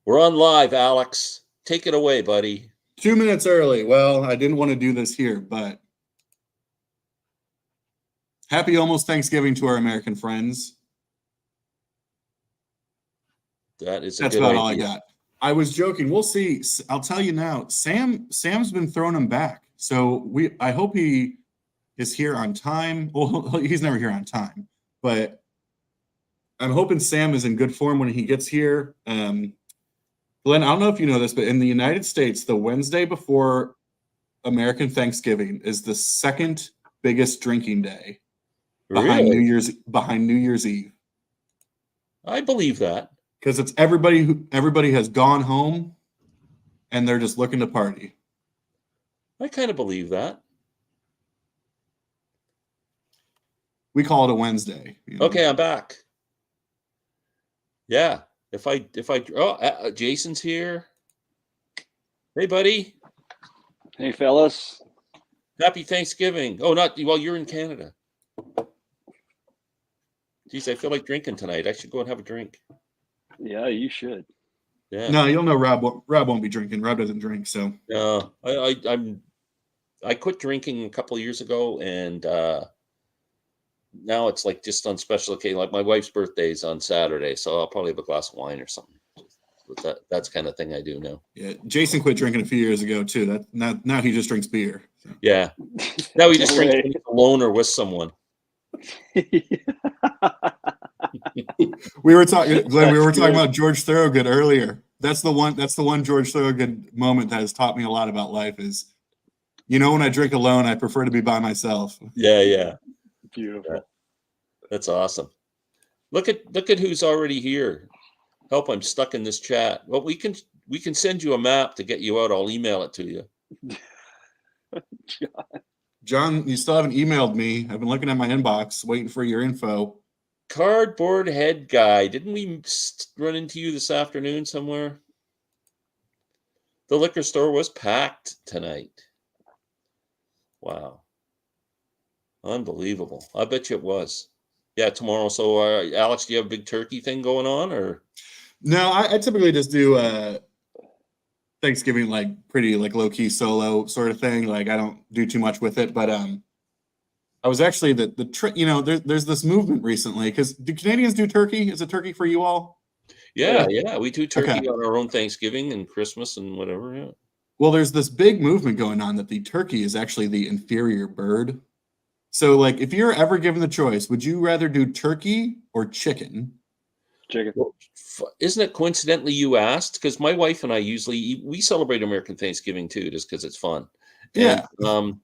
We're on live, Alex. Take it away, buddy. 2 minutes early. Well, I didn't want to do this here, but happy almost Thanksgiving to our American friends. That's about idea. All I got. I was joking. We'll see. I'll tell you now. Sam's been throwing them back. So I hope he is here on time. Well, he's never here on time, but I'm hoping Sam is in good form when he gets here. Glenn, I don't know if you know this, but in the United States, the Wednesday before American Thanksgiving is the second biggest drinking day behind New Year's Eve. I believe that. Because it's everybody has gone home and they're just looking to party. I kind of believe that. We call it a Wednesday. Okay, I'm back. Yeah. Jason's here. Hey, buddy. Hey, fellas. Happy Thanksgiving. Oh, you're in Canada. Geez, I feel like drinking tonight. I should go and have a drink. Yeah, you should. Yeah. No, you'll know Rob won't be drinking. Rob doesn't drink, so. No, I quit drinking a couple of years ago, and now it's like just on special occasion. Like my wife's birthday is on Saturday, so I'll probably have a glass of wine or something. But that's the kind of thing I do now. Yeah, Jason quit drinking a few years ago too. Now he just drinks beer. So. Yeah, now he just drinks alone or with someone. We were talking, Glenn. We were talking about George Thorogood earlier. That's the one George Thorogood moment that has taught me a lot about life. Is, when I drink alone, I prefer to be by myself. Yeah. Beautiful. Yeah. That's awesome. Look at who's already here. Help! I'm stuck in this chat. Well, we can send you a map to get you out. I'll email it to you. John, you still haven't emailed me. I've been looking at my inbox, waiting for your info. Cardboard head guy. Didn't we run into you this afternoon somewhere? The liquor store was packed tonight. Wow. Unbelievable. I bet you it was. Yeah, tomorrow. So, Alex, do you have a big turkey thing going on, or? No, I typically just do Thanksgiving pretty low-key solo sort of thing. I don't do too much with it, but I was actually there's this movement recently, because do Canadians do turkey? Is it turkey for you all? Yeah, we do turkey on our own Thanksgiving and Christmas and whatever. Yeah. Well, there's this big movement going on that the turkey is actually the inferior bird. So, if you're ever given the choice, would you rather do turkey or chicken? Chicken. Well, isn't it coincidentally you asked? Because my wife and I we celebrate American Thanksgiving too, just because it's fun. Yeah. And,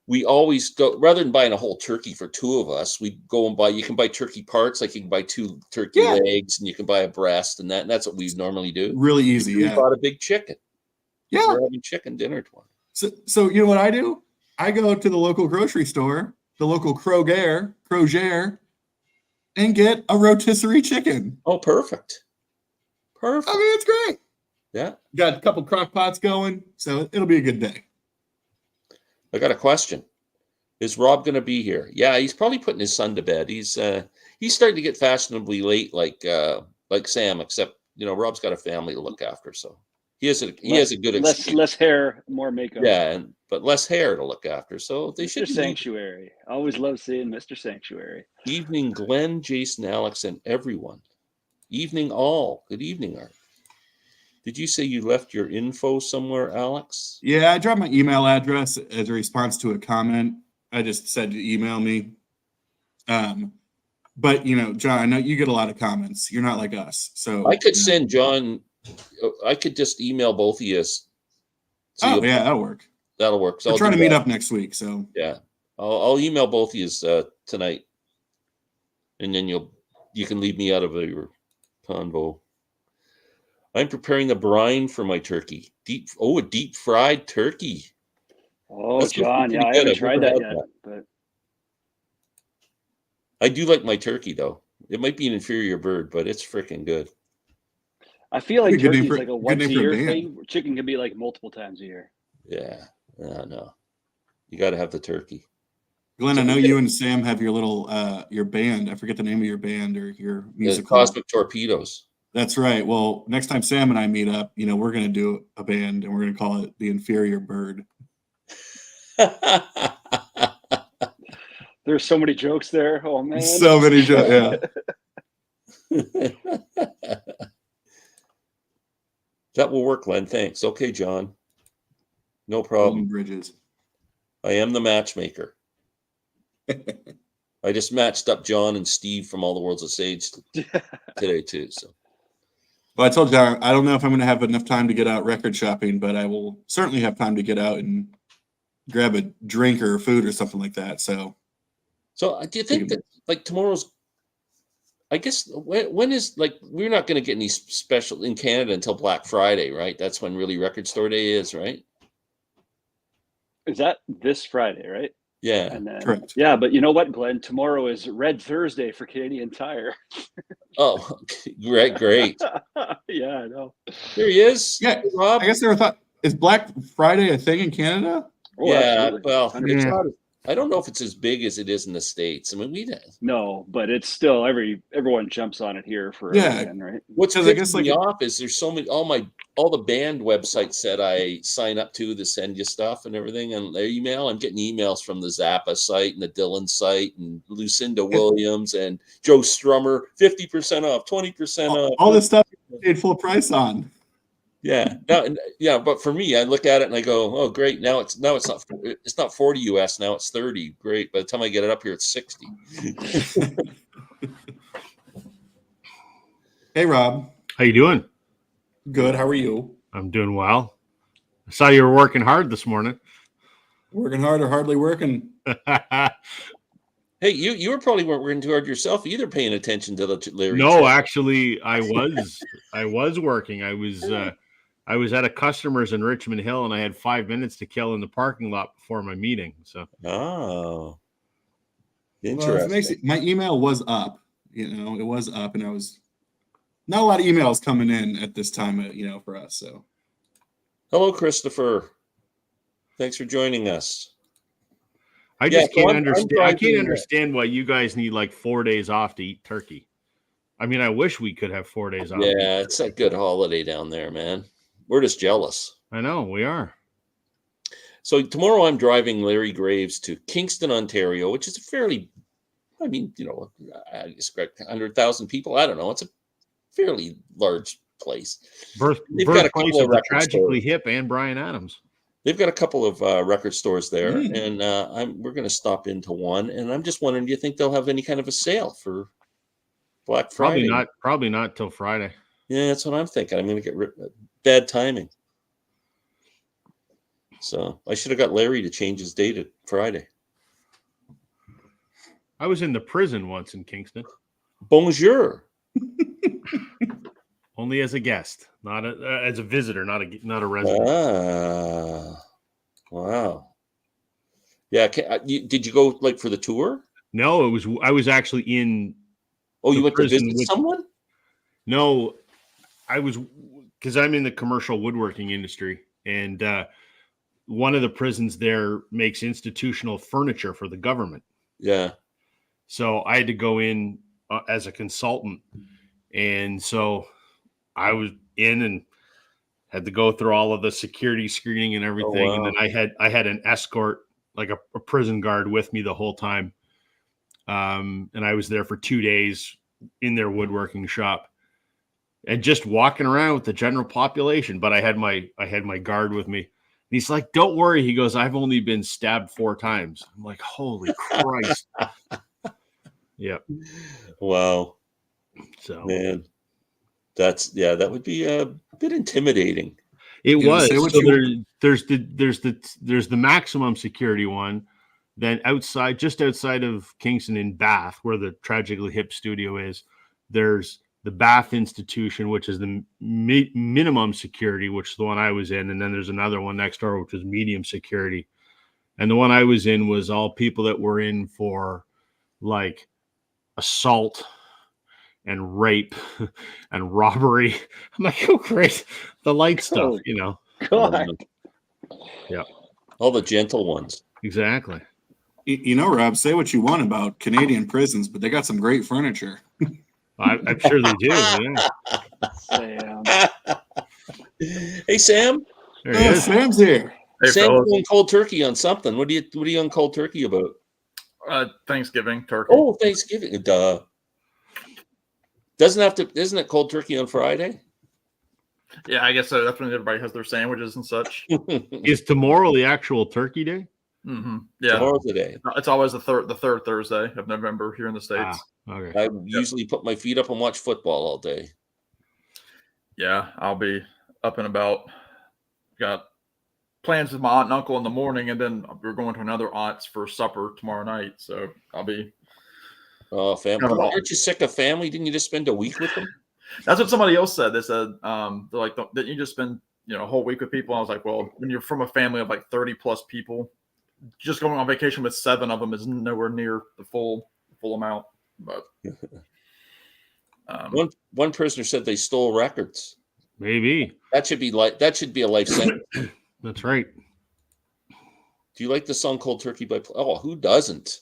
we always go, rather than buying a whole turkey for two of us, we go and you can buy turkey parts, like you can buy 2 turkey legs, and you can buy a breast, and that's what we normally do. Really easy, We bought a big chicken. Yeah. We're having chicken dinner tomorrow. So you know what I do? I go to the local grocery store, the local Kroger, and get a rotisserie chicken. Oh, perfect. I mean, it's great. Yeah. Got a couple crock pots going, so it'll be a good day. I got a question. Is Rob going to be here? Yeah, he's probably putting his son to bed. He's starting to get fashionably late, like Sam. Except Rob's got a family to look after, so he has a good excuse. Less hair, more makeup. Yeah, but less hair to look after. So they should. Mr. Sanctuary. I always love seeing Mr. Sanctuary. Evening, Glenn, Jason, Alex, and everyone. Evening, all. Good evening, Art. Did you say you left your info somewhere, Alex? Yeah, I dropped my email address as a response to a comment. I just said to email me. But John, I know you get a lot of comments. You're not like us, so I could send John. I could just email both of you. That'll work. That'll work. So We're trying to meet up next week, so yeah, I'll email both of you tonight, and then you can leave me out of your convo. I'm preparing the brine for my turkey. A deep fried turkey. Oh, that's John, yeah, I haven't tried that yet. But I do like my turkey, though. It might be an inferior bird, but it's freaking good. I feel like turkey is like a once-a-year thing. Chicken can be like multiple times a year. Yeah, no. You got to have the turkey. Glenn, I know you and Sam have your little your band. I forget the name of your band or your musical. Cosmic Torpedoes. That's right. Well, next time Sam and I meet up, we're going to do a band and we're going to call it the Inferior Bird. There's so many jokes there. Oh man. So many jokes. Yeah. That will work, Len. Thanks. Okay, John. No problem. Bridges. I am the matchmaker. I just matched up John and Steve from All the Worlds of Sage today too. So. Well, I told you I don't know if I'm going to have enough time to get out record shopping, but I will certainly have time to get out and grab a drink or food or something like that. So do you think that like tomorrow's? I guess when is like we're not going to get any special in Canada until Black Friday, right? That's when really Record Store Day is, right? Is that this Friday, right? Yeah. And then, correct. Yeah, but you know what, Glenn? Tomorrow is Red Thursday for Canadian Tire. Oh, great. Yeah, I know. There he is. Yeah, Rob. I guess never thought, is Black Friday a thing in Canada? Oh, yeah, absolutely. well, 100%. it's not. I don't know if it's as big as it is in the States. I mean, No, but it's still everyone jumps on it here for everything, right? What's I guess pissing me off is there's so many all the band websites that I sign up to send you stuff and everything and their email. I'm getting emails from the Zappa site and the Dylan site and Lucinda Williams and Joe Strummer, 50% off, 20% off. All this stuff you paid full price on. Yeah. But for me, I look at it and I go, oh, great. Now it's not 40 US. Now it's 30. Great. By the time I get it up here, it's 60. Hey, Rob. How you doing? Good. How are you? I'm doing well. I saw you were working hard this morning. Working hard or hardly working? Hey, you were probably working too hard yourself, either paying attention to the Larry. No, actually, I was working. I was at a customer's in Richmond Hill, and I had 5 minutes to kill in the parking lot before my meeting. So, interesting. My email was up. It was up, and I was not a lot of emails coming in at this time. For us. So, hello, Christopher. Thanks for joining us. I just can't understand. I can't understand why you guys need like 4 days off to eat turkey. I mean, I wish we could have 4 days off. Yeah, it's a good holiday down there, man. We're just jealous. I know, we are. So tomorrow I'm driving Larry Graves to Kingston, Ontario, which is a fairly, I guess 100,000 people. I don't know. It's a fairly large place. Birthplace of the Tragically Hip and Bryan Adams. They've got a couple of record stores there, and we're going to stop into one. And I'm just wondering, do you think they'll have any kind of a sale for Black Friday? Probably not till Friday. Yeah, that's what I'm thinking. I'm going to get bad timing. So I should have got Larry to change his date to Friday. I was in the prison once in Kingston. Bonjour. Only as a guest, not as a visitor, not a resident. Wow. Yeah. Did you go like for the tour? No, I was actually in. Oh, you went to visit someone? No, I was because I'm in the commercial woodworking industry, and one of the prisons there makes institutional furniture for the government. Yeah. So I had to go in as a consultant, and so I was in and had to go through all of the security screening and everything. Oh, wow. And then I had an escort, like a prison guard with me the whole time. And I was there for 2 days in their woodworking shop and just walking around with the general population. But I had my guard with me. And he's like, don't worry. He goes, I've only been stabbed 4 times. I'm like, holy Christ. Yeah. Wow. So, man. That would be a bit intimidating. It was. So there's the maximum security one. Then just outside of Kingston in Bath, where the Tragically Hip studio is, there's the Bath Institution, which is the minimum security, which is the one I was in. And then there's another one next door, which is medium security. And the one I was in was all people that were in for like assault and rape and robbery. I'm like, oh, great. The light stuff, God. Yeah. All the gentle ones. Exactly. Rob, say what you want about Canadian prisons, but they got some great furniture. I'm sure they do. Yeah. Sam. Hey, Sam. Sam's here. Hey, Sam's going cold turkey on something. What are you on cold turkey about? Thanksgiving turkey. Oh, Thanksgiving. Duh. Isn't it cold turkey on Friday? Yeah, I guess so. That's when everybody has their sandwiches and such. Is tomorrow the actual turkey day? Mm-hmm. Yeah, Tomorrow's the day. It's always the third Thursday of November here in the States. Okay. I usually put my feet up and watch football all day. Yeah, I'll be up and about. Got plans with my aunt and uncle in the morning, and then we're going to another aunt's for supper tomorrow night. So I'll be. Oh, family! Aren't you sick of family? Didn't you just spend a week with them? That's what somebody else said. They said, they're like, didn't you just spend a whole week with people? I was like, well, when you're from a family of like 30 plus people, just going on vacation with 7 of them is nowhere near the full amount. But one person said they stole records. Maybe that should be a life sentence. That's right. Do you like the song "Cold Turkey" by? Oh, who doesn't?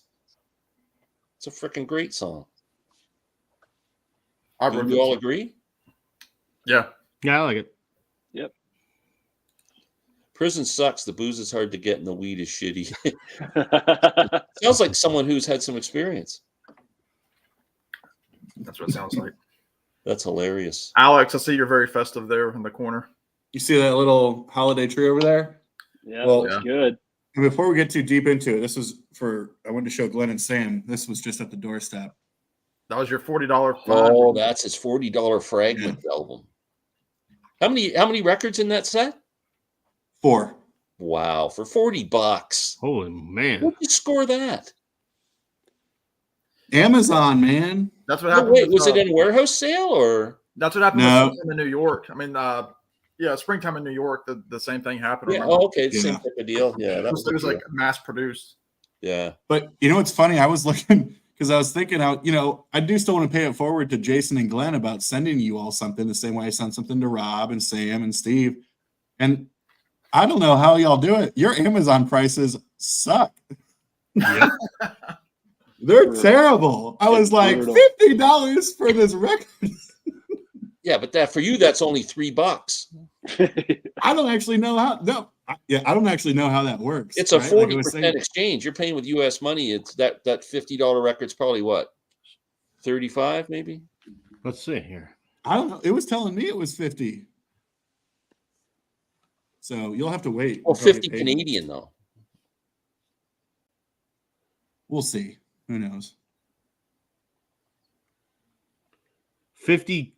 It's a freaking great song. Do you all agree? Yeah. Yeah, I like it. Yep. Prison sucks. The booze is hard to get, and the weed is shitty. Sounds like someone who's had some experience. That's what it sounds like. That's hilarious. Alex, I see you're very festive there in the corner. You see that little holiday tree over there? Yeah, well, that's good. And before we get too deep into it, I wanted to show Glenn and Sam. This was just at the doorstep. That was your $40. Oh, that's his $40 fragment album. How many records in that set? 4. Wow, for $40. Holy man! Where'd you score that? Amazon, man. That's what happened. Wait, was it in a warehouse sale or? That's what happened in New York. I mean, springtime in New York, the same thing happened. Yeah. Oh, okay, same type of deal. Yeah, it was like mass produced. Yeah. But what's funny? I was looking because I was thinking out. I do still want to pay it forward to Jason and Glenn about sending you all something the same way I sent something to Rob and Sam and Steve. And I don't know how y'all do it. Your Amazon prices suck. Yep. They're terrible. I was like, $50 for this record. Yeah, but for you, that's only $3. I don't actually know how. No, I don't actually know how that works. It's a 40% exchange. You're paying with U.S. money. It's that $50 record's probably what, 35 maybe. Let's see here. I don't know. It was telling me it was 50. So you'll have to wait. Well, 50 Canadian though. We'll see. Who knows? 50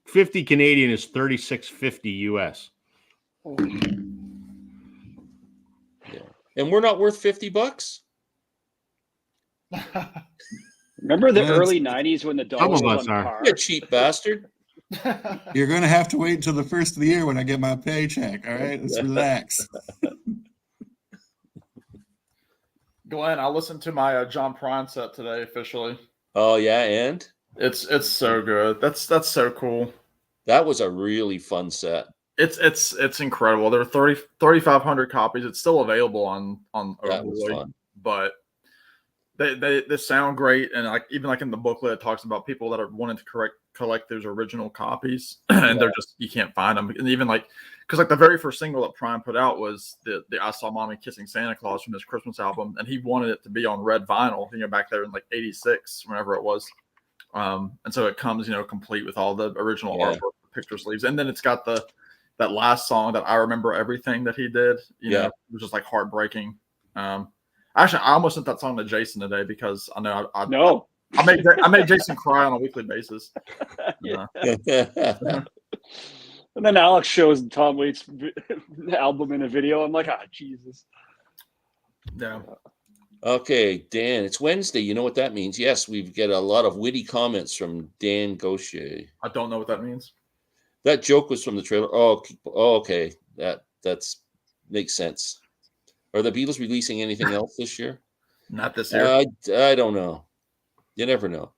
Canadian is $36.50 US. Yeah. And we're not worth $50. Remember the early 90s when the dollar was on par? You cheap bastard. You're going to have to wait until the first of the year when I get my paycheck. All right, let's relax. Glenn, I listened to my John Prine set today officially. Oh yeah, and it's so good. That's so cool. That was a really fun set. It's incredible. There are 3,500 copies. It's still available on that was fun. But they sound great, and even in the booklet it talks about people that are wanting to collect those original copies, and they're just, you can't find them. And even because the very first single that Prime put out was the I Saw Mommy Kissing Santa Claus from his Christmas album, and he wanted it to be on red vinyl, back there in '86, whenever it was. And so it comes, complete with all the original artwork, picture sleeves, and then it's got that last song that I Remember Everything that he did. It was just heartbreaking. Actually, I almost sent that song to Jason today because I know I made Jason cry on a weekly basis. And then Alex shows Tom Waits' album in a video. I'm like, Jesus. Yeah. Okay, Dan, it's Wednesday. You know what that means? Yes, we've got a lot of witty comments from Dan Gaucher. I don't know what that means. That joke was from the trailer. Oh okay. That's makes sense. Are the Beatles releasing anything else this year? Not this year. I don't know. You never know.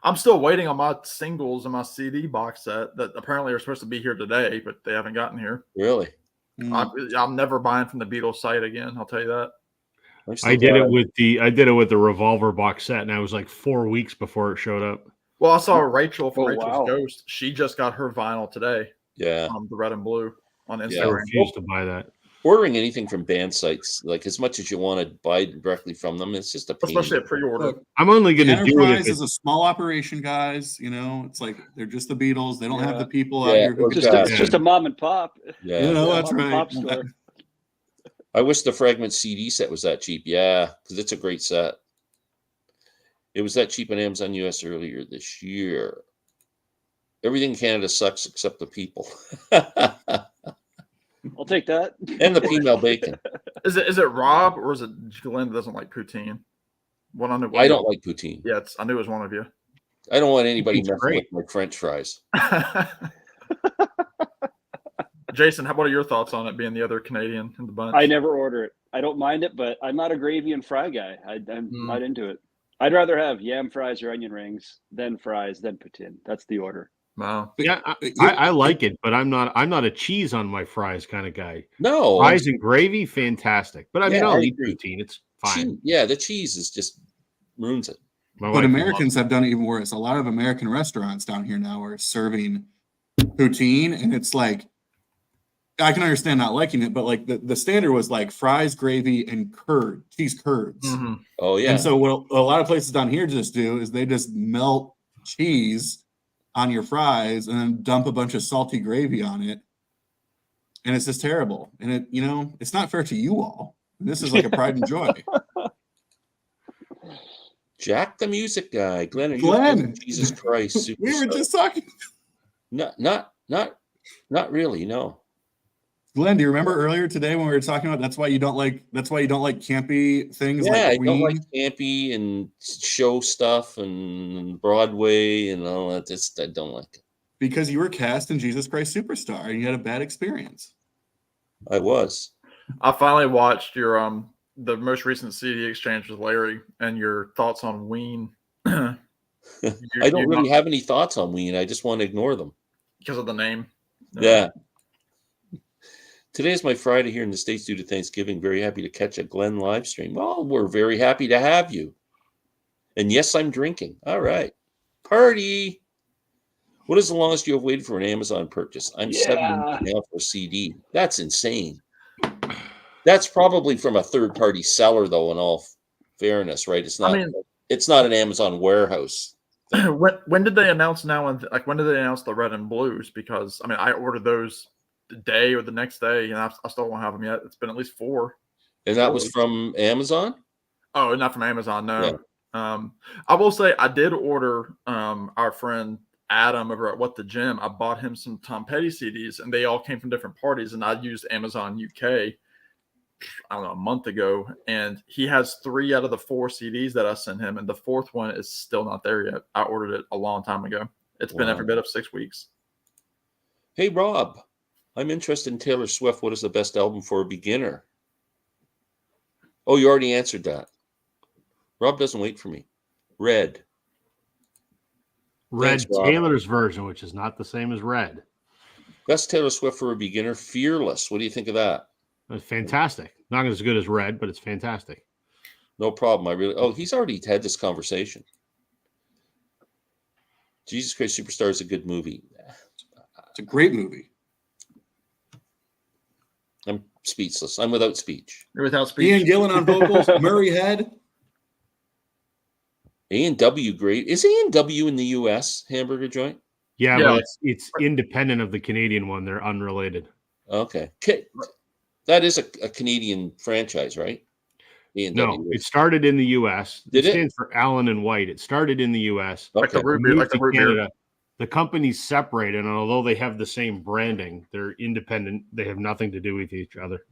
I'm still waiting on my singles and my CD box set that apparently are supposed to be here today, but they haven't gotten here. Really? I'm never buying from the Beatles site again. I'll tell you that. I did it with the Revolver box set, and I was 4 weeks before it showed up. Well, I saw Rachel from Rachel's Ghost. She just got her vinyl today. Yeah. The red and blue on I Instagram. refuse to buy that. Ordering anything from band sites, like as much as you want to buy directly from them, it's just a pain. Especially a pre-order. Look, I'm only going to do it Enterprise if is a small operation, guys. You know, it's like they're just the Beatles. They don't have the people out Yeah, here who or can It's just a mom and pop. Yeah. You know, that's mom and right. pop store. I wish the Fragment CD set was that cheap. Yeah, because it's a great set. It was that cheap on Amazon US earlier this year. Everything in Canada sucks except the people. I'll take that. And the female bacon. Is it Rob or is it Glenn that doesn't like poutine? I don't like poutine. Yeah, I knew it was one of you. I don't want anybody messing great. with my French fries. Jason, how about your thoughts on it being the other Canadian in the bunch? I never order it. I don't mind it, but I'm not a gravy and fry guy. I'm not into it. I'd rather have yam fries or onion rings than fries than poutine. That's the order. Wow. Yeah, I like it, but I'm not a cheese on my fries kind of guy. No. Fries and gravy, fantastic. But I mean, I'll eat agree. poutine. It's fine. The cheese is just ruins it. But Americans have done it even worse. A lot of American restaurants down here now are serving poutine, and it's like, I can understand not liking it, but like the standard was like fries, gravy, and cheese curds. Mm-hmm. Oh, yeah. And so what a lot of places down here just do is they just melt cheese on your fries and then dump a bunch of salty gravy on it. And it's just terrible. And it, you know, it's not fair to you all. This is like a pride and joy. Jack the music guy. Glenn, Jesus Christ. We were just talking. Not really, no. Glenn, do you remember earlier today when we were talking about that's why you don't like campy things? Yeah, like I Queen? don't like campy and show stuff and Broadway and all that. I don't like it. Because you were cast in Jesus Christ Superstar and you had a bad experience. I was. I finally watched your the most recent CD exchange with Larry and your thoughts on Ween. I don't really have any thoughts on Ween. I just want to ignore them. Because of the name? Yeah. Today is my Friday here in the States due to Thanksgiving. Very happy to catch a Glenn live stream. Well, we're very happy to have you. And yes, I'm drinking. All right. Party. What is the longest you have waited for an Amazon purchase? I'm 7 months now for a CD. That's insane. That's probably from a third-party seller, though, in all fairness, right? It's not. It's not an Amazon warehouse. When did they announce when did they announce the red and blues? Because I ordered those the day or the next day, and I still don't have them yet. It's been at least 4. And that was from Amazon? Oh, not from Amazon, no. Yeah. I will say I did order our friend Adam over at What the Gym. I bought him some Tom Petty CDs, and they all came from different parties, and I used Amazon UK, I don't know, a month ago, and he has 3 out of the 4 CDs that I sent him, and the 4th one is still not there yet. I ordered it a long time ago. It's been every bit of 6 weeks. Hey, Rob, I'm interested in Taylor Swift. What is the best album for a beginner? Oh, you already answered that. Rob doesn't wait for me. Red. Red, Thanks, Taylor's version, which is not the same as Red. Best Taylor Swift for a beginner, Fearless. What do you think of that? It's fantastic. Not as good as Red, but it's fantastic. No problem. He's already had this conversation. Jesus Christ Superstar is a good movie. It's a great movie. I'm speechless. I'm without speech. You're without speech. Ian Gillan on vocals, Murray Head. A&W great. Is A&W in the U.S. hamburger joint? Yeah, but it's independent of the Canadian one. They're unrelated. Okay. That is a Canadian franchise, right? A&W. No, it started in the U.S. Did it? Stands for Allen and White. It started in the U.S. Like the root beer, like the root beer. The company's separated, and although they have the same branding, they're independent. They have nothing to do with each other.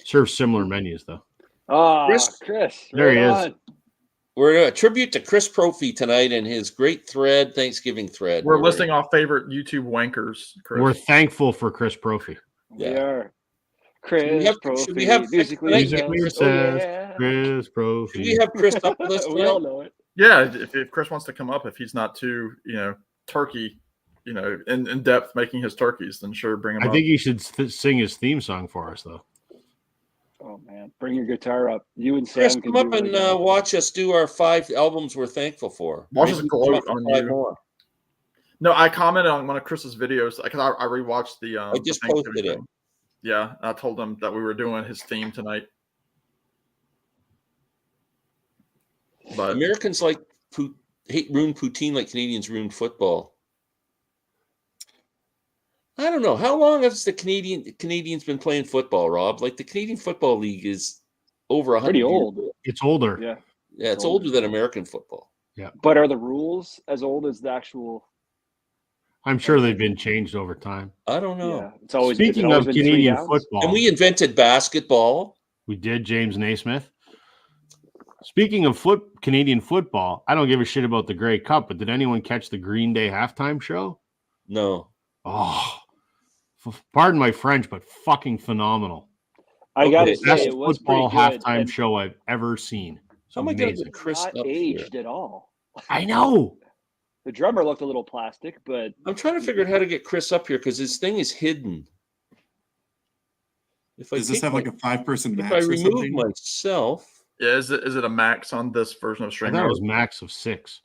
Serve similar menus, though. Oh, Chris. There he is. We're a tribute to Chris Propfe tonight and his great Thanksgiving thread. We're listing our favorite YouTube wankers, Chris. We're thankful for Chris Propfe. We are. Chris Propfe. Should we have Chris Propfe? Should we have Chris up with us? We all know it. Yeah, if Chris wants to come up, if he's not too, turkey, in depth making his turkeys, then sure, bring him up. I think he should sing his theme song for us, though. Oh, man. Bring your guitar up. You and Sam Chris, can come up and watch us do our 5 albums we're thankful for. Watch us gloat on you. More. No, I commented on one of Chris's videos because I rewatched the. I just the posted Thanksgiving it. thing. Yeah, I told him that we were doing his theme tonight. But Americans ruin poutine like Canadians ruin football. I don't know. How long has the Canadians been playing football, Rob? Like the Canadian Football League is over 100 Pretty old. years. It's older. Yeah. Yeah, it's older than American football. But are the rules as old as the actual? I'm sure they've been changed over time. I don't know. Yeah, it's always. Speaking of Canadian football, And we invented basketball. we did, James Naismith. Speaking of Canadian football, I don't give a shit about the Grey Cup, but did anyone catch the Green Day halftime show? No. Oh, pardon my French, but fucking phenomenal. I got to Best say, it was football pretty good. halftime show I've ever seen. It's How am I going to amazing. get Chris Not up aged here? at all. I know. The drummer looked a little plastic, but I'm trying to figure out how to get Chris up here because his thing is hidden. If I Does this take have like my- a 5-person if max I or remove something? myself, yeah, is it a max on this version of I thought it StreamYard? was max of 6.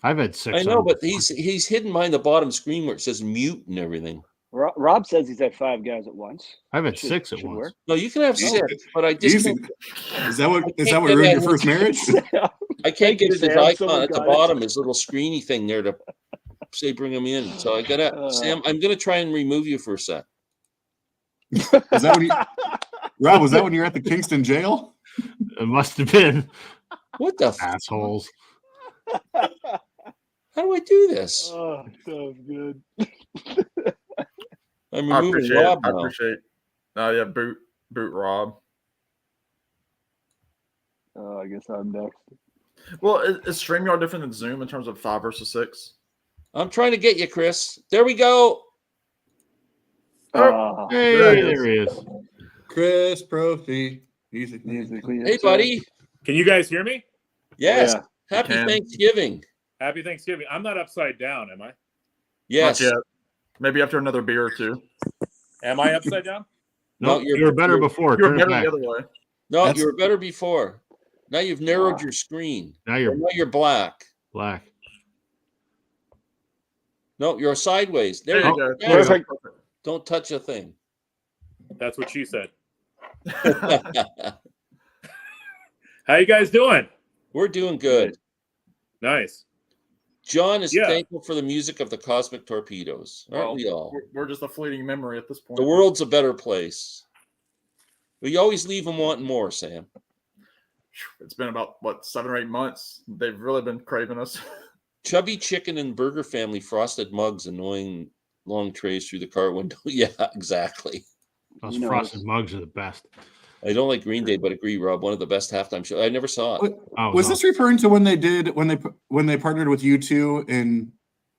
I've had 6. I know, on but before. he's hidden behind the bottom screen where it says mute and everything. Rob says he's had 5 guys at once. I've had should- 6 at should once. work. No, you can have Easy. 6, but I just Easy. can't, Is that what I can't ruined get your that. first marriage? I can't Thank get you, his Sam. icon Someone at the got it. bottom, his little screeny thing there to say bring him in. So I gotta Sam, I'm gonna try and remove you for a sec. Is that when you, Rob? Was that when you were at the Kingston jail? It must have been What the assholes. how do I do this? Oh, so good. I'm I removing appreciate Rob it. I now. appreciate. Yeah, boot Rob. Oh, I guess I'm next. Well, is StreamYard different than Zoom in terms of 5 versus 6? I'm trying to get you, Chris. There we go. Oh, Hey, There it there he is. Chris Propfe. Musically. Hey, buddy. Can you guys hear me? Yes. Yeah. Happy can. Thanksgiving. Happy Thanksgiving. I'm not upside down, am I? Yes. Not yet. Maybe after another beer or two. Am I upside down? No, No, you were better before. You're Turn it never back. the other way. No, That's- you were better before. Now you've narrowed your screen. Now you're Now you're black. black. No, you're sideways. There There you you go. go. Yeah, Perfect. don't touch a thing. That's what she said. How you guys doing? We're doing good. Nice. John is Yeah. thankful for the music of the Cosmic Torpedoes. Aren't Well, we all? we're just a fleeting memory at this point. The world's a better place. We always leave them wanting more, Sam. It's been about 7 or 8 months. They've really been craving us. Chubby Chicken and Burger Family frosted mugs annoying long trays through the car window. Yeah, exactly. Those You know, frosted mugs are the best. I don't like Green Day, but agree, Rob. One of the best halftime shows. I never saw it. What- Oh, Was no. this referring to when they partnered with U2 in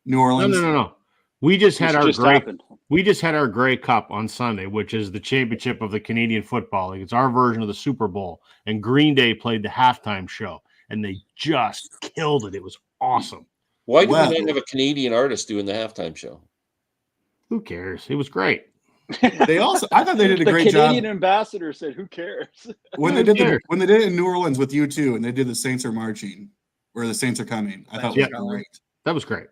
New No, Orleans? no. We just had This our just great. happened. We just had our Grey Cup on Sunday, which is the championship of the Canadian Football League. It's our version of the Super Bowl. And Green Day played the halftime show, and they just killed it. It was awesome. Why do Wow. we not have a Canadian artist doing the halftime show? Who cares? It was great. They also, I thought they did a The great Canadian job ambassador said, "Who cares?" when they did it in New Orleans with U2, and they did the Saints are marching, or the Saints are coming. I thought it was Yeah. great. That was great.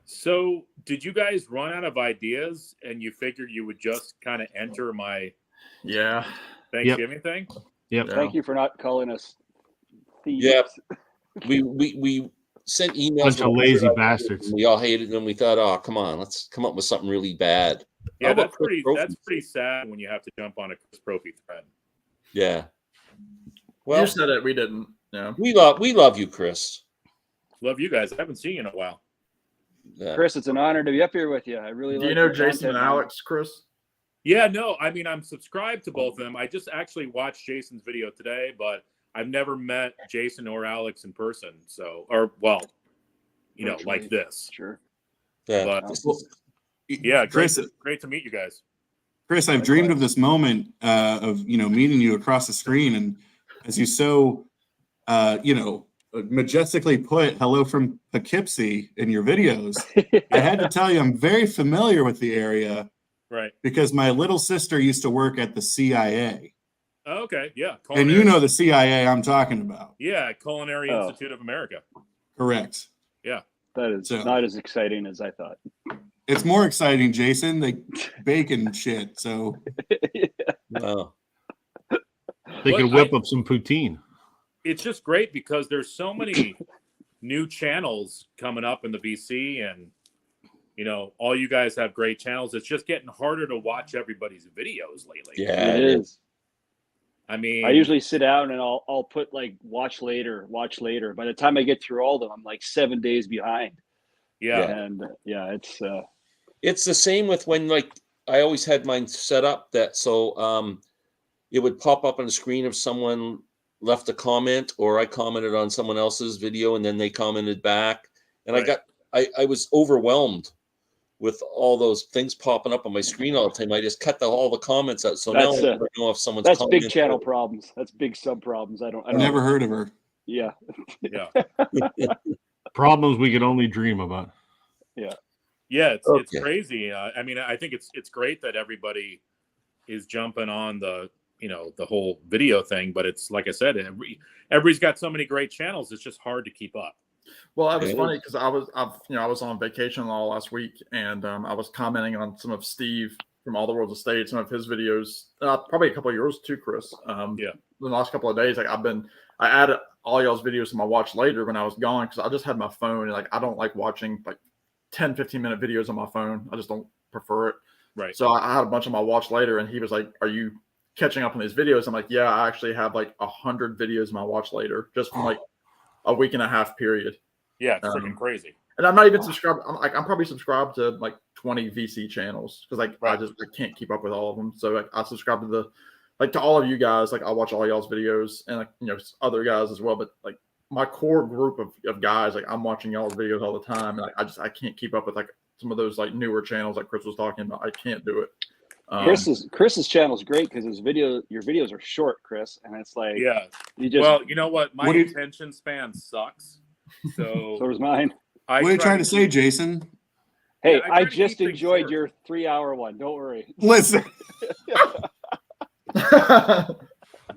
So, did you guys run out of ideas and you figured you would just kind of enter my Yeah. Thanksgiving thing? Yep. Yeah. Thank you for not calling us thieves. Yeah. We sent emails. Bunch of with lazy ideas, bastards. and we all hated them. We thought, oh, come on, let's come up with something really bad. How Yeah, about that's pretty. Chris That's Propfe? pretty sad when you have to jump on a Chris Propfe thread. Yeah. Well, Well, you said it. We didn't. Yeah. we love you, Chris. Love you guys. I haven't seen you in a while. Yeah. Chris, it's an honor to be up here with you. I really Do like you know your Jason content, and man. Alex, Chris? Yeah, no, I mean I'm subscribed to both of them. I just actually watched Jason's video today, but I've never met Jason or Alex in person. So, or well, you know, like this. Sure. Yeah. But- This is- Yeah, Chris, great to meet you guys. Chris, I've dreamed of this moment of meeting you across the screen, and as you so majestically put "Hello from Poughkeepsie" in your videos, I had to tell you I'm very familiar with the area Right. because my little sister used to work at the CIA, Oh, okay. Yeah. and you know the CIA I'm talking about. Yeah, Culinary Oh. Institute of America. Correct. Yeah. That is So- not as exciting as I thought. It's more exciting, Jason. They bacon shit. So Wow. They But could whip up some poutine. It's just great because there's so many new channels coming up in the VC, and you know, all you guys have great channels. It's just getting harder to watch everybody's videos lately. Yeah, It is. I mean, I usually sit down and I'll put like watch later. By the time I get through all of them, I'm like 7 days behind. yeah. And It's the same with when, like, I always had mine set up that so it would pop up on the screen if someone left a comment or I commented on someone else's video and then they commented back. And Right. I was overwhelmed with all those things popping up on my screen all the time. I just cut all the comments out. So now I never know if someone's that's big commented. channel problems. That's big sub problems. I don't never heard of her. Yeah. Yeah. Problems we could only dream about. Yeah, it's Okay. crazy. I mean, I think it's great that everybody is jumping on the whole video thing, but it's like I said, everybody's got so many great channels. It's just hard to keep up. Well, it was Yeah. funny because I was on vacation all last week, and I was commenting on some of Steve from All the Worlds of State, some of his videos, probably a couple of yours too, Chris. Yeah. The last couple of days, like I added all y'all's videos to my watch later when I was gone because I just had my phone, and like I don't like watching like 10, 15-minute videos on my phone. I just don't prefer it. Right. So I had a bunch of my watch later, and he was like, "Are you catching up on these videos?" I'm like, "Yeah, I actually have like 100 videos in my watch later just from like a week and a half period." Yeah, it's freaking crazy. And I'm not even subscribed. I'm probably subscribed to like 20 VC channels because like Right. I can't keep up with all of them. So like, I subscribe to to all of you guys. Like I watch all y'all's videos and like other guys as well. But like my core group of guys, like I'm watching y'all's videos all the time. And like I can't keep up with like some of those like newer channels like Chris was talking about. I can't do it. Chris's channel is great because your videos are short, Chris, and it's like Yeah. you just Well, you know what? My What do you- attention span sucks. So so does mine. I What are you try trying to say, Jason? Hey, Yeah, I try I to just keep things enjoyed short. your 3-hour one. Don't worry. Listen,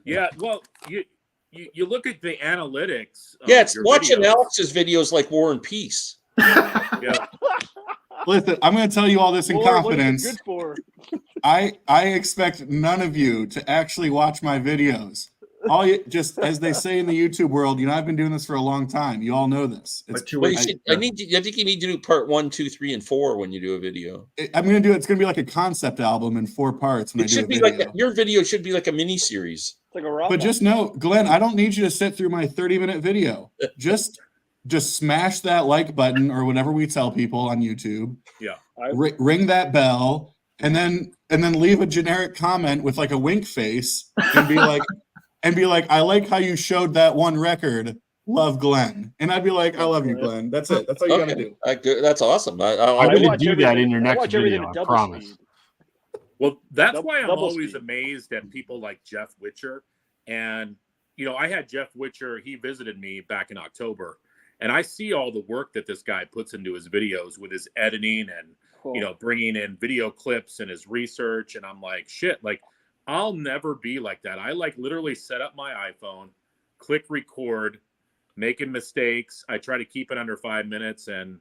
Yeah, well, you look at the analytics. Of Yeah, it's your watching videos. Alex's videos like War and Peace. Yeah, listen. I'm going to tell you all this in Lord, what is it confidence. good for? I expect none of you to actually watch my videos. All you just as they say in the YouTube world, I've been doing this for a long time. You all know this. It's, Like 2 Well, weeks. I think you need to do part 1, 2, 3, and 4 when you do a video. I'm going to do it. It's going to be like a concept album in 4 parts when I It do a should be video. like your video should be like a mini series. It's like a rom. But just know, Glenn, I don't need you to sit through my 30-minute video. Just smash that like button or whatever we tell people on YouTube. yeah. Ring that bell, and then leave a generic comment with like a wink face and be like, I like how you showed that one record. Love, Glenn. And I'd be like, I love you, Glenn. That's it. That's all you got to do. That's awesome. I'm I'll going to watch do that everything- in your I next watch everything video. at I double promise. speed. Well, that's why I'm double always speed. amazed at people like Jeff Witcher. And, I had Jeff Witcher, he visited me back in October, and I see all the work that this guy puts into his videos with his editing and, Cool. bringing in video clips and his research. And I'm like, shit, like, I'll never be like that. I like literally set up my iPhone, click record, making mistakes. I try to keep it under 5 minutes, and,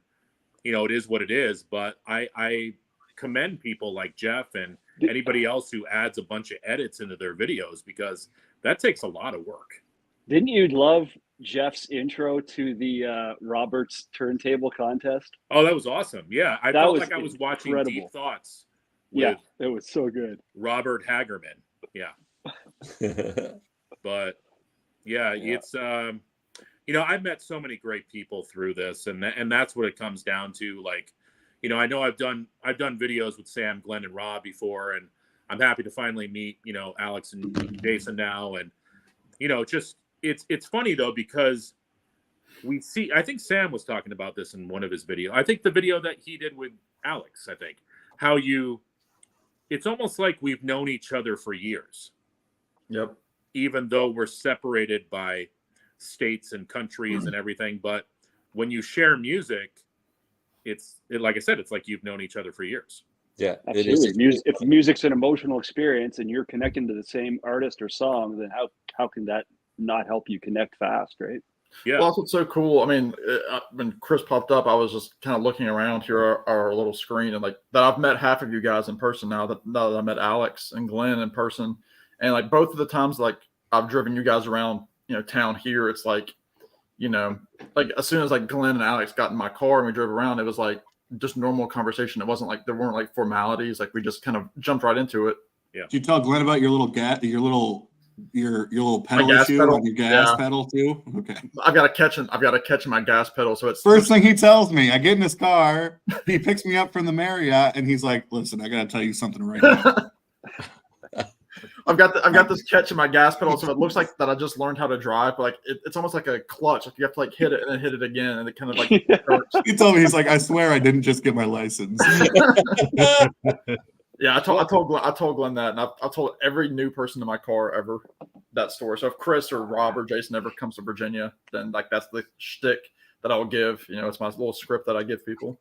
it is what it is. But I commend people like Jeff and anybody else who adds a bunch of edits into their videos, because that takes a lot of work. Didn't you love Jeff's intro to the Roberts turntable contest? Oh, that was awesome. Yeah. I That felt was like I was watching incredible. Deep Thoughts Yeah, with it was so good. Robert Hagerman. Yeah. But yeah, it's I've met so many great people through this, and that's what it comes down to. Like, I know I've done videos with Sam, Glenn, and Rob before, and I'm happy to finally meet Alex and Jason now. And just it's funny though, because we see, I think Sam was talking about this in one of his videos. I think the video that he did with Alex, I think how it's almost like we've known each other for years. Yep. Even though we're separated by states and countries and everything. But when you share music, like I said, it's like you've known each other for years. Yeah, it Absolutely. is. If music's an emotional experience and you're connecting to the same artist or song, then how can that not help you connect fast, right? Yeah. Well, that's what's so cool. I mean, when Chris popped up, I was just kind of looking around here our little screen, and like that I've met half of you guys in person now that I met Alex and Glenn in person, and like both of the times like I've driven you guys around, town here, it's like, like as soon as like Glenn and Alex got in my car and we drove around, it was like just normal conversation. It wasn't like there weren't like formalities. Like we just kind of jumped right into it. Yeah. Did you tell Glenn about your little your little pedal gas issue pedal? on your gas Yeah. pedal too? Okay. I've got to catch in my gas pedal. So it's First thing he tells me, I get in his car, he picks me up from the Marriott, and he's like, "Listen, I gotta tell you something right now." I've got this catch in my gas pedal, so it looks like that I just learned how to drive, but like it's almost like a clutch. Like you have to like hit it and then hit it again, and it kind of like hurts. He told me, he's like, "I swear I didn't just get my license." Yeah, I told Glenn that, and I told every new person in my car ever that story. So if Chris or Rob or Jason ever comes to Virginia, then like that's the shtick that I will give. It's my little script that I give people.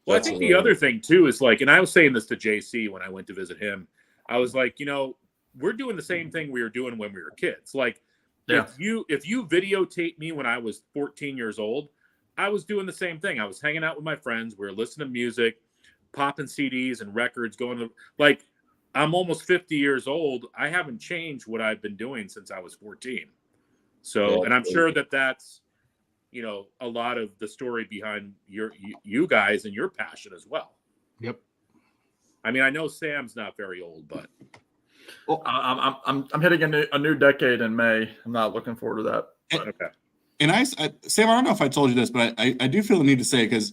Well, I think the other thing too is like, and I was saying this to JC when I went to visit him. I was like, we're doing the same thing we were doing when we were kids. Like, if you videotape me when I was 14 years old, I was doing the same thing. I was hanging out with my friends. We were listening to music, popping CDs and records, going to like. I'm almost 50 years old. I haven't changed what I've been doing since I was 14. So, and I'm sure that that's, a lot of the story behind you guys and your passion as well. Yep. I mean, I know Sam's not very old, but well, I'm hitting a new decade in May. I'm not looking forward to that. Okay. And Sam, I don't know if I told you this, but I do feel the need to say, because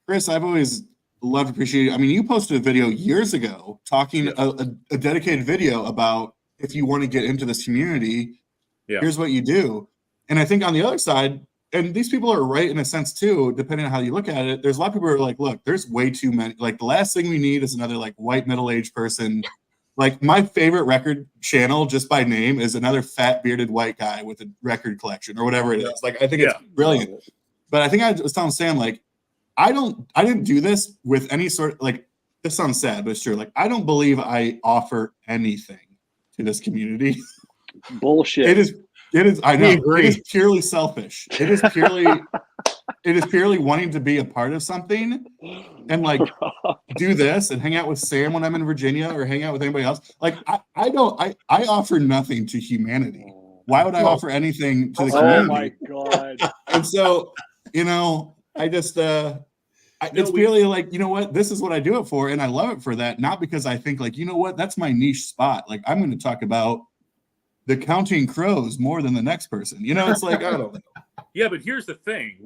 Chris, I've always loved, appreciated. I mean, you posted a video years ago talking a dedicated video about if you want to get into this community, here's what you do. And I think on the other side, and these people are right in a sense too, depending on how you look at it, there's a lot of people who are like, look, there's way too many. Like the last thing we need is another like white middle-aged person. Like my favorite record channel, just by name, is another fat bearded white guy with a record collection or whatever it is. Like I think it's brilliant. But I think I was telling Sam, like, I didn't do this with any sort of, like, this sounds sad, but it's true. Like, I don't believe I offer anything to this community. Bullshit. It is, I know, it is purely selfish. It is purely wanting to be a part of something and like do this and hang out with Sam when I'm in Virginia or hang out with anybody else. Like, I offer nothing to humanity. Why would I offer anything to the community? Oh my God. And so, I just, it's really like, what, this is what I do it for. And I love it for that. Not because I think like, what, that's my niche spot. Like, I'm going to talk about the Counting Crows more than the next person. It's like, I don't know. Yeah, but here's the thing.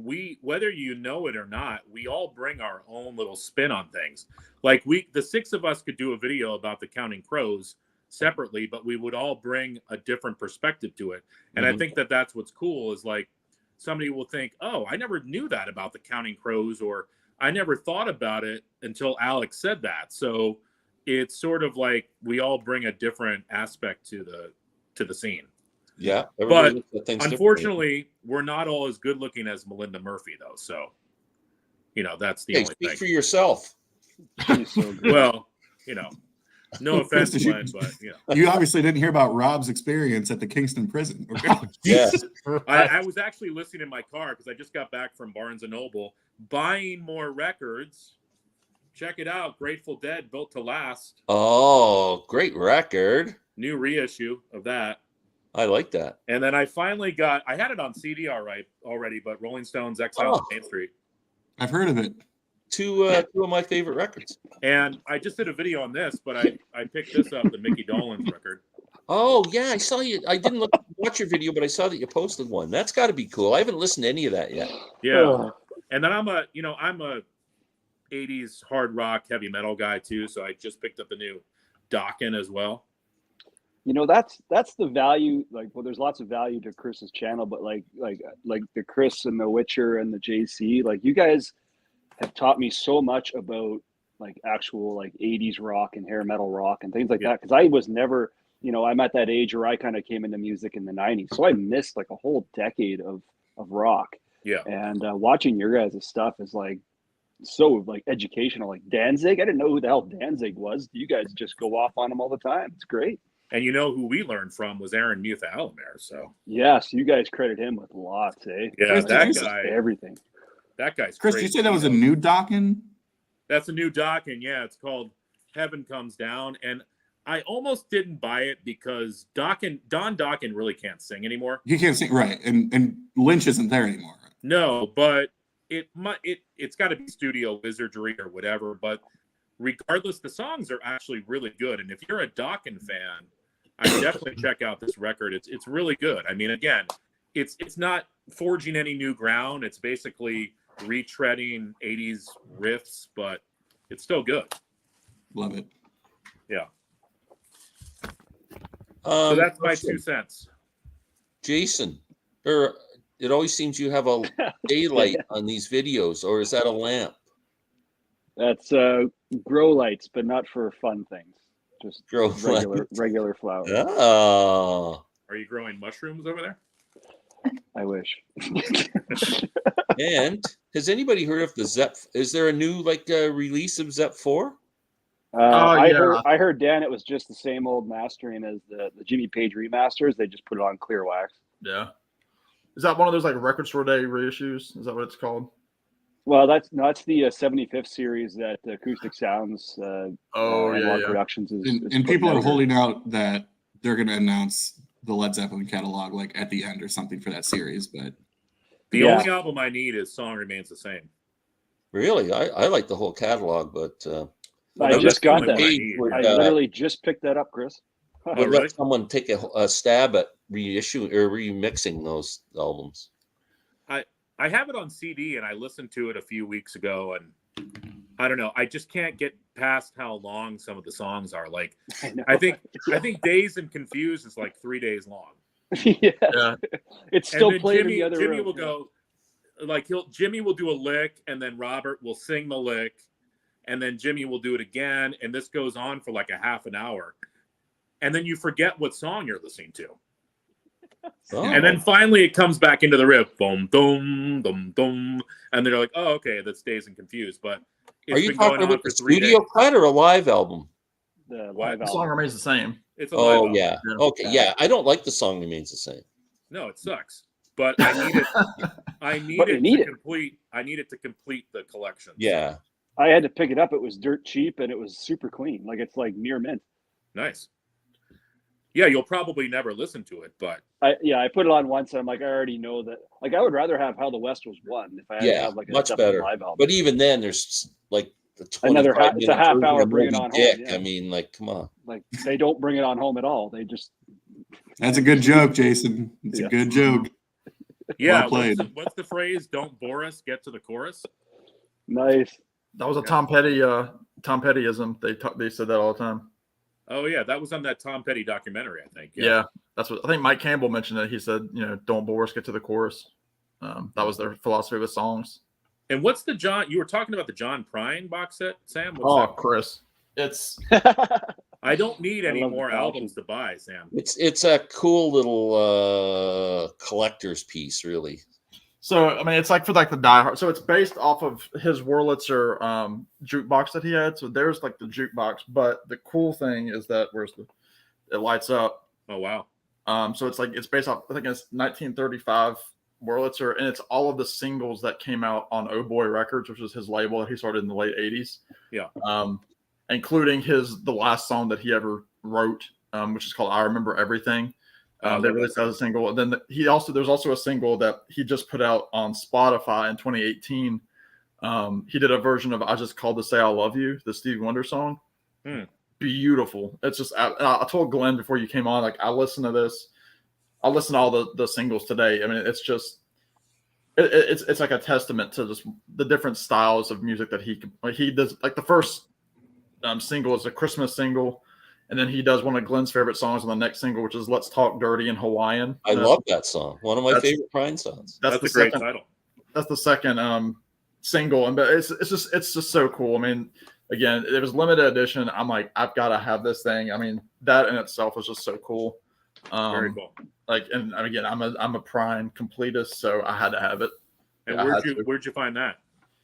Whether you know it or not, we all bring our own little spin on things. Like the six of us could do a video about the Counting Crows separately, but we would all bring a different perspective to it. And I think that that's what's cool is like, somebody will think, oh, I never knew that about the Counting Crows, or I never thought about it until Alex said that. So it's sort of like we all bring a different aspect to the scene. Yeah. But unfortunately, we're not all as good looking as Melinda Murphy, though. So, that's the only speak thing. for yourself. She's so good. Well, no offense, Glenn, but you obviously didn't hear about Rob's experience at the Kingston prison. Yeah. I was actually listening in my car because I just got back from Barnes & Noble buying more records. Check it out. Grateful Dead, Built to Last. Oh, great record. New reissue of that. I like that. And then I finally I had it on CD already, but Rolling Stones Exile on Main Street. I've heard of it. Two of my favorite records. And I just did a video on this, but I picked this up, the Mickey Dolenz record. Oh, yeah, I saw you. I didn't watch your video, but I saw that you posted one. That's got to be cool. I haven't listened to any of that yet. Yeah. And then I'm a 80s hard rock, heavy metal guy too, so I just picked up the new Dokken as well. That's the value. Like, well, there's lots of value to Chris's channel, but like the Chris and the Witcher and the JC, like you guys have taught me so much about like actual like 80s rock and hair metal rock and things like that. Cause I was never, I'm at that age where I kind of came into music in the 90s. So I missed like a whole decade of rock. Yeah. And watching your guys' stuff is like so like educational. Like Danzig, I didn't know who the hell Danzig was. You guys just go off on them all the time. It's great. And you know who we learned from was Aaron Mutha Alamere. So Yes, you guys credit him with lots, eh? yeah, Chris, that did you- guy, Everything. that guy's Chris, crazy. you say that was a new Dokken? That's a new doc, and yeah, it's called Heaven Comes Down. And I almost didn't buy it because Don Dokken really can't sing anymore. He can't sing, right? And Lynch isn't there anymore. No, but it's got to be studio wizardry or whatever. But regardless, the songs are actually really good. And if you're a Dokken fan, I definitely check out this record. It's really good. I mean, again, it's not forging any new ground. It's basically retreading 80s riffs, but it's still good. Love it. Yeah. So that's my 2 cents. Jason, it always seems you have a daylight on these videos, or is that a lamp? That's grow lights, but not for fun things. Just Grow regular flowers. Oh. Are you growing mushrooms over there? I wish. And has anybody heard of the Zep? Is there a new release of Zep 4? I yeah. heard, Dan, it was just the same old mastering as the Jimmy Page remasters. They just put it on clear wax. Yeah. Is that one of those like Record Store Day reissues? Is that what it's called? Well, that's the 75th series that Acoustic Sounds Yeah. Productions is. And people are holding out that they're going to announce the Led Zeppelin catalog like at the end or something for that series. But The only album I need is Song Remains the Same. Really? I like the whole catalog, but I just got that. I I literally just picked that up, Chris. would let someone take a stab at reissue or remixing those albums. I have it on CD, and I listened to it a few weeks ago, and I don't know. I just can't get past how long some of the songs are. Like, I think Dazed and Confused is like 3 days long. Yeah. It's still and playing Jimmy, in the other Jimmy room. will go, like Jimmy will do a lick, and then Robert will sing the lick, and then Jimmy will do it again, and this goes on for like a half an hour, and then you forget what song you're listening to. Oh. And then finally it comes back into the riff, boom, boom, boom, boom, and they're like, "Oh, okay, that's Dazed and Confused." But are you talking about the studio cut or a live album? The live The album. song remains the same. It's a live album. Yeah. Okay, yeah. I don't like the Song Remains the Same. No, it sucks. But I need it. I need it to complete the collection. Yeah. I had to pick it up. It was dirt cheap and it was super clean. Like it's like near mint. Nice. Yeah, you'll probably never listen to it, but I put it on once and I'm like, I already know that. Like I would rather have How the West Was Won if I had to have like a much Zeppelin better. live album. But even then, there's like the Another it's a half hour version bring it of on Moby Dick. home. Yeah. I mean, like, come on. Like they don't bring it on home at all. They just. that's a good joke, Jason. It's a good joke. yeah. Well played. What's the phrase? Don't bore us. Get to the chorus. Nice. That was a Tom Pettyism. They said that all the time. Oh yeah, that was on that Tom Petty documentary, I think. Yeah, that's what I think. Mike Campbell mentioned that. He said, don't bore us, get to the chorus. That was their philosophy with songs. And what's the John? You were talking about the John Prine box set, Sam. What's that? Chris, it's. I don't need any love the more collection. albums to buy, Sam. It's a cool little collector's piece, really. So I mean, it's like for like the diehard. So it's based off of his Wurlitzer jukebox that he had. So there's like the jukebox, but the cool thing is that it lights up. Oh wow. So it's based off. I think it's 1935 Wurlitzer, and it's all of the singles that came out on Oh Boy Records, which was his label that he started in the late 80s. Yeah. Including the last song that he ever wrote, which is called "I Remember Everything." They released that as a single. And then there's also a single that he just put out on Spotify in 2018. He did a version of "I Just Called to Say I Love You," the Stevie Wonder song. Beautiful. It's just I told Glenn before you came on, like I listened to this. I listened to all the singles today. I mean, it's just it's like a testament to just the different styles of music that he does. Like the first single is a Christmas single. And then he does one of Glenn's favorite songs on the next single, which is "Let's Talk Dirty" in Hawaiian. I love that song. One of my favorite Prine songs. That's a great title. That's the second single, but it's just so cool. I mean, again, it was limited edition. I'm like, I've got to have this thing. I mean, that in itself is just so cool. Very cool. Like, and again, I'm a Prine completist, so I had to have it. And where'd you find that?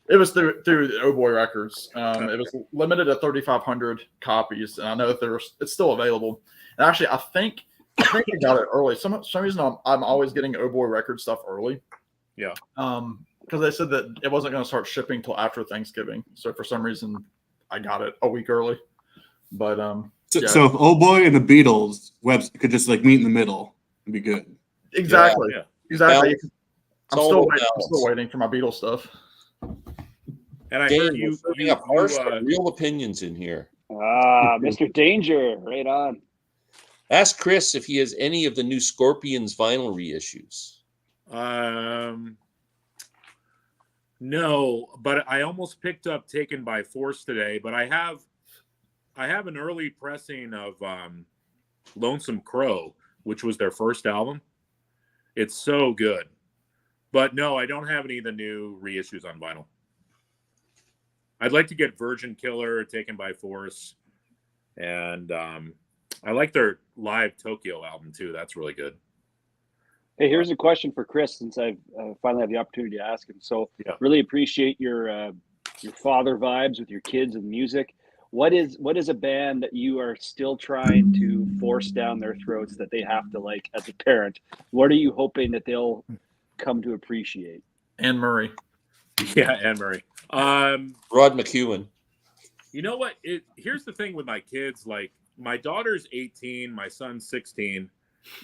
It was through the Oh Boy Records. It was limited to 3,500 copies, and I know that it's still available. And actually, I think I got it early. Some reason I'm always getting Oh Boy Records stuff early. Yeah. Because they said that it wasn't going to start shipping till after Thanksgiving. So for some reason, I got it a week early. But So if Oh Boy and the Beatles could just like meet in the middle, it'd be good. Exactly. Yeah. Exactly. I'm still balance. waiting for my Beatles stuff. And I Dane, heard we're you serving up harsh but real opinions in here. Mr. Danger, right on. Ask Chris if he has any of the new Scorpions vinyl reissues. No, but I almost picked up Taken by Force today, but I have an early pressing of Lonesome Crow, which was their first album. It's so good. But no, I don't have any of the new reissues on vinyl. I'd like to get Virgin Killer, Taken by Force, and I like their live Tokyo album too. That's really good. Hey, here's a question for Chris, since I've finally had the opportunity to ask him. So, really appreciate your father vibes with your kids and music. What is a band that you are still trying to force down their throats that they have to like as a parent? What are you hoping that they'll come to appreciate? Anne Murray. Yeah, Anne Murray. Rod McEwen. You know what? Here's the thing with my kids. Like, my daughter's 18, my son's 16,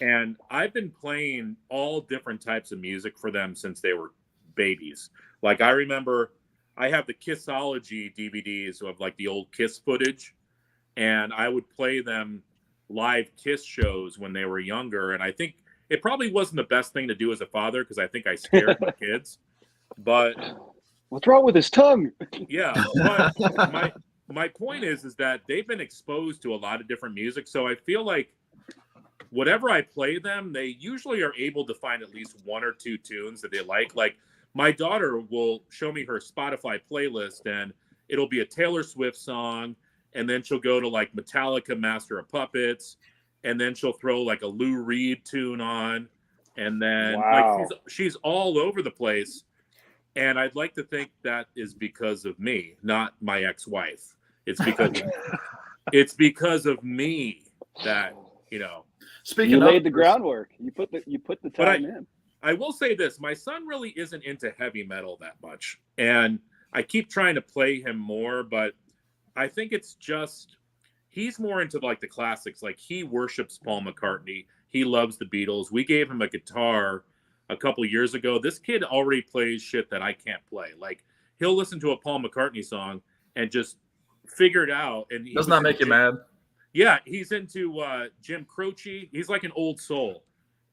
and I've been playing all different types of music for them since they were babies. Like, I remember I have the Kissology DVDs of like the old Kiss footage, and I would play them live Kiss shows when they were younger. And I think it probably wasn't the best thing to do as a father, because I think I scared my kids. But what's wrong with his tongue? Yeah, but my point is that they've been exposed to a lot of different music, so I feel like whatever I play them, they usually are able to find at least one or two tunes that they like. Like, my daughter will show me her Spotify playlist, and it'll be a Taylor Swift song, and then she'll go to like Metallica, Master of Puppets, and then she'll throw like a Lou Reed tune on, and then like she's all over the place. And I'd like to think that is because of me, not my ex-wife. It's because of me that, Speaking you of, laid the groundwork. You put the time in. I will say this: my son really isn't into heavy metal that much, and I keep trying to play him more, but I think it's just he's more into like the classics. Like, he worships Paul McCartney. He loves the Beatles. We gave him a guitar a couple years ago. This kid already plays shit that I can't play. Like, he'll listen to a Paul McCartney song and just figure it out. And doesn't that make you mad? Yeah, he's into Jim Croce. He's like an old soul,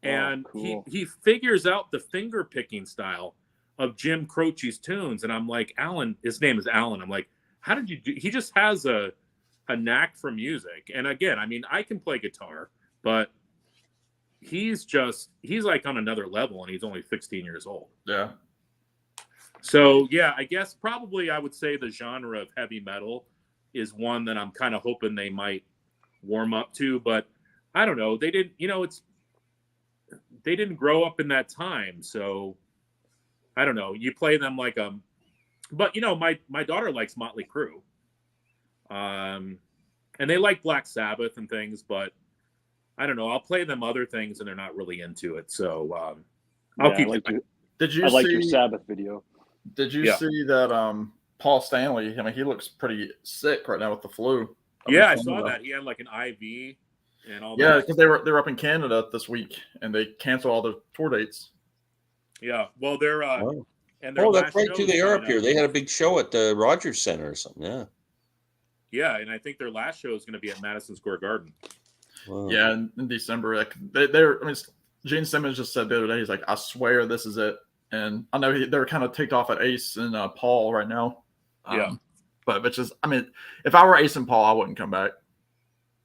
and cool. he figures out the finger picking style of Jim Croce's tunes. And I'm like, Alan, his name is Alan. I'm like, how did you do? He just has a knack for music. And again, I mean, I can play guitar, but he's like on another level, and he's only 16 years old. Yeah. So yeah, I guess probably I would say the genre of heavy metal is one that I'm kind of hoping they might warm up to, but I don't know. They didn't, they didn't grow up in that time. So I don't know. You play them like, but my daughter likes Motley Crue. And they like Black Sabbath and things, but I don't know. I'll play them other things, and they're not really into it. So I'll keep. Did you? I like your Sabbath video. Did you see that? Paul Stanley. I mean, he looks pretty sick right now with the flu. Yeah, I saw that. He had like an IV and all. Yeah, because they were up in Canada this week, and they canceled all the tour dates. Yeah, well, they're and that's right too. They are up here. They had a big show at the Rogers Center or something. Yeah. Yeah, and I think their last show is going to be at Madison Square Garden. Wow. Yeah, in December. Like they're. I mean, Gene Simmons just said the other day, he's like, "I swear this is it." And I know they're kind of ticked off at Ace and Paul right now. Yeah, but it's just, I mean, if I were Ace and Paul, I wouldn't come back.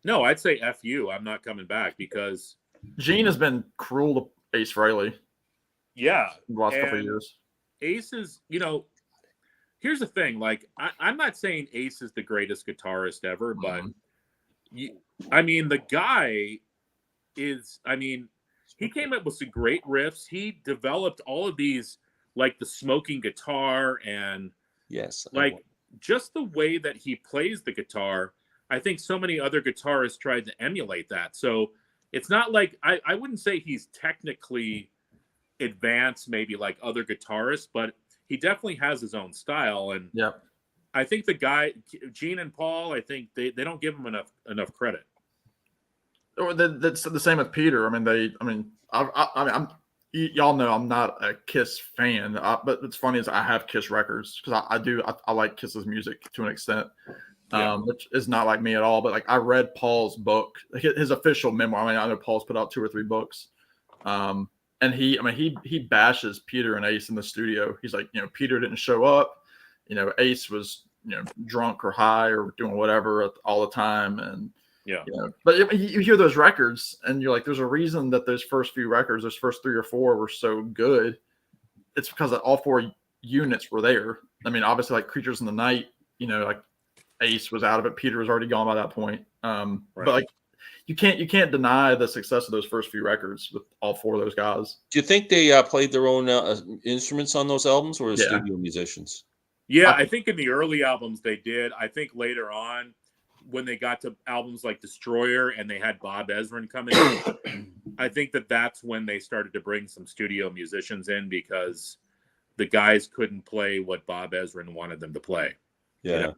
No, I'd say F you. I'm not coming back because Gene has been cruel to Ace Frehley. Yeah, the last couple of years. Ace is, here's the thing. Like, I'm not saying Ace is the greatest guitarist ever, but I mean, the guy is. I mean, he came up with some great riffs. He developed all of these, like the smoking guitar and Yes. Like just the way that he plays the guitar, I think so many other guitarists tried to emulate that. So it's not like I wouldn't say he's technically advanced, maybe like other guitarists, but he definitely has his own style. And Yep. I think the guy, Gene and Paul, I think they don't give him enough credit. Or that's the same with Peter. I mean, y'all know I'm not a Kiss fan, but what's funny is I have Kiss records because I like Kiss's music to an extent, which is not like me at all. But like I read Paul's book, like his official memoir. I mean, I know Paul's put out 2 or 3 books, and he bashes Peter and Ace in the studio. He's like, Peter didn't show up, Ace was drunk or high or doing whatever all the time, and but you hear those records and you're like, there's a reason that those first few records, those first 3 or 4 were so good. It's because all 4 units were there. I mean, obviously like Creatures in the Night, like Ace was out of it. Peter was already gone by that point. But like you can't deny the success of those first few records with all 4 of those guys. Do you think they played their own instruments on those albums, or studio musicians? Yeah, I think in the early albums they did. I think later on, when they got to albums like Destroyer and they had Bob Ezrin come in, I think that's when they started to bring some studio musicians in because the guys couldn't play what Bob Ezrin wanted them to play. Yeah.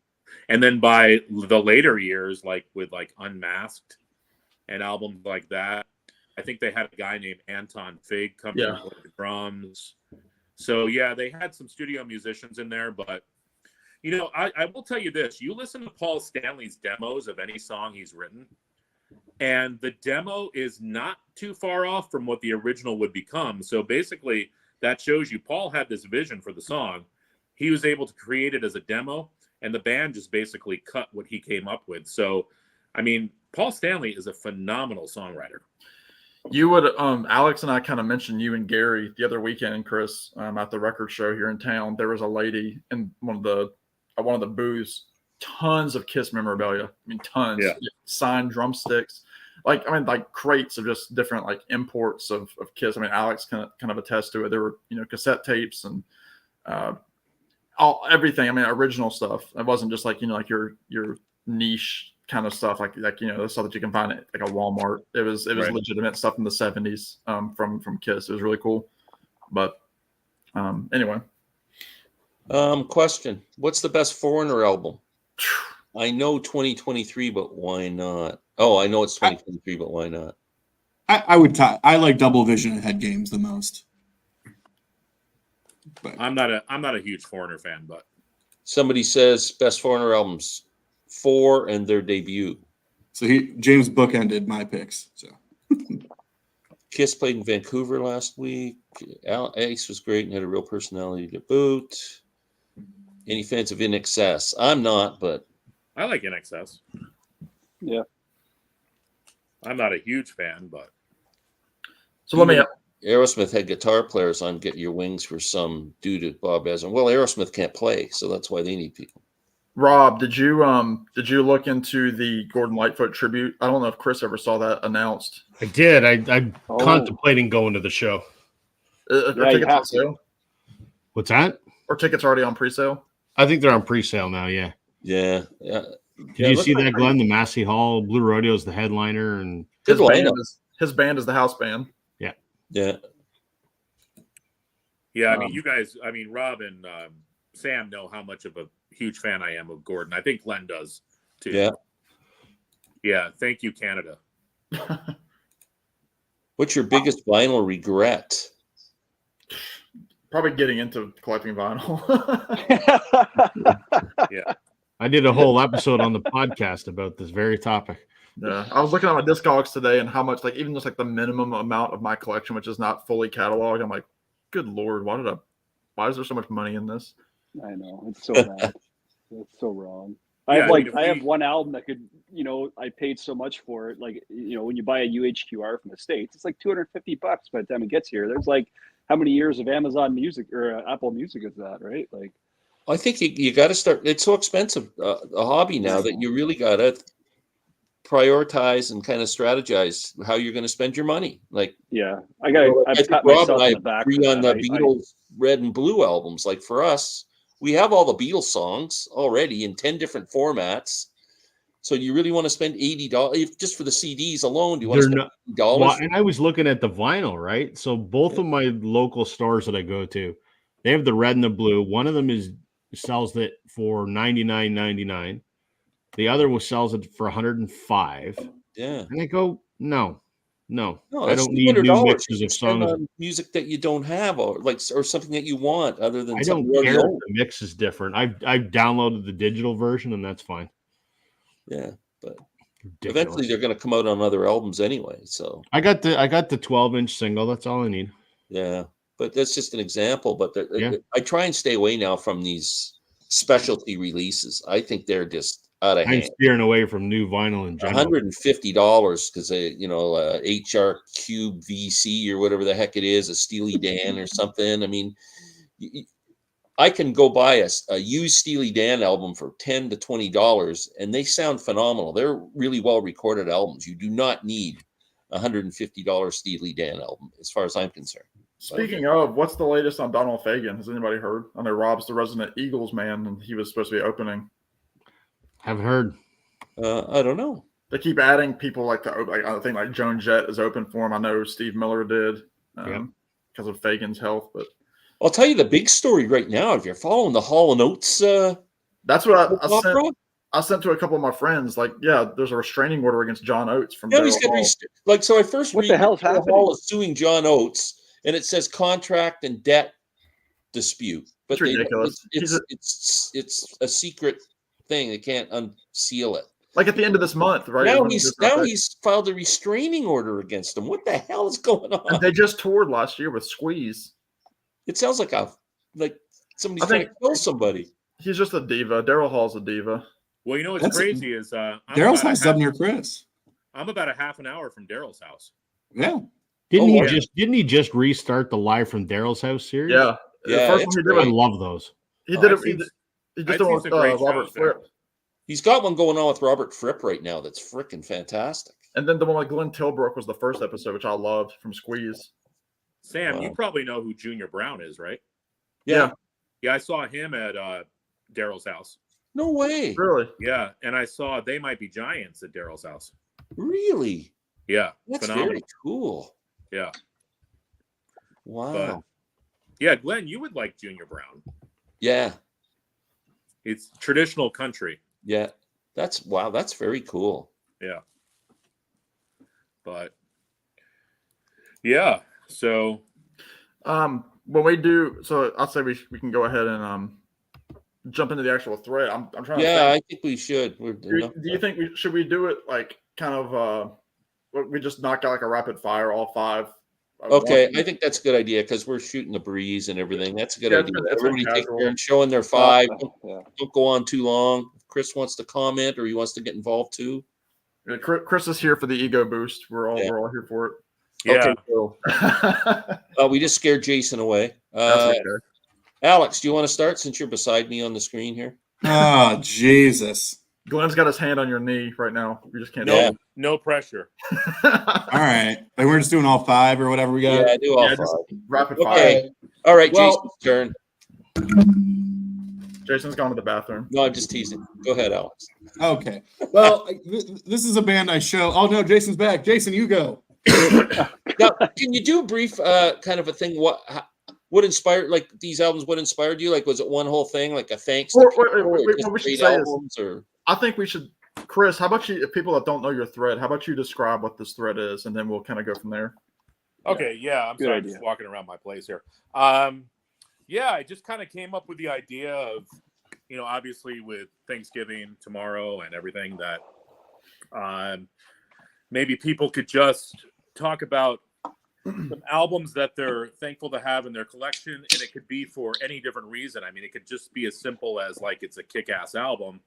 And then by the later years, like with like Unmasked and albums like that, I think they had a guy named Anton Fig come in with the drums. So yeah, they had some studio musicians in there, but I will tell you this. You listen to Paul Stanley's demos of any song he's written, and the demo is not too far off from what the original would become. So basically, that shows you Paul had this vision for the song. He was able to create it as a demo, and the band just basically cut what he came up with. So, I mean, Paul Stanley is a phenomenal songwriter. You would, Alex and I kind of mentioned you and Gary the other weekend, Chris, at the record show here in town. There was a lady in one of the booths, tons of Kiss memorabilia. I mean, tons. Yeah. Signed drumsticks, like crates of just different like imports of Kiss. I mean, Alex kind of attest to it. There were cassette tapes and everything. I mean, original stuff. It wasn't just like like your niche kind of stuff like the stuff that you can find at like a Walmart. It was legitimate stuff from the 70s from Kiss. It was really cool. But anyway. Question. What's the best Foreigner album? I know 2023, but why not? Oh, I know it's 2023, but why not? I would I like Double Vision and Head Games the most. But I'm not a huge Foreigner fan, but somebody says best Foreigner albums 4 and their debut. So James bookended my picks. So Kiss played in Vancouver last week. Ace was great and had a real personality to boot. Any fans of In Excess? I'm not, but I like In Excess. Yeah. I'm not a huge fan, but so let me. Aerosmith had guitar players on Get Your Wings for some dude at Bob Ezrin. Well, Aerosmith can't play, so that's why they need people. Rob, did you look into the Gordon Lightfoot tribute? I don't know if Chris ever saw that announced. I did. I'm contemplating going to the show. Are tickets on sale? What's that? Or tickets already on pre-sale? I think they're on pre-sale now. Yeah. Yeah. Did you see that, Glenn? The Massey Hall, Blue Rodeo is the headliner, and his band is the house band. Yeah. Yeah. Yeah. I mean, you guys. I mean, Rob and Sam know how much of a huge fan I am of Gordon. I think Glenn does too. Yeah. Yeah. Thank you, Canada. What's your biggest vinyl regret? Probably getting into collecting vinyl. Yeah. I did a whole episode on the podcast about this very topic. Yeah, I was looking at my Discogs today and how much, like, even just like the minimum amount of my collection, which is not fully cataloged. I'm like, good Lord, why is there so much money in this? I know, it's so bad. It's so wrong. I have one album that could, I paid so much for it. Like, when you buy a UHQR from the States, it's like $250 by the time it gets here. There's like, how many years of Amazon Music or Apple Music is that, right? Like, I think you got to start. It's so expensive, a hobby now, that you really got to prioritize and kind of strategize how you're going to spend your money. Like, yeah, I think Rob and I agree on the Beatles Red and Blue albums. Like for us, we have all the Beatles songs already in 10 different formats. So you really want to spend $80 just for the CDs alone? Do you want to They're spend not. $80? Well, and I was looking at the vinyl, right? So both of my local stores that I go to, they have the red and the blue. One of them sells it for $99.99. The other one sells it for $105. Yeah. And I go, no, No, I that's don't need new $200 you mixes can of spend songs. on music that you don't have, or something that you want other than I something don't you already care if own. the mix is different. I've downloaded the digital version, and that's fine. Yeah, but Ridiculous. eventually they're going to come out on other albums anyway. So I got the 12-inch single. That's all I need. yeah, but that's just an example. But Yeah. I try and stay away now from these specialty releases. I think they're just out of I'm hand. steering away from new vinyl in general. $150 because HR Cube VC or whatever the heck it is, a Steely Dan or something. I mean, I can go buy a used Steely Dan album for $10 to $20, and they sound phenomenal. They're really well recorded albums. You do not need a $150 Steely Dan album, as far as I'm concerned. Speaking of, what's the latest on Donald Fagen? Has anybody heard? I know Rob's the resident Eagles man, and he was supposed to be opening. Haven't heard. I don't know. They keep adding people I think like Joan Jett is open for him. I know Steve Miller did because of Fagen's health, but I'll tell you the big story right now. If you're following the Hall & Oates, that's what I sent to a couple of my friends. Like, yeah, there's a restraining order against John Oates from he's got so I first What read the hell's happening? Hall is suing John Oates, and it says contract and debt dispute, but It's ridiculous. It's a secret thing. They can't unseal it. Like at the end of this month, right? Now he's filed a restraining order against him. What the hell is going on? And they just toured last year with Squeeze. It sounds like somebody's trying to kill somebody. He's just a diva. Daryl Hall's a diva. Well, you know what's crazy is Daryl's house is up near Chris. I'm about a half an hour from Daryl's house. Yeah. Didn't he just restart the Live from Daryl's House series? Yeah. The first one he did I love those. He did it. He did it with Robert Fripp. He's got one going on with Robert Fripp right now that's freaking fantastic. And then the one with Glenn Tilbrook was the first episode, which I loved, from Squeeze. Sam, you probably know who Junior Brown is, right? Yeah. Yeah, I saw him at Daryl's house. No way. Really? Yeah, and I saw They Might Be Giants at Daryl's house. Really? Yeah. That's phenomenal. very cool. Yeah. Wow. But, yeah, Glenn, you would like Junior Brown. Yeah. It's traditional country. Yeah. That's very cool. Yeah. But yeah, so when we do, so I'll say we can go ahead and jump into the actual thread. I'm trying to think. I think we should. Do you think should we do it like kind of we just knock out like a rapid fire, all five? Okay, I think that's a good idea because we're shooting the breeze and everything. That's a good idea. Everybody take turns showing their five. Don't go on too long. If Chris wants to comment or he wants to get involved too. Chris is here for the ego boost. We're all here for it. yeah. Okay, so, we just scared Jason away. Alex, do you want to start since you're beside me on the screen here? Oh, Jesus. Glenn's got his hand on your knee right now. We just can't. No pressure. All right. Like we're just doing all five or whatever we got. Yeah, do all five. Rapid Okay. fire. All right, Jason's turn. Jason's gone to the bathroom. No, I'm just teasing. Go ahead, Alex. Okay. Well, this is a band I show. Oh, no, Jason's back. Jason, you go. Now, can you do a brief kind of a thing? What inspired, like these albums? What inspired you? Like, was it one whole thing, like a thanks? What we should say albums, or I think we should. Chris, how about you? If people that don't know your thread, how about you describe what this thread is, and then we'll kind of go from there. Okay, yeah, I'm sorry, I'm just walking around my place here. Yeah, I just kind of came up with the idea of, obviously with Thanksgiving tomorrow and everything, that maybe people could just talk about some albums that they're thankful to have in their collection, and it could be for any different reason. I mean, it could just be as simple as like it's a kick-ass album,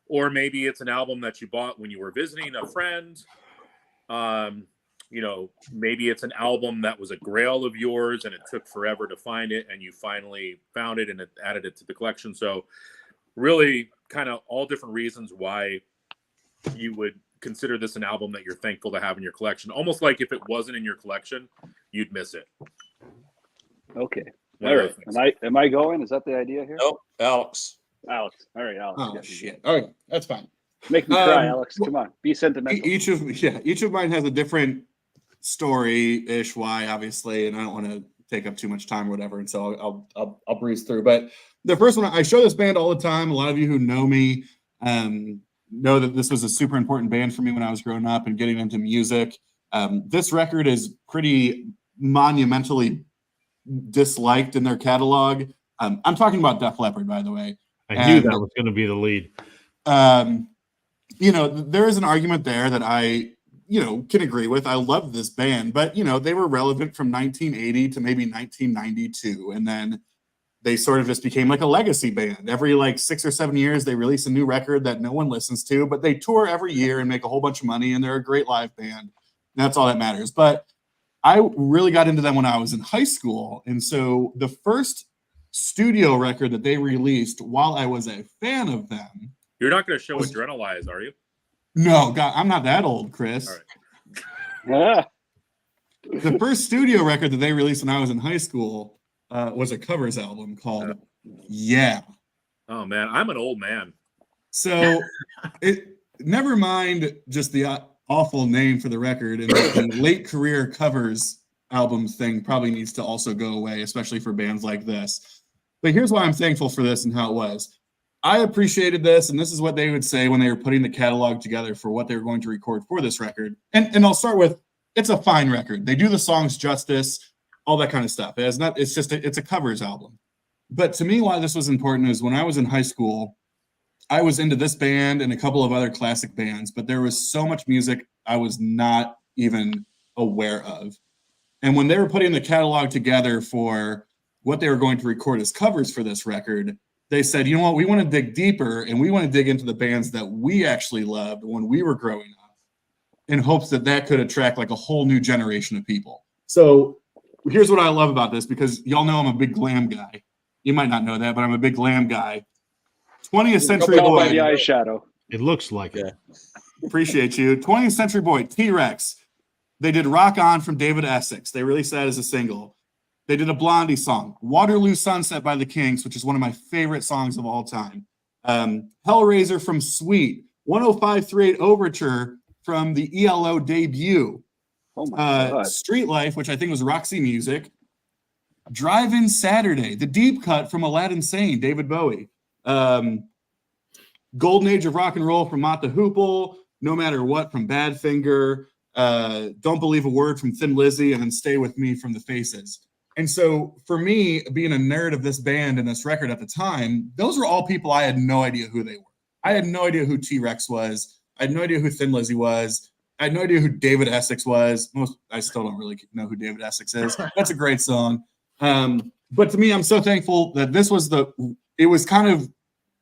or maybe it's an album that you bought when you were visiting a friend. Maybe it's an album that was a grail of yours and it took forever to find it and you finally found it and it added it to the collection. So really kind of all different reasons why you would consider this an album that you're thankful to have in your collection. Almost like if it wasn't in your collection, you'd miss it. Okay. one All of right. those things. Am I going? Is that the idea here? Nope, Alex. Alex. All right, Alex. Oh yeah, shit. All right, that's fine. Make me cry, Um, Alex. Come on. Be sentimental. Each of mine has a different story-ish why, obviously, and I don't want to take up too much time or whatever, and so I'll breeze through. But the first one, I show this band all the time. A lot of you who know me know that this was a super important band for me when I was growing up and getting into music. This record is pretty monumentally disliked in their catalog. I'm talking about Def Leppard, by the way. I knew that was going to be the lead. There is an argument there that I, can agree with. I love this band, but, they were relevant from 1980 to maybe 1992. And then they sort of just became like a legacy band. Every like 6 or 7 years, they release a new record that no one listens to, but they tour every year and make a whole bunch of money. And they're a great live band. That's all that matters. But I really got into them when I was in high school. And so the first studio record that they released while I was a fan of them. You're not going to show Adrenalize, are you? No, God, I'm not that old, Chris. All right. The first studio record that they released when I was in high school was a covers album called Yeah. Oh, man. I'm an old man. So never mind just the awful name for the record, and the late career covers albums thing probably needs to also go away, especially for bands like this. But here's why I'm thankful for this and how it was. I appreciated this, and this is what they would say when they were putting the catalog together for what they were going to record for this record. And I'll start with, it's a fine record. They do the songs justice, all that kind of stuff. It's a covers album. But to me, why this was important is when I was in high school, I was into this band and a couple of other classic bands, but there was so much music I was not even aware of. And when they were putting the catalog together for what they were going to record as covers for this record, they said, you know what, we want to dig deeper and we want to dig into the bands that we actually loved when we were growing up in hopes that could attract like a whole new generation of people. So here's what I love about this, because y'all know I'm a big glam guy. You might not know that, but I'm a big glam guy. 20th Century By Boy. the eyeshadow. It looks like it. Appreciate you. 20th Century Boy, T-Rex. They did Rock On from David Essex. They released that as a single. They did a Blondie song, Waterloo Sunset by the Kinks, which is one of my favorite songs of all time. Hellraiser from Sweet, 10538 Overture from the ELO debut. Oh my God. Street Life, which I think was Roxy Music. Drive-In Saturday, the deep cut from Aladdin Sane, David Bowie. Golden Age of Rock and Roll from Mott the Hoople, No Matter What from Badfinger, Don't Believe a Word from Thin Lizzy, and then Stay With Me from The Faces. And so for me, being a nerd of this band and this record at the time, those were all people I had no idea who they were. I had no idea who T-Rex was. I had no idea who Thin Lizzy was. I had no idea who David Essex was. I still don't really know who David Essex is. That's a great song. But to me, I'm so thankful that this was it was kind of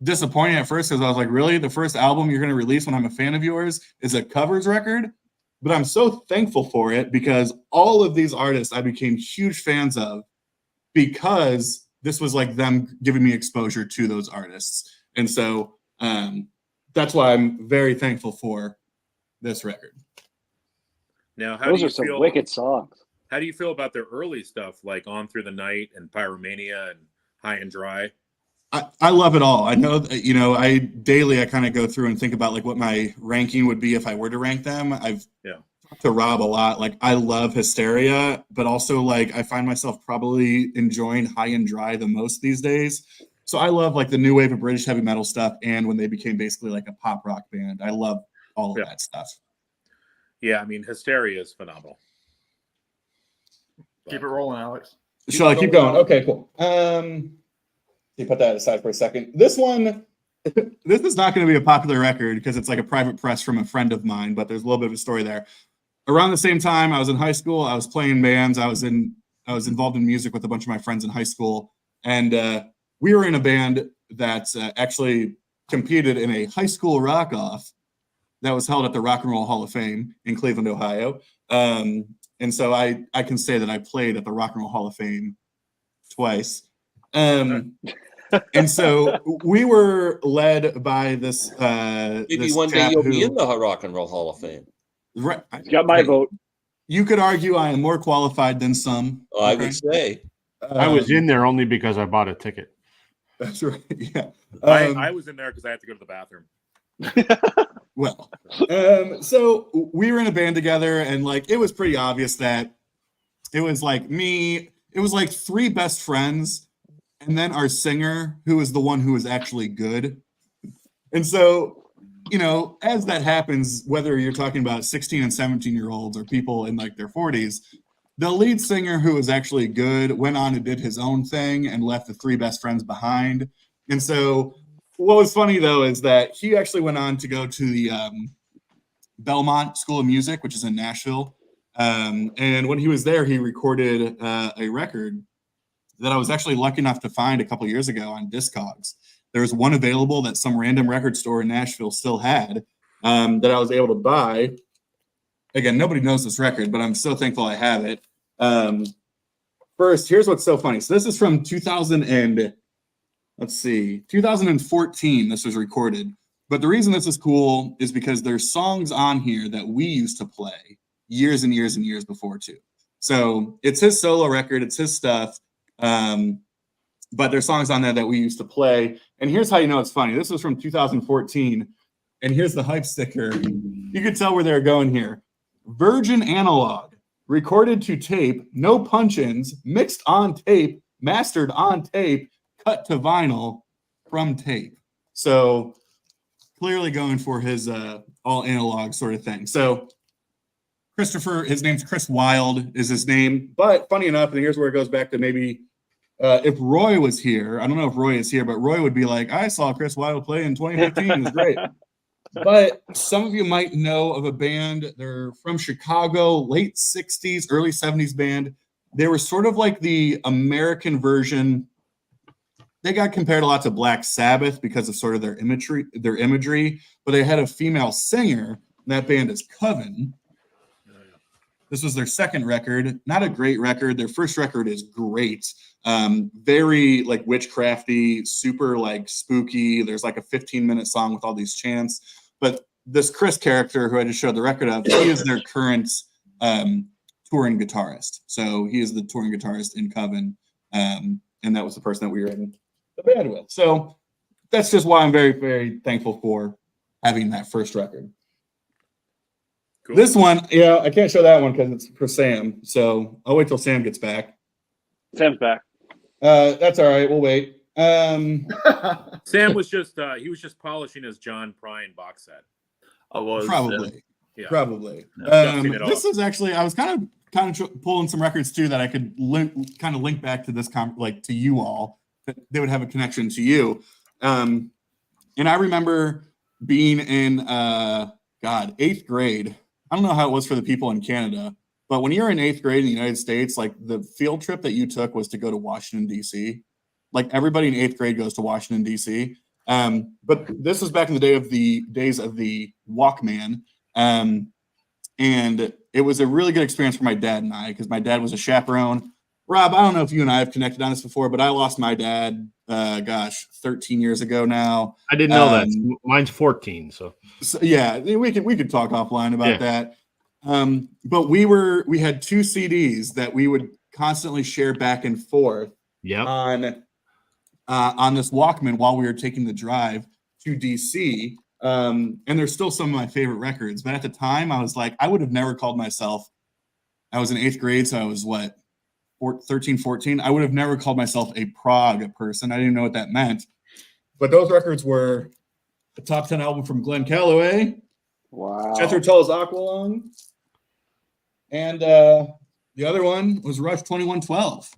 disappointing at first, because I was like, really? The first album you're going to release when I'm a fan of yours is a covers record? But I'm so thankful for it, because all of these artists I became huge fans of because this was like them giving me exposure to those artists. And so that's why I'm very thankful for this record. Now, Those are some wicked songs. How do you feel about their early stuff, like On Through the Night and Pyromania and High and Dry? I love it all. I know, I daily I kind of go through and think about like what my ranking would be if I were to rank them. I've talked to Rob a lot. Like, I love Hysteria, but also like I find myself probably enjoying High and Dry the most these days. So I love like the new wave of British heavy metal stuff, and when they became basically like a pop rock band. I love all of that stuff. Yeah, I mean, Hysteria is phenomenal. Keep it rolling, Alex. Shall I keep going? Okay, cool. You put that aside for a second. This one, this is not going to be a popular record because it's like a private press from a friend of mine, but there's a little bit of a story there. Around the same time, I was in high school. I was playing bands. I was involved in music with a bunch of my friends in high school, and we were in a band that actually competed in a high school rock-off that was held at the Rock and Roll Hall of Fame in Cleveland, Ohio. And so I can say that I played at the Rock and Roll Hall of Fame twice. And so we were led by this. Maybe this one day chap you'll be in the Rock and Roll Hall of Fame. Got my vote. You could argue I am more qualified than some. I would say. I was in there only because I bought a ticket. That's right. Yeah. I was in there because I had to go to the bathroom. Well, so we were in a band together, and like it was pretty obvious that it was like me. It was like three best friends, and then our singer, who was the one who was actually good. And so, you know, as that happens, whether you're talking about 16 and 17-year-olds or people in like their 40s, the lead singer who was actually good went on and did his own thing and left the three best friends behind. And so what was funny though is that he actually went on to go to the Belmont School of Music, which is in Nashville. And when he was there, he recorded a record that I was actually lucky enough to find a couple years ago on Discogs. There was one available that some random record store in Nashville still had that I was able to buy. Again, nobody knows this record, but I'm so thankful I have it. First, here's what's so funny. So this is from 2014. This was recorded. But the reason this is cool is because there's songs on here that we used to play years and years and years before too. So it's his solo record. It's his stuff. But there's songs on there that we used to play. And here's how you know it's funny. This was from 2014. And here's the hype sticker. You can tell where they're going here. Virgin analog, recorded to tape, no punch-ins, mixed on tape, mastered on tape, cut to vinyl from tape. So clearly going for his all analog sort of thing. So Christopher, his name's Chris Wilde is his name. But funny enough, and here's where it goes back to maybe if Roy was here, I don't know if Roy is here, but Roy would be like, I saw Chris Wilde play in 2015. It was great. But some of you might know of a band. They're from Chicago, late 60s, early 70s band. They were sort of like the American version. They got compared a lot to Black Sabbath because of sort of their imagery, but they had a female singer. That band is Coven. This was their second record. Not a great record. Their first record is great. Very like witchcrafty, super like spooky. There's like a 15-minute song with all these chants. But this Chris character who I just showed the record of, he is their current touring guitarist. So he is the touring guitarist in Coven. And that was the person that we were in the band with. So that's just why I'm very, very thankful for having that first record. Cool. This one, yeah, I can't show that one because it's for Sam. So I'll wait till Sam gets back. Sam's back. That's all right. We'll wait. Sam was just he was just polishing his John Prine box set. I was probably. Yeah. Probably. Yeah. This is actually I was kind of pulling some records too that I could link back to this to you all. That they would have a connection to you. And I remember being in 8th grade. I don't know how it was for the people in Canada, but when you're in 8th grade in the United States, like the field trip that you took was to go to Washington, D.C. Like everybody in 8th grade goes to Washington, D.C. But this was back in the days of the Walkman. And it was a really good experience for my dad and I, because my dad was a chaperone. Rob, I don't know if you and I have connected on this before, but I lost my dad, 13 years ago now. I didn't know that. Mine's 14. So yeah, we could talk offline about that. But we had 2 CDs that we would constantly share back and forth on this Walkman while we were taking the drive to DC. And there's still some of my favorite records. But at the time, I was like, I would have never called myself. I was in 8th grade, so I was 13, 14. I would have never called myself a prog person. I didn't know what that meant. But those records were the top 10 album from Glenn Calloway. Wow. Jethro Tull's Aqualung. And the other one was Rush 2112.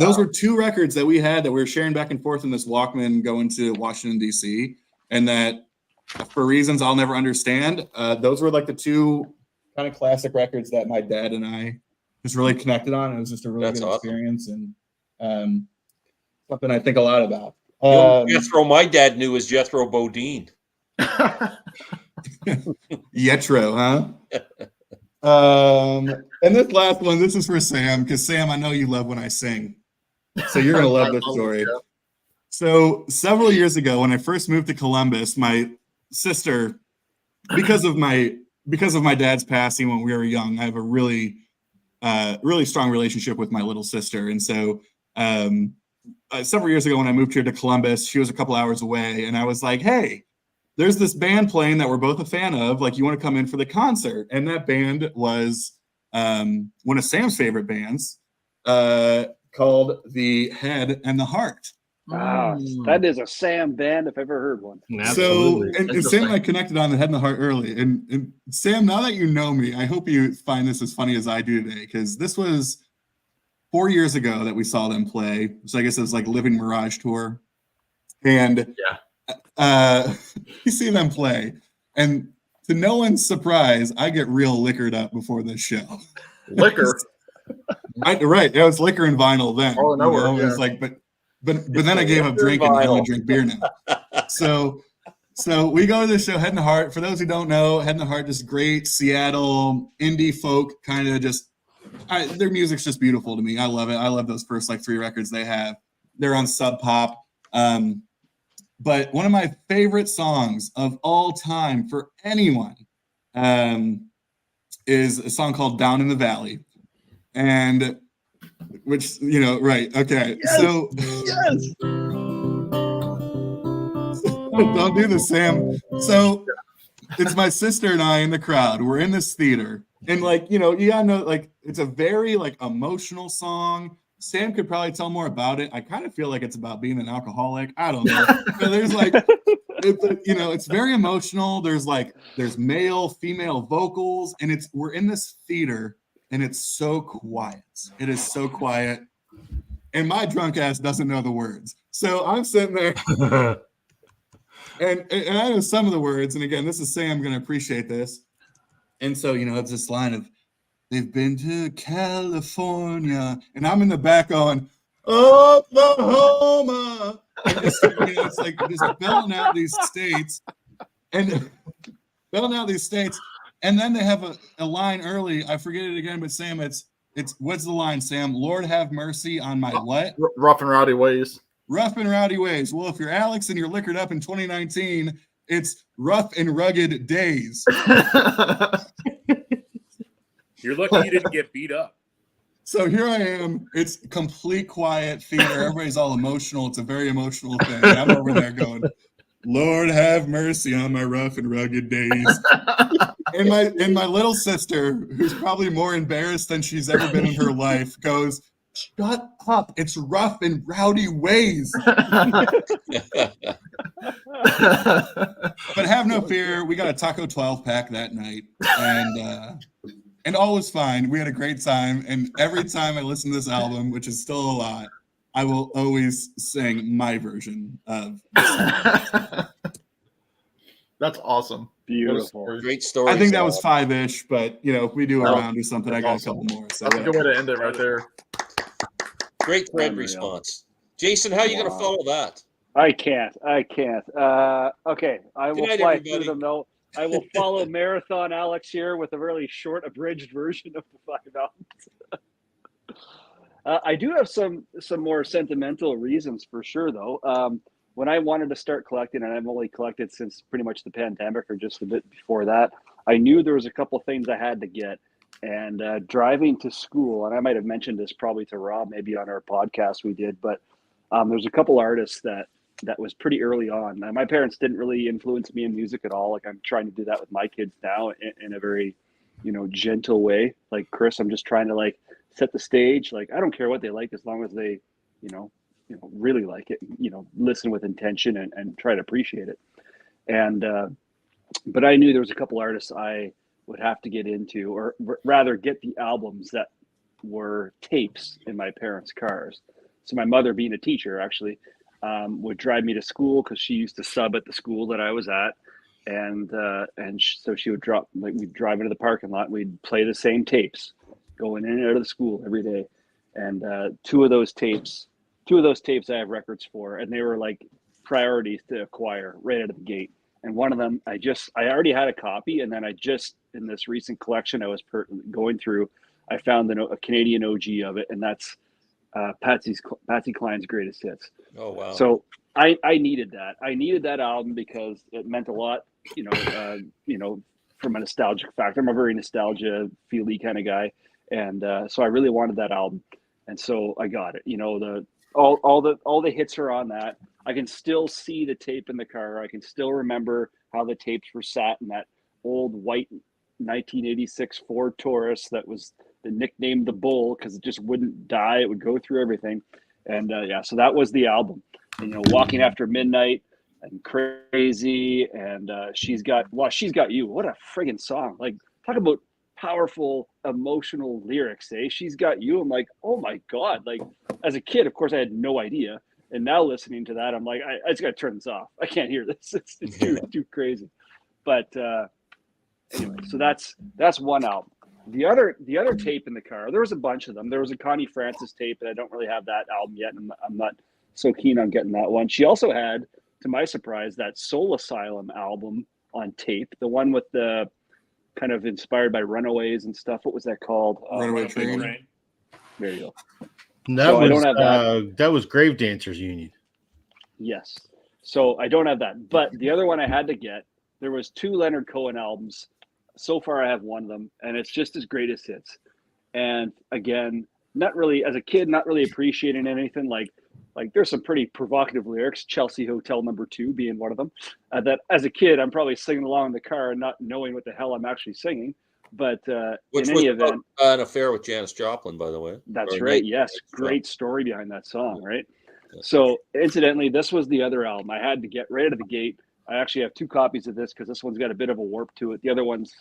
Those were 2 records that we had that we were sharing back and forth in this Walkman going to Washington, D.C. And that, for reasons I'll never understand, those were like the 2 kind of classic records that my dad and I just really connected on. It was just a really good experience and something I think a lot about. Jethro, my dad knew as Jethro Bodine. Jethro, huh? And this last one, this is for Sam, because Sam, I know you love when I sing. So you're going to love this story. So several years ago, when I first moved to Columbus, my sister, because of my dad's passing when we were young, I have a really really strong relationship with my little sister. And so several years ago when I moved here to Columbus, she was a couple hours away, and I was like, hey, there's this band playing that we're both a fan of. Like, you want to come in for the concert? And that band was one of Sam's favorite bands called The Head and the Heart. That is a Sam band if I've ever heard one. Absolutely. So, and Sam and I connected on The Head and the Heart early. And Sam, now that you know me, I hope you find this as funny as I do today, because this was 4 years ago that we saw them play. So I guess it was like Living Mirage tour. And you see them play. And to no one's surprise, I get real liquored up before this show. Liquor. Right. It was liquor and vinyl then. Oh, no, It was like, but then I gave up drinking and I only drink beer now. So we go to the show, Head and Heart. For those who don't know, Head and Heart, just great Seattle indie folk kind of just. Their music's just beautiful to me. I love it. I love those first like 3 records they have. They're on Sub Pop. But one of my favorite songs of all time for anyone is a song called Down in the Valley. And which, right. Okay. Yes. So yes. Don't do this, Sam. So it's my sister and I in the crowd. We're in this theater. And you gotta know, like, it's a very like emotional song. Sam could probably tell more about it. I kind of feel like it's about being an alcoholic. I don't know. But there's like, it's very emotional. There's male, female vocals, and we're in this theater, and it's so quiet. It is so quiet, and my drunk ass doesn't know the words. So I'm sitting there, and I know some of the words. And again, this is Sam going to appreciate this. And so, it's this line of, they've been to California. And I'm in the back going, Oklahoma. And it's like just belling out these states. And then they have a line early. I forget it again, but Sam, it's what's the line, Sam? Lord have mercy on my what? Rough and rowdy ways. Rough and rowdy ways. Well, if you're Alex and you're liquored up in 2019, it's rough and rugged days. You're lucky you didn't get beat up. So here I am. It's complete quiet theater. Everybody's all emotional. It's a very emotional thing. I'm over there going, Lord have mercy on my rough and rugged days. And my little sister, who's probably more embarrassed than she's ever been in her life, goes, shut up. It's rough and rowdy ways. But have no fear. We got a Taco 12 pack that night. And all was fine. We had a great time. And every time I listen to this album, which is still a lot, I will always sing my version of That's awesome. Beautiful. Great story. I think that was 5-ish, but if we do a round or something, I got awesome. A couple more. So that's a good way to end it right there. Great thread response. Jason, how are you going to follow that? I can't. Okay. I will fly through them though. I will follow Marathon Alex here with a really short, abridged version of the 5 albums. I do have some more sentimental reasons for sure, though. When I wanted to start collecting, and I've only collected since pretty much the pandemic or just a bit before that, I knew there was a couple things I had to get. And driving to school, and I might have mentioned this probably to Rob, maybe on our podcast we did, but there's a couple artists that was pretty early on. Now, my parents didn't really influence me in music at all. Like, I'm trying to do that with my kids now in a very, gentle way. Like Chris, I'm just trying to set the stage. Like, I don't care what they like as long as they, really like it, listen with intention and try to appreciate it. And, but I knew there was a couple artists I would have to get into, or rather get the albums that were tapes in my parents' cars. So my mother, being a teacher, actually, would drive me to school because she used to sub at the school that I was at, and so she would we'd drive into the parking lot, and we'd play the same tapes, going in and out of the school every day, and two of those tapes I have records for, and they were like priorities to acquire right out of the gate. And one of them, I already had a copy, and then in this recent collection I was going through, I found a Canadian OG of it, and that's Patsy Cline's Greatest Hits. Oh wow! So I needed that. I needed that album because it meant a lot. From a nostalgic factor. I'm a very nostalgia feely kind of guy, And so I really wanted that album, and so I got it. You know, all the hits are on that. I can still see the tape in the car. I can still remember how the tapes were sat in that old white 1986 Ford Taurus that was nicknamed the Bull because it just wouldn't die. It would go through everything. And yeah, so that was the album. And, you know, Walking After Midnight and Crazy and She's Got You. What a friggin' song. Like, talk about powerful emotional lyrics, eh? She's Got You. I'm like, oh my God. Like, as a kid, of course, I had no idea. And now listening to that, I'm like, I just got to turn this off. I can't hear this. It's too crazy. But anyway, so that's one album. The other tape in the car, there was a bunch of them. There was a Connie Francis tape, and I don't really have that album yet, and I'm not so keen on getting that one. She also had, to my surprise, that Soul Asylum album on tape, the one with the kind of inspired by Runaways and stuff. What was that called? Runaway Train. There you go. And that So I was don't have that was Grave Dancers Union. Yes. So I don't have that. But the other one I had to get, there was 2 Leonard Cohen albums. So far I have one of them, and it's just his greatest hits. And again, not really, as a kid, not really appreciating anything. Like there's some pretty provocative lyrics, Chelsea Hotel Number 2 being one of them, that as a kid I'm probably singing along in the car and not knowing what the hell I'm actually singing. But Which in was any event, an affair with Janis Joplin, by the way. that's Or right. Night- Yes. Great story behind that song, right? So incidentally, this was the other album I had to get right out of the gate. I actually have 2 copies of this because this one's got a bit of a warp to it. The other one's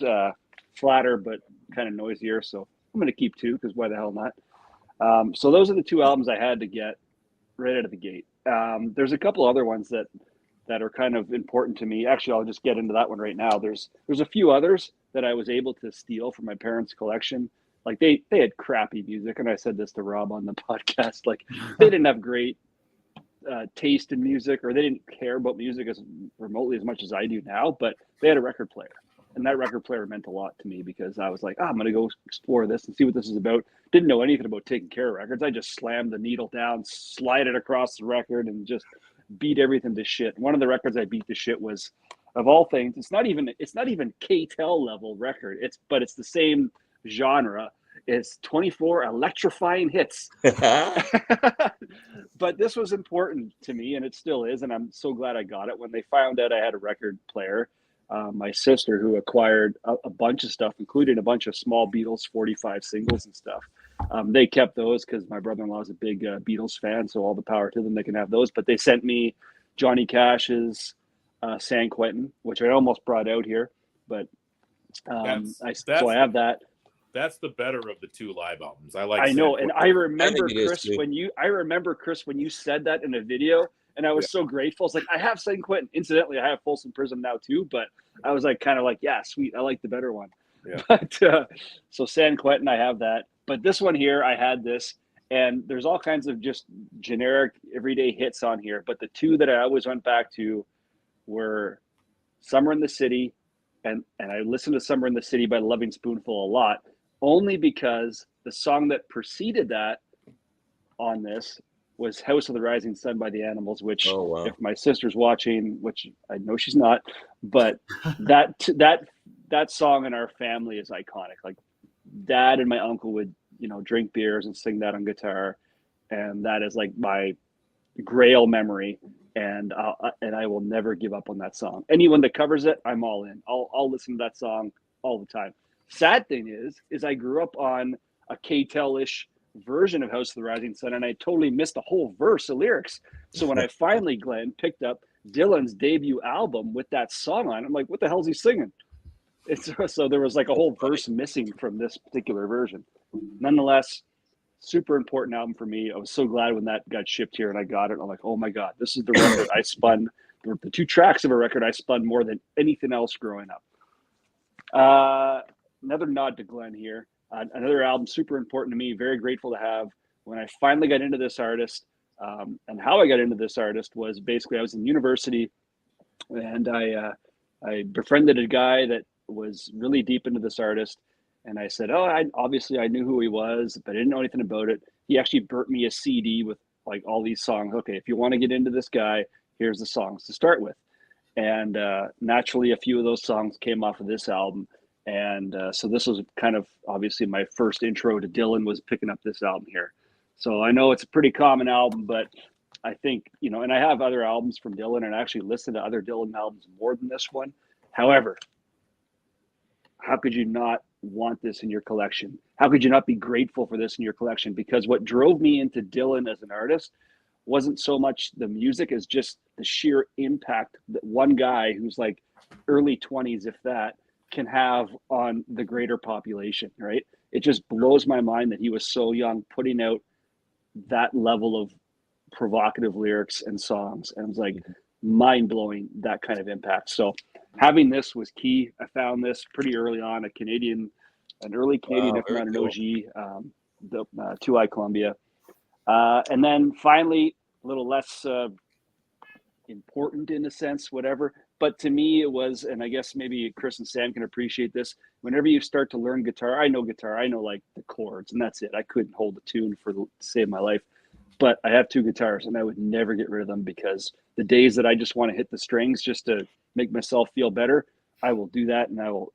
flatter but kind of noisier. So I'm going to keep 2 because why the hell not? So those are the 2 albums I had to get right out of the gate. There's a couple other ones that are kind of important to me. Actually, I'll just get into that one right now. There's a few others that I was able to steal from my parents' collection. Like they had crappy music, and I said this to Rob on the podcast. Like they didn't have great taste in music, or they didn't care about music as remotely as much as I do now. But they had a record player, and that record player meant a lot to me because I was like, I'm going to go explore this and see what this is about. Didn't know anything about taking care of records. I just slammed the needle down, slide it across the record, and just beat everything to shit. One of the records I beat to shit was, of all things, it's not even K-Tel level record. But it's the same genre. It's 24 electrifying hits. But this was important to me, and it still is, and I'm so glad I got it. When they found out I had a record player, my sister, who acquired a bunch of stuff, including a bunch of small Beatles 45 singles and stuff, they kept those because my brother-in-law is a big Beatles fan, so all the power to them. They can have those. But they sent me Johnny Cash's San Quentin, which I almost brought out here, but so I have that. That's the better of the 2 live albums. I know, and I remember Chris when you said that in a video, and I was so grateful. It's like I have San Quentin. Incidentally, I have Folsom Prism now too, but I was like kind of like, yeah, sweet. I like the better one. Yeah. But so San Quentin, I have that. But this one here, I had this, and there's all kinds of just generic everyday hits on here. But the 2 that I always went back to were Summer in the City, and I listened to Summer in the City by Loving Spoonful a lot, only because the song that preceded that on this was House of the Rising Sun by the Animals, which if my sister's watching, which I know she's not, but that song in our family is iconic. Like Dad and my uncle would, drink beers and sing that on guitar. And that is like my grail memory. And I will never give up on that song. Anyone that covers it, I'm all in. I'll listen to that song all the time. Sad thing is I grew up on a K-Tel-ish version of House of the Rising Sun, and I totally missed the whole verse of lyrics. So when I finally, Glenn, picked up Dylan's debut album with that song on, I'm like, what the hell is he singing? So there was like a whole verse missing from this particular version. Nonetheless, super important album for me. I was so glad when that got shipped here and I got it. I'm like, oh my God, this is the record I spun, the 2 tracks of a record I spun more than anything else growing up. Another nod to Glenn here. Another album super important to me, very grateful to have. When I finally got into this artist, and how I got into this artist was basically I was in university, and I befriended a guy that was really deep into this artist, and I said, I knew who he was, but I didn't know anything about it. He actually burnt me a CD with like all these songs. Okay, if you want to get into this guy, here's the songs to start with. And naturally, a few of those songs came off of this album. And so this was kind of obviously my first intro to Dylan was picking up this album here. So I know it's a pretty common album, but I think, you know, and I have other albums from Dylan, and I actually listen to other Dylan albums more than this one. However, how could you not want this in your collection? How could you not be grateful for this in your collection? Because what drove me into Dylan as an artist wasn't so much the music as just the sheer impact that one guy who's like early 20s, if that, can have on the greater population, right? It just blows my mind that he was so young putting out that level of provocative lyrics and songs. And it was like mind blowing, that kind of impact. So having this was key. I found this pretty early on, an early Canadian, if not an cool. OG, the 2i Columbia. And then finally, a little less important in a sense, whatever. But to me, it was, and I guess maybe Chris and Sam can appreciate this. Whenever you start to learn guitar, I know like the chords, and that's it. I couldn't hold a tune to save my life. But I have 2 guitars, and I would never get rid of them, because the days that I just want to hit the strings just to make myself feel better, I will do that, and I will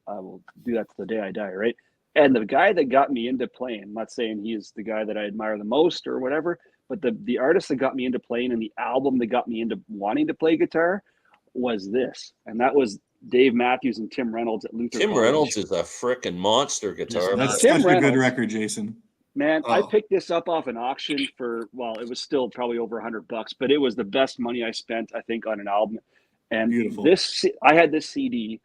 do that to the day I die, right? And the guy that got me into playing, I'm not saying he is the guy that I admire the most or whatever, but the artist that got me into playing and the album that got me into wanting to play guitar was this, and that was Dave Matthews and Tim Reynolds at Luther Tim College. Reynolds is a freaking monster guitar. That's Tim such a good Reynolds- record, Jason. Man, Oh. I picked this up off an auction for, well, it was still probably over $100, but it was the best money I spent, I think, on an album. And Beautiful. I had this CD,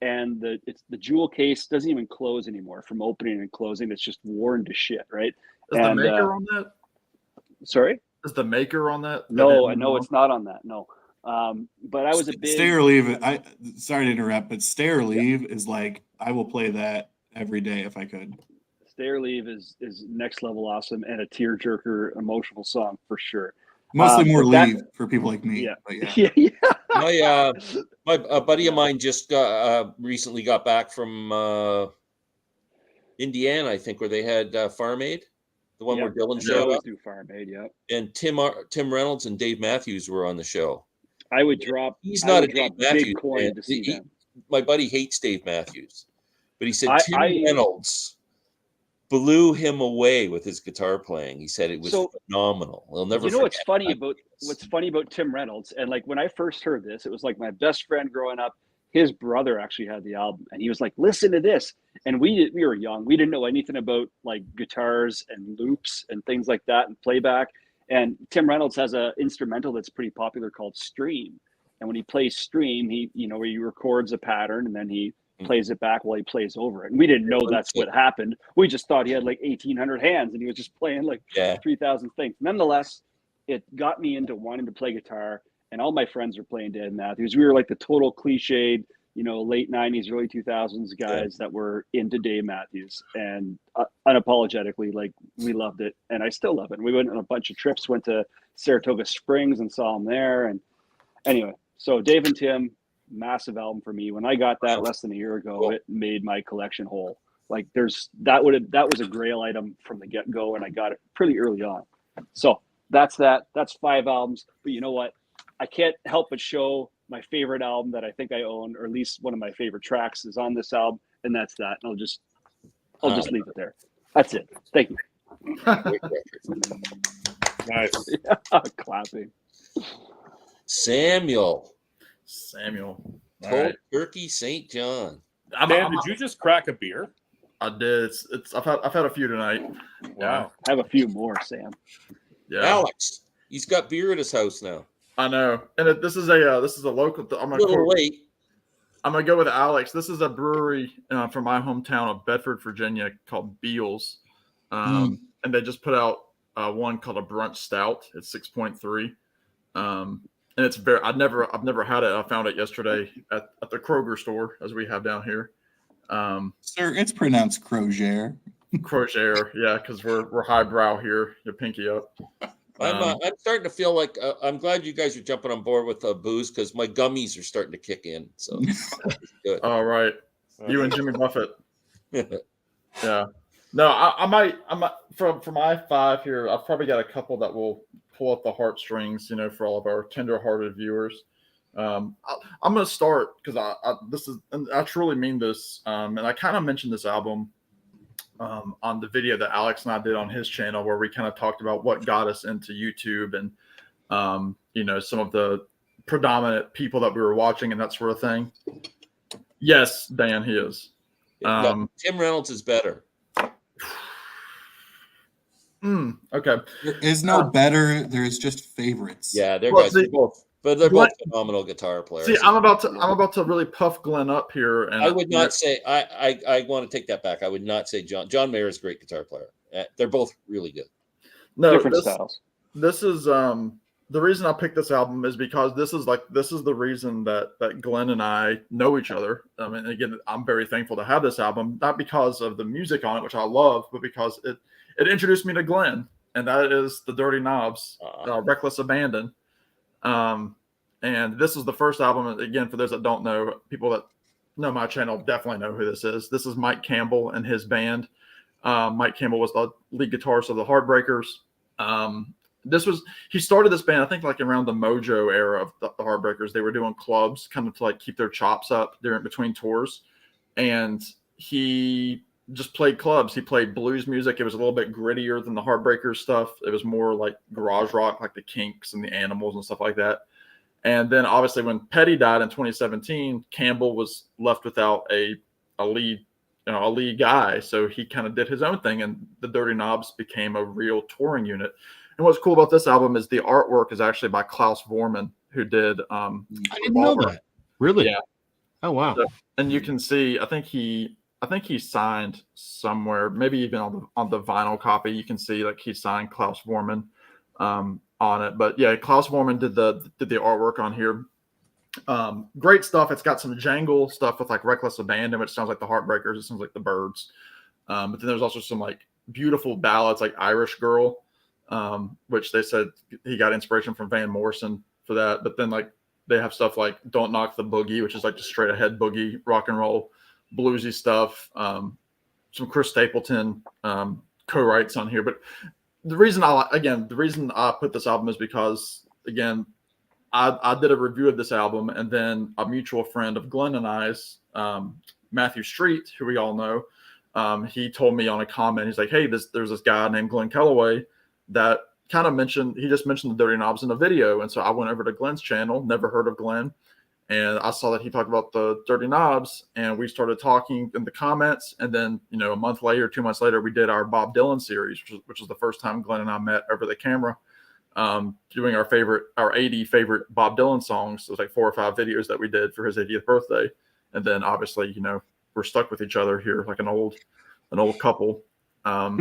and the jewel case doesn't even close anymore from opening and closing. It's just worn to shit, right? Is the maker on that? Sorry? Is the maker on that? No, it's not on that. No. But I was a big Stay or Leave. Sorry to interrupt, but Stay or Leave is like, I will play that every day if I could. Stay or Leave is next level awesome, and a tearjerker emotional song for sure. Mostly more but that- Leave for people like me. Yeah. But yeah. Yeah. My buddy of mine just recently got back from Indiana, I think, where they had Farm Aid, the one where Dylan They showed always up. do Farm Aid, yeah. And Tim Reynolds and Dave Matthews were on the show. I would drop. He's I not would a Dave drop big Matthews coin fan. to see them. My buddy hates Dave Matthews, but he said Tim I- Reynolds blew him away with his guitar playing. He said it was phenomenal. He'll never. You know what's forget funny about Tim Reynolds, and like when I first heard this, it was like my best friend growing up. His brother actually had the album, and he was like, "Listen to this." And we were young, we didn't know anything about like guitars and loops and things like that and playback. And Tim Reynolds has an instrumental that's pretty popular called Stream. And when he plays Stream, where he records a pattern and then he plays it back while he plays over it. And we didn't know that's what happened. We just thought he had like 1,800 hands and he was just playing like 3,000 things. Nonetheless, it got me into wanting to play guitar, and all my friends were playing Dave Matthews. We were like the total cliched, late 90s, early 2000s guys that were into Dave Matthews, and unapologetically, like, we loved it, and I still love it. And we went on a bunch of trips, went to Saratoga Springs and saw him there. And anyway, so Dave and Tim, massive album for me. When I got that less than a year ago, it made my collection whole. Like that was a grail item from the get-go, and I got it pretty early on. So that's 5 albums. But you know what? I can't help but show my favorite album that I think I own, or at least one of my favorite tracks is on this album, and that's that. And I'll just leave it there. That's it. Thank you. Nice. Clapping. Samuel. All Cold right. Turkey St. John. Dan, did you just crack a beer? I did. I've had a few tonight. Wow. I have a few more, Sam. Yeah. Alex. He's got beer at his house now. I know. And this is a local. I'm A little late. I'm gonna go with Alex. This is a brewery from my hometown of Bedford, Virginia, called Beals, and they just put out one called a Brunch Stout. It's 6.3, and it's very. I've never had it. I found it yesterday at the Kroger store, as we have down here. Sir, it's pronounced Crozier. Crozier, yeah, because we're highbrow here. You pinky up. I'm starting to feel like I'm glad you guys are jumping on board with booze, because my gummies are starting to kick in. So good. All right, you and Jimmy Buffett. Yeah. No, I might for my 5 here. I've probably got a couple that will pull up the heartstrings, for all of our tender-hearted viewers. I'm going to start because I truly mean this, and I kind of mentioned this album on the video that Alex and I did on his channel, where we kind of talked about what got us into YouTube and some of the predominant people that we were watching and that sort of thing. Yes, Dan, he is. No, Tim Reynolds is better. Okay. There is no better. There is just favorites. Yeah, they're both phenomenal guitar players. See, I'm about to really puff Glenn up here, and I would not say I want to take that back. I would not say John Mayer is a great guitar player. They're both really good. No, different styles. This is the reason I picked this album is because this is the reason that Glenn and I know each other. And again, I'm very thankful to have this album, not because of the music on it, which I love, but because it introduced me to Glenn, and that is the Dirty Knobs, Reckless Abandon. And this is the first album. Again, for those that don't know, people that know my channel definitely know who this is. This is Mike Campbell and his band. Mike Campbell was the lead guitarist of the Heartbreakers. He started this band, I think, like around the Mojo era of the Heartbreakers. They were doing clubs kind of to like keep their chops up between tours. And he just played clubs. He played blues music. It was a little bit grittier than the Heartbreakers stuff. It was more like garage rock, like the Kinks and the Animals and stuff like that. And then obviously when Petty died in 2017, Campbell was left without a lead guy. So he kind of did his own thing, and the Dirty Knobs became a real touring unit. And what's cool about this album is the artwork is actually by Klaus Vormann, who did I didn't know that. Really? Yeah. Oh wow. So, and you can see, I think he signed somewhere, maybe even on the vinyl copy, you can see like he signed Klaus Vormann on it. But yeah, Klaus Vormann did the artwork on here. Great stuff. It's got some jangle stuff with like Reckless Abandon, which sounds like the Heartbreakers. It sounds like the Byrds. But then there's also some like beautiful ballads like Irish Girl, which they said he got inspiration from Van Morrison for that. But then like they have stuff like Don't Knock the Boogie, which is like just straight ahead boogie, rock and roll, bluesy stuff. Some Chris Stapleton co-writes on here. But the reason I put this album is because, again, I did a review of this album, and then a mutual friend of Glenn and I's, Matthew Street, who we all know, he told me on a comment, he's like, hey, there's this guy named Glenn Kellaway that kind of mentioned the Dirty Knobs in a video. And so I went over to Glenn's channel, never heard of Glenn, and I saw that he talked about the Dirty Knobs, and we started talking in the comments. And then, a month later, 2 months later, we did our Bob Dylan series, which was the first time Glenn and I met over the camera, doing our 80 favorite Bob Dylan songs. It was like 4 or 5 videos that we did for his 80th birthday. And then obviously, we're stuck with each other here like an old couple. So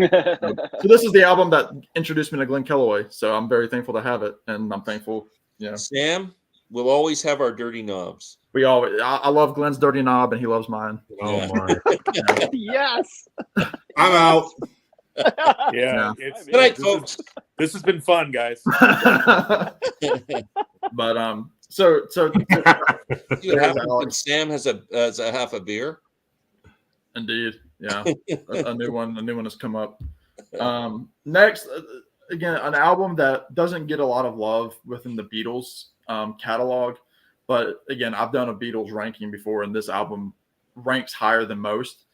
this is the album that introduced me to Glenn Kellaway. So I'm very thankful to have it, and I'm thankful. Sam, we'll always have our Dirty Knobs. I love Glenn's Dirty Knob, and he loves mine. Oh my! Yes, I'm out. Yeah. Good night, folks. This has been fun, guys. But so Sam has a half a beer. Indeed, yeah, a new one has come up. Next, again, an album that doesn't get a lot of love within the Beatles catalog, but again, I've done a Beatles ranking before, and this album ranks higher than most.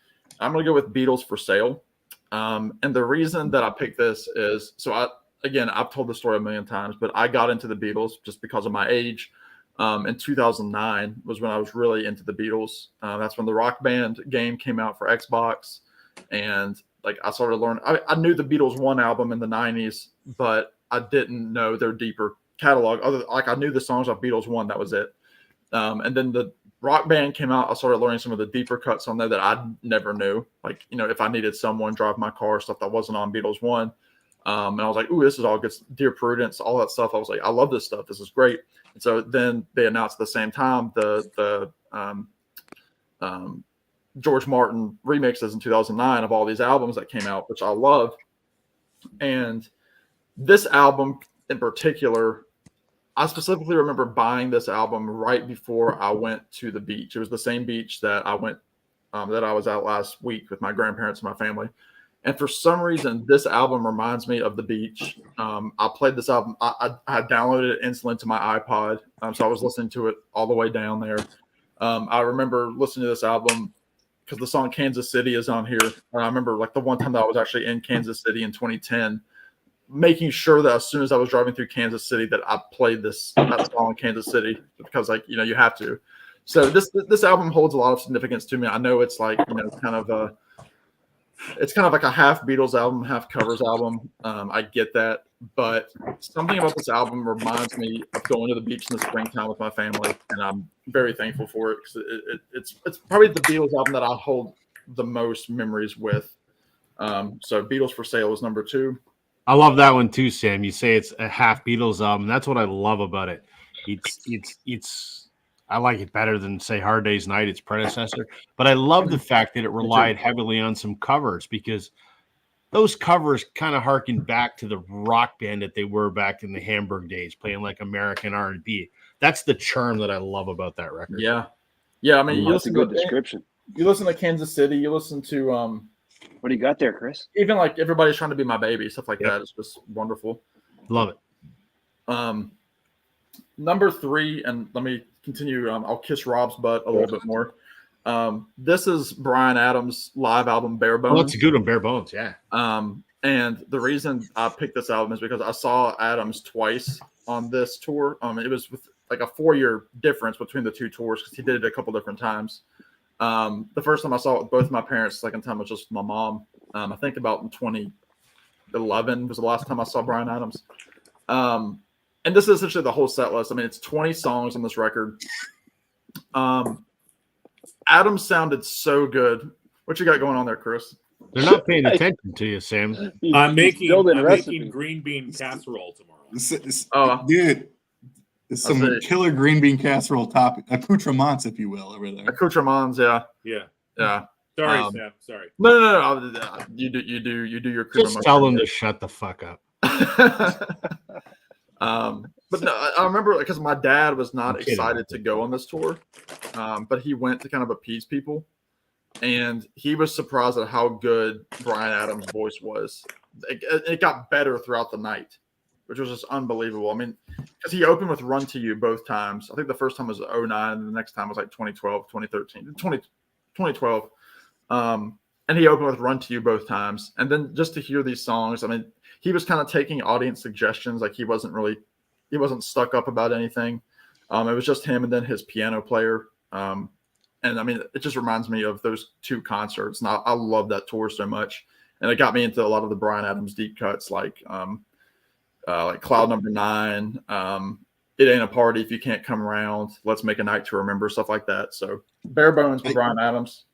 I'm gonna go with Beatles for Sale, and the reason that I picked this is I've told the story a million times, but I got into the Beatles just because of my age. In 2009 was when I was really into the Beatles. That's when the Rock Band game came out for Xbox, and like I started learning. I knew the Beatles one album in the 90s, but I didn't know their deeper catalog. I knew the songs off Beatles one, that was it. And then the Rock Band came out. I started learning some of the deeper cuts on there that I never knew. Like, if I needed someone drive my car, stuff that wasn't on Beatles one. And I was like, ooh, this is all good. Dear Prudence, all that stuff. I was like, I love this stuff. This is great. And so then they announced at the same time the George Martin remixes in 2009 of all these albums that came out, which I love. And this album in particular, I specifically remember buying this album right before I went to the beach. It was the same beach that I went, that I was at last week with my grandparents and my family. And for some reason, this album reminds me of the beach. I played this album. I downloaded it instantly to my iPod So I was listening to it all the way down there. I remember listening to this album because the song Kansas City is on here. And I remember like the one time that I was actually in Kansas City in 2010, making sure that as soon as I was driving through Kansas City that I played that song in Kansas City, because like, you know, you have to. So this album holds a lot of significance to me. I know it's like, you know, it's kind of like a half Beatles album, half covers album. I get that, but something about this album reminds me of going to the beach in the springtime with my family, and I'm very thankful for it because it's probably the Beatles album that I hold the most memories with. So Beatles for Sale is number 2. I love that one too, Sam. You say it's a half Beatles album. That's what I love about it. It's I like it better than, say, Hard Day's Night, its predecessor. But I love the fact that it relied heavily on some covers, because those covers kind of harken back to the rock band that they were back in the Hamburg days, playing like American R&B. That's the charm that I love about that record. Yeah. I mean, that's a good description. You listen to Kansas City. You listen to What do you got there, Chris? even like Everybody's Trying to Be My Baby, stuff like that. It's just wonderful. Love it. Number 3, and let me continue. I'll kiss Rob's butt a little bit more. This is Bryan Adams' live album, Bare Bones. Oh, that's a good one, Bare Bones, yeah. And the reason I picked this album is because I saw Adams twice on this tour. It was with like a 4-year difference between the 2 tours because he did it a couple different times. The first time I saw it with both my parents, the second time was just with my mom. I think about in 2011 was the last time I saw Bryan Adams. And this is essentially the whole set list. I mean, it's 20 songs on this record. Adams sounded so good. What you got going on there, Chris? They're not paying attention to you, Sam. I'm making green bean casserole tomorrow. Dude, it's some killer green bean casserole topic, accoutrements, if you will, over there. Accoutrements, yeah. Sorry, Sam. Sorry. No. You do your accoutrements. Just tell them to shut the fuck up. But no, I remember because my dad was not excited to go on this tour, but he went to kind of appease people, and he was surprised at how good Bryan Adams' voice was. It got better throughout the night, which was just unbelievable. I mean, because he opened with Run to You both times. I think the first time was 2009, and the next time was like 2012, 2013, 2012. And he opened with Run to You both times. And then just to hear these songs, I mean, he was kind of taking audience suggestions. Like he wasn't stuck up about anything. It was just him and then his piano player. And I mean, it just reminds me of those 2 concerts. And I love that tour so much. And it got me into a lot of the Bryan Adams deep cuts, like Cloud Number 9. It Ain't a Party If You Can't Come Around. Let's Make a Night to Remember, stuff like that. So Bare Bones with Bryan Adams.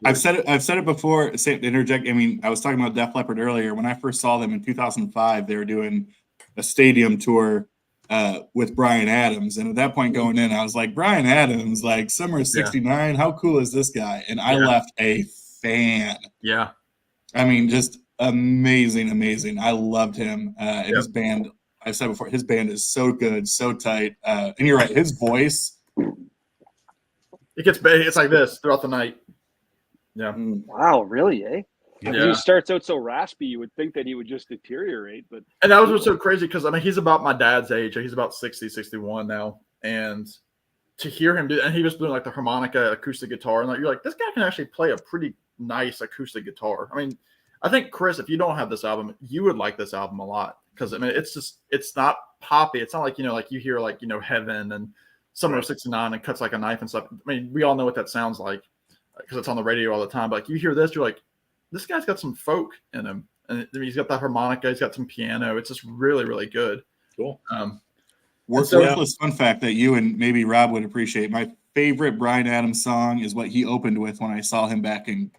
I've said it before. To interject. I mean, I was talking about Def Leppard earlier. When I first saw them in 2005, they were doing a stadium tour with Bryan Adams, and at that point going in, I was like, Bryan Adams, like Summer of '69. How cool is this guy? And I left a fan. Yeah. I mean, just amazing. I loved him and his band. I've said before, his band is so good, so tight. And you're right, his voice. It gets big. It's like this throughout the night. Yeah. Wow, really, eh? Yeah. He starts out so raspy, you would think that he would just deteriorate. And that was what's so crazy because, I mean, he's about my dad's age. He's about 60, 61 now. And to hear him do, and he was doing like the harmonica, acoustic guitar, and like you're like, this guy can actually play a pretty nice acoustic guitar. I mean, I think, Chris, if you don't have this album, you would like this album a lot because, I mean, it's not poppy. It's not like, like you hear like, Heaven and Summer of '69 and Cuts Like a Knife and stuff. I mean, we all know what that sounds like because it's on the radio all the time. But like you hear this, you're like, this guy's got some folk in him, and he's got that harmonica, he's got some piano. It's just really, really good. Cool. Worthless fun fact that you and maybe Rob would appreciate. My favorite Bryan Adams song is what he opened with when I saw him back in.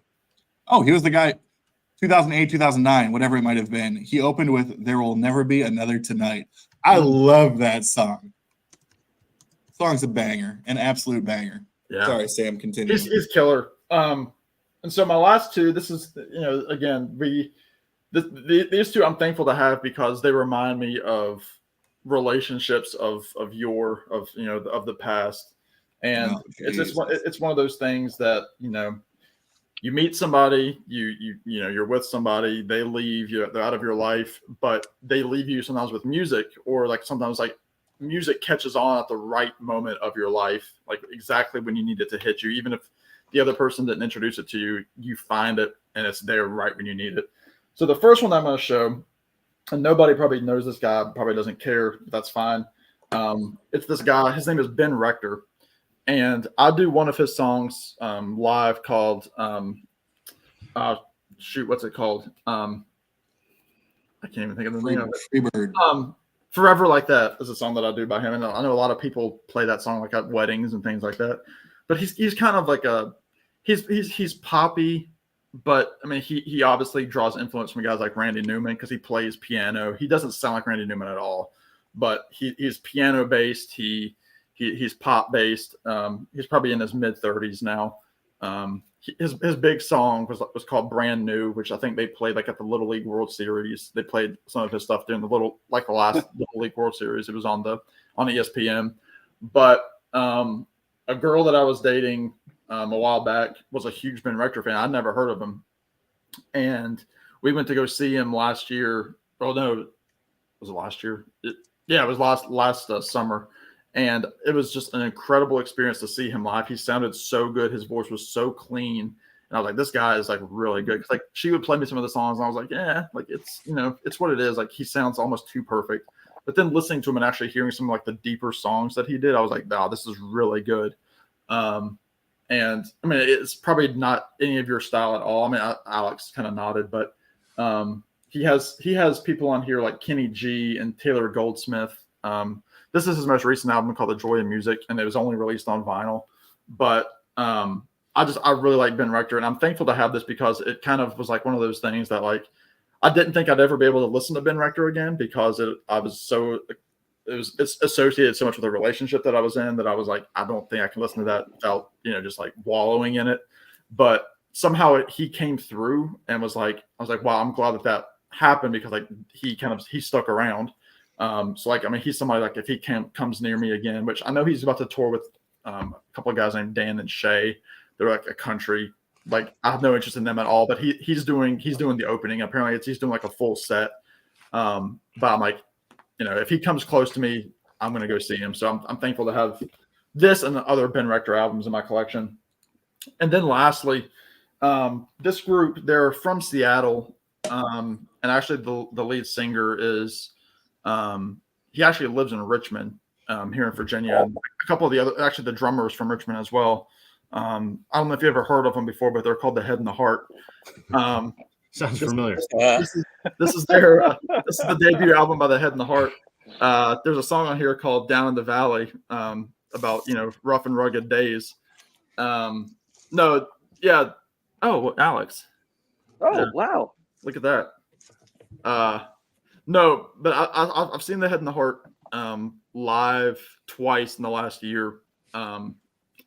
Oh, he was the guy, 2008, 2009, whatever it might have been. He opened with "There Will Never Be Another Tonight." I love that song. The song's a banger, an absolute banger. Yeah. Sorry, Sam. Continue. He's killer. And so my last 2, this is, again, these 2 I'm thankful to have because they remind me of relationships of the past. And it's one of those things that, you meet somebody, you're with somebody, they leave, they're out of your life, but they leave you sometimes with music, or like sometimes like music catches on at the right moment of your life, like exactly when you need it to hit you. Even if the other person didn't introduce it to you, you find it and it's there right when you need it. So the first one I'm going to show, and nobody probably knows this guy, probably doesn't care. That's fine. It's this guy. His name is Ben Rector. And I do one of his songs live called, what's it called? I can't even think of the name of it. Freebird. Forever Like That is a song that I do by him. And I know a lot of people play that song like at weddings and things like that. But he's kind of like he's poppy, but I mean he obviously draws influence from guys like Randy Newman because he plays piano. He doesn't sound like Randy Newman at all, but he's piano based. He's pop based. He's probably in his mid 30s now. His big song was called Brand New, which I think they played like at the Little League World Series. They played some of his stuff during the last Little League World Series. It was on ESPN. But a girl that I was dating a while back was a huge Ben Rector fan. I'd never heard of him, and we went to go see him last year. Oh no, was it last year? It was last summer. And it was just an incredible experience to see him live. He sounded so good. His voice was so clean. And I was like, this guy is like really good. Cause like she would play me some of the songs and I was like, yeah, like it's, it's what it is. Like he sounds almost too perfect. But then listening to him and actually hearing some like the deeper songs that he did, I was like, wow, this is really good. And I mean, it's probably not any of your style at all. I mean, Alex kind of nodded, but he has people on here like Kenny G and Taylor Goldsmith. This is his most recent album called The Joy of Music, and it was only released on vinyl. But I really like Ben Rector, and I'm thankful to have this because it kind of was like one of those things that like I didn't think I'd ever be able to listen to Ben Rector again because it's associated so much with the relationship that I was in that I was like, I don't think I can listen to that without just like wallowing in it. But somehow he came through and was like, I was like, wow, I'm glad that happened because like he stuck around. So like, I mean, he's somebody like if he comes near me again, which I know he's about to tour with a couple of guys named Dan and Shay. They're like a country, like I have no interest in them at all, but he's doing the opening. Apparently he's doing like a full set. But I'm like, if he comes close to me, I'm going to go see him. So I'm thankful to have this and the other Ben Rector albums in my collection. And then lastly, this group, they're from Seattle. And actually the lead singer is, he actually lives in Richmond, here in Virginia. And a couple of the drummers from Richmond as well. I don't know if you ever heard of them before, but they're called The Head and the Heart. Sounds familiar. This is the debut album by The Head and the Heart. There's a song on here called Down in the Valley, about, rough and rugged days. Oh, Alex. Oh, yeah. Wow. Look at that. No, but I've seen The Head and the Heart live twice in the last year.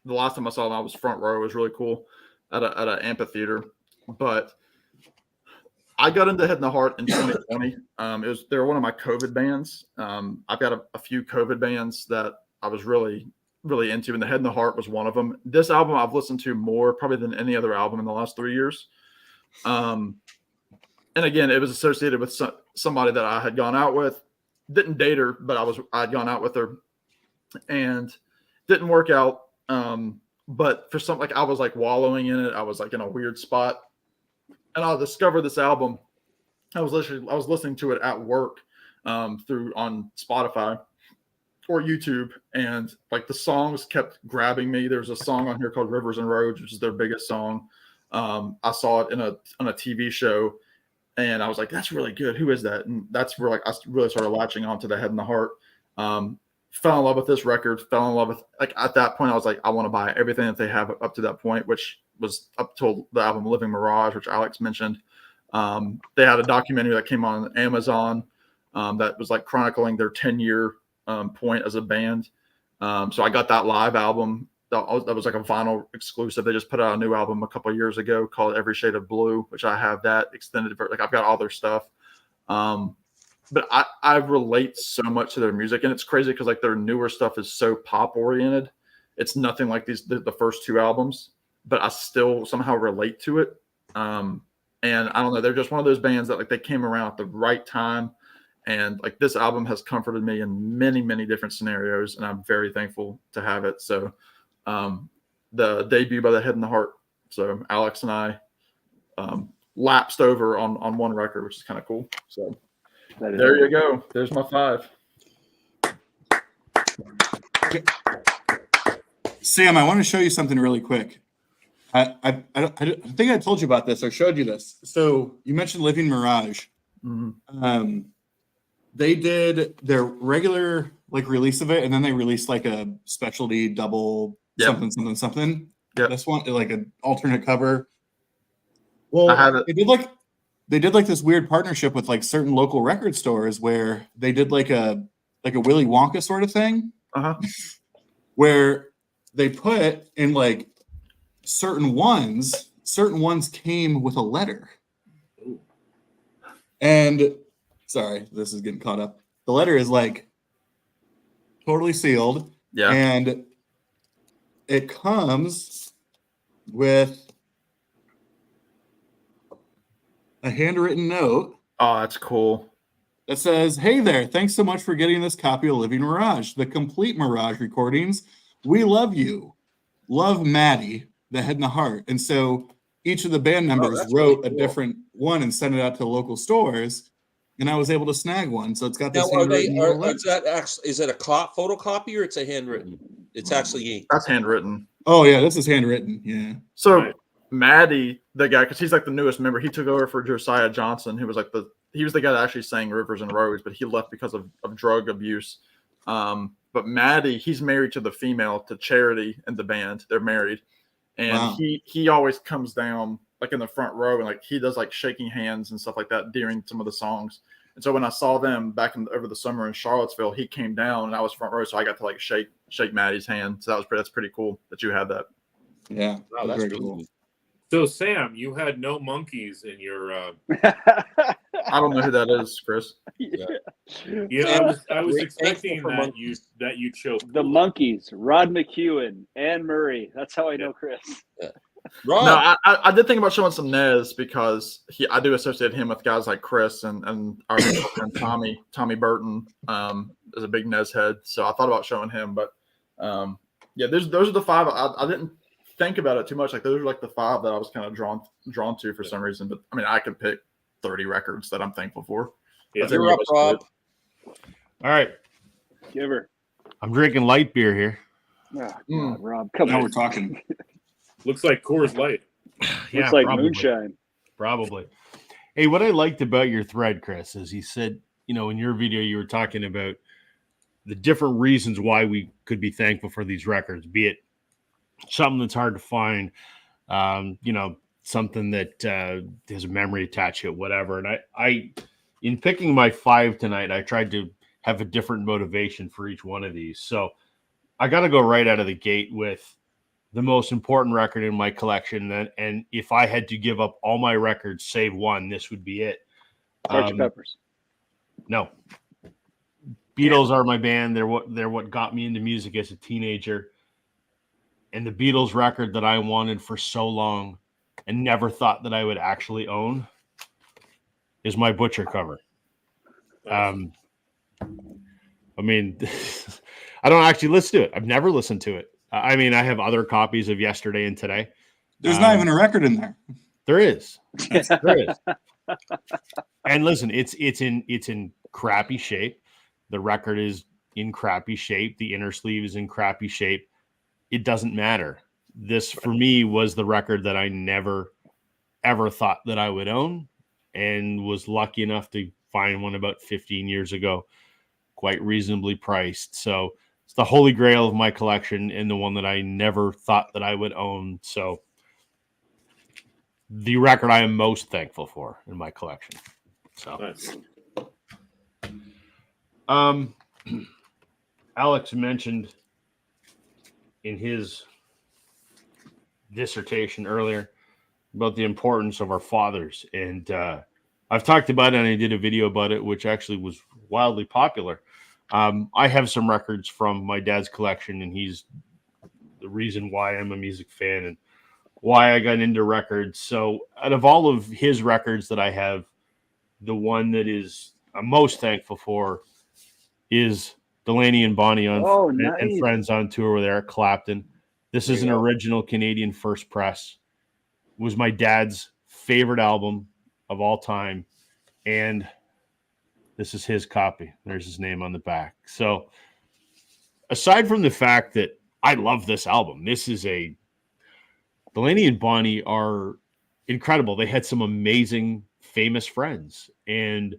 The last time I saw them, I was front row. It was really cool at an amphitheater. But I got into Head and the Heart in 2020. They were one of my COVID bands. I've got a few COVID bands that I was really, really into, and The Head and the Heart was one of them. This album I've listened to more probably than any other album in the last 3 years. And again, it was associated with somebody that I had gone out with. Didn't date her, but I'd gone out with her, and didn't work out. But for something like I was like wallowing in it. I was like in a weird spot, and I discovered this album. I was listening to it at work, through on Spotify or YouTube, and like the songs kept grabbing me. There's a song on here called Rivers and Roads, which is their biggest song. I saw it on a TV show, and I was like, that's really good. Who is that? And that's where like I really started latching on to The Head and the Heart. Fell in love with this record, fell in love with, like, at that point, I was like, I want to buy everything that they have up to that point, which was up till the album Living Mirage, which Alex mentioned. They had a documentary that came on Amazon that was like chronicling their 10-year point as a band. So I got that live album. That was like a vinyl exclusive. They just put out a new album a couple of years ago called Every Shade of Blue, which I have that extended. Like I've got all their stuff. But I relate so much to their music, and it's crazy because like their newer stuff is so pop oriented. It's nothing like the first two albums, but I still somehow relate to it. And I don't know, they're just one of those bands that like they came around at the right time, And like this album has comforted me in many, many different scenarios, and I'm very thankful to have it. So the debut by the Head and the Heart. So Alex and I lapsed over on one record, which is kind of cool. So there you go. There's my 5. Sam, I want to show you something really quick. I think I told you about this or showed you this. So you mentioned Living Mirage. Mm-hmm. They did their regular like release of it, and then they released like a specialty double something. Yep. This one like an alternate cover. Well, I have it. They did like this weird partnership with like certain local record stores where they did like a Willy Wonka sort of thing, where they put in like certain ones came with a letter. And sorry, this is getting caught up. The letter is like totally sealed. Yeah. And it comes with a handwritten note. Oh, that's cool. That says, "Hey there, thanks so much for getting this copy of Living Mirage, the complete Mirage recordings. We love you. Love, Maddie, the Head and the Heart." And so each of the band members wrote a different one and sent it out to local stores, and I was able to snag one. So it's got this handwritten letter. Is it a photocopy or it's a handwritten? It's actually inked. That's handwritten. Oh yeah, this is handwritten. Yeah. So Maddie, the guy, because he's like the newest member, he took over for Josiah Johnson, who was like he was the guy that actually sang Rivers and Roads, but he left because of drug abuse. But Maddie, he's married to the female, to Charity in the band. They're married. And he always comes down like in the front row and like he does like shaking hands and stuff like that during some of the songs. And so when I saw them back over the summer in Charlottesville, he came down and I was front row, so I got to like shake Maddie's hand. So that's pretty cool that you had that. Yeah, wow, that's really cool. So Sam, you had no monkeys in your. I don't know who that is, Chris. Yeah, I was expecting that you chose the Monkeys, Rod McEwen, Anne Murray. That's how I know Chris. Yeah. No, I did think about showing some Nez because I do associate him with guys like Chris and our friend Tommy Burton is a big Nez head. So I thought about showing him, but yeah, those are the 5. I didn't think about it too much. Like those are like the 5 that I was kind of drawn to for some reason. But I mean, I could pick 30 records that I'm thankful for. Yeah, you're up, Rob. All right. Give her. I'm drinking light beer here. Oh, Rob, come on. Now we're talking. Looks like Coors Light. Yeah, Looks like probably. moonshine. Probably. Hey, what I liked about your thread, Chris, is he said, in your video, you were talking about the different reasons why we could be thankful for these records, be it something that's hard to find, something that has a memory attached to it, whatever. And I, in picking my 5 tonight, I tried to have a different motivation for each one of these. So I got to go right out of the gate with the most important record in my collection. And if I had to give up all my records, save one, this would be it. Sgt. Peppers. No. Beatles are my band. They're what got me into music as a teenager. And the Beatles record that I wanted for so long and never thought that I would actually own is my Butcher cover. I mean, I don't actually listen to it. I've never listened to it. I mean, I have other copies of Yesterday and Today. There's not even a record in there. There is. There is. And listen, it's in crappy shape. The record is in crappy shape. The inner sleeve is in crappy shape. It doesn't matter. This, for me, was the record that I never, ever thought that I would own, and was lucky enough to find one about 15 years ago, quite reasonably priced. So it's the holy grail of my collection and the one that I never thought that I would own. So the record I am most thankful for in my collection. So, Nice. Alex mentioned in his dissertation earlier about the importance of our fathers. And I've talked about it, and I did a video about it, which actually was wildly popular. I have some records from my dad's collection, and he's the reason why I'm a music fan and why I got into records. So out of all of his records that I have, the one that is I'm most thankful for is Delaney and Bonnie Oh, and nice. Friends on tour with Eric Clapton. This There is you an go. original Canadian first press. It was my dad's favorite album of all time, and this is his copy. There's his name on the back. So, aside from the fact that I love this album, this is a Delaney and Bonnie are incredible. They had some amazing, famous friends, and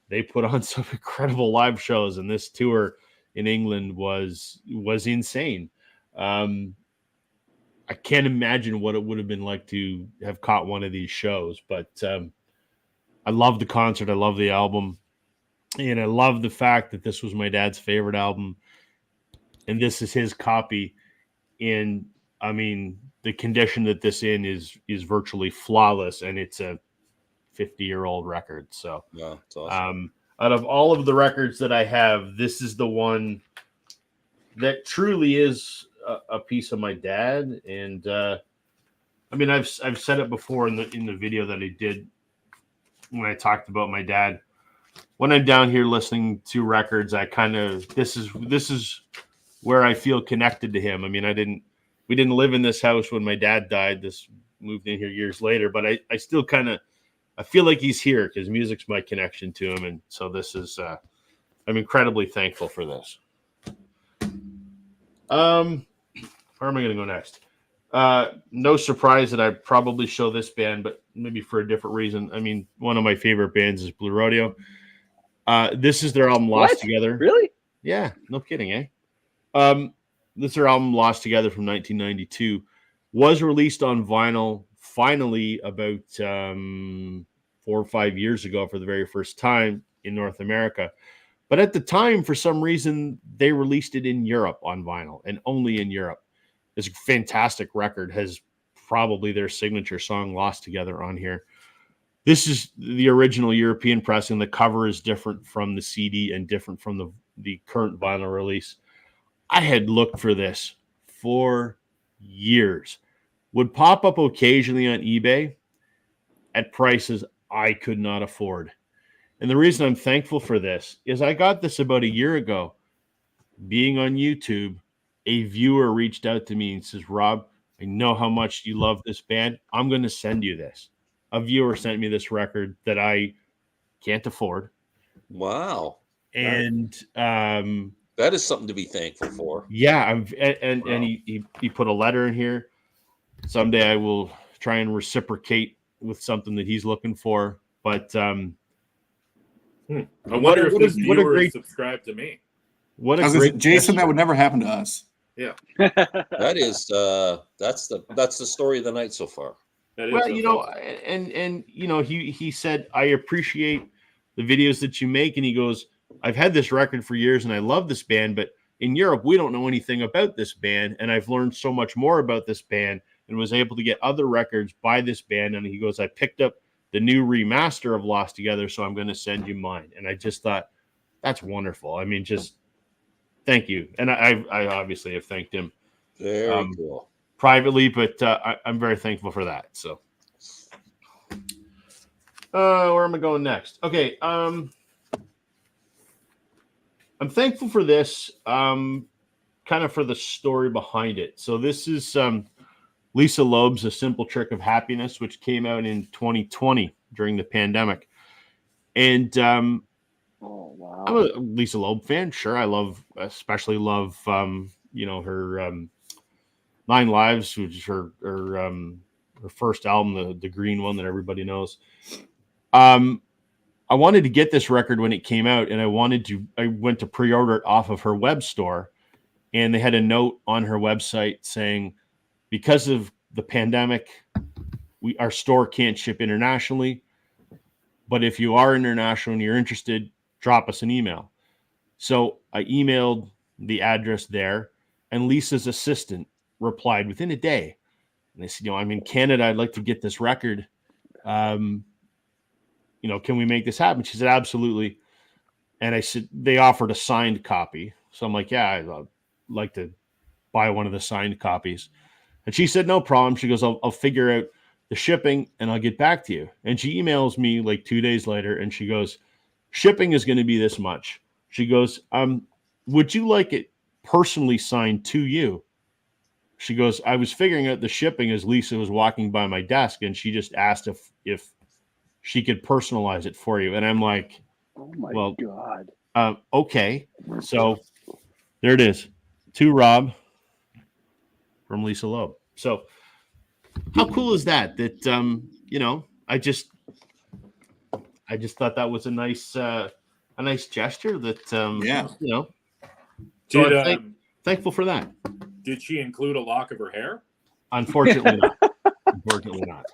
they put on some incredible live shows. And this tour in England was insane. I can't imagine what it would have been like to have caught one of these shows, but I love the concert. I love the album. And I love the fact that this was my dad's favorite album. And this is his copy. And I mean, the condition that this in is virtually flawless. And it's a 50-year-old record. So, Yeah, it's awesome. Out of all of the records that I have, this is the one that truly is a piece of my dad. And I mean, I've said it before in the video that I did when I talked about my dad. When I'm down here listening to records, I kind of this is where I feel connected to him. I mean, we didn't live in this house when my dad died. This moved in here years later, but I still kind of I feel like he's here because music's my connection to him, and so this is I'm incredibly thankful for this. Where am I going to go next? No surprise that I probably show this band, but maybe for a different reason. I mean, one of my favorite bands is Blue Rodeo. This is their album Lost Together. Really? Yeah, no kidding, eh? This is their album Lost Together from 1992. Was released on vinyl finally about 4 or 5 years ago for the very first time in North America. But at the time, for some reason, they released it in Europe on vinyl and only in Europe. This fantastic record has probably their signature song Lost Together on here. This is the original European pressing. The cover is different from the CD and different from the current vinyl release. I had looked for this for years. Would pop up occasionally on eBay at prices I could not afford. And the reason I'm thankful for this is I got this about a year ago. Being on YouTube, a viewer reached out to me and says, Rob, I know how much you love this band. I'm going to send you this. A viewer sent me this record that I can't afford. Wow. And that is something to be thankful for. Yeah, and he put a letter in here. Someday I will try and reciprocate with something that he's looking for. But I wonder if this viewer subscribed to me. What a great Jason, gesture. That would never happen to us. Yeah. That is that's the story of the night so far. Well, you know, and you know, he said, I appreciate the videos that you make, and he goes, I've had this record for years and I love this band, but in Europe we don't know anything about this band, and I've learned so much more about this band and was able to get other records by this band. And he goes, I picked up the new remaster of Lost Together, so I'm going to send you mine. And I just thought, that's wonderful. I mean, just thank you. And I obviously have thanked him very cool privately, but I'm very thankful for that. So where am I going next? Okay. I'm thankful for this, kind of for the story behind it. So this is Lisa Loeb's A Simple Trick of Happiness, which came out in 2020 during the pandemic. And oh, wow. I'm a Lisa Loeb fan. Sure, I especially love you know, her 9 Lives, which is her first album, the green one that everybody knows. I wanted to get this record when it came out, and I went to pre-order it off of her web store, and they had a note on her website saying, because of the pandemic, our store can't ship internationally, but if you are international and you're interested, drop us an email. So I emailed the address there, and Lisa's assistant replied within a day. And they said, you know, I'm in Canada. I'd like to get this record. You know, can we make this happen? She said, absolutely. And I said, they offered a signed copy. So I'm like, yeah, I'd like to buy one of the signed copies. And she said, no problem. She goes, I'll figure out the shipping and I'll get back to you. And she emails me like 2 days later and she goes, shipping is going to be this much. She goes, would you like it personally signed to you? She goes, I was figuring out the shipping as Lisa was walking by my desk, and she just asked if she could personalize it for you. And I'm like, Oh my well, God. okay. So there it is. To Rob from Lisa Loeb. So how cool is that? That you know, I just thought that was a nice gesture that you know. So I'm thankful for that. Did she include a lock of her hair? Unfortunately not. Unfortunately not.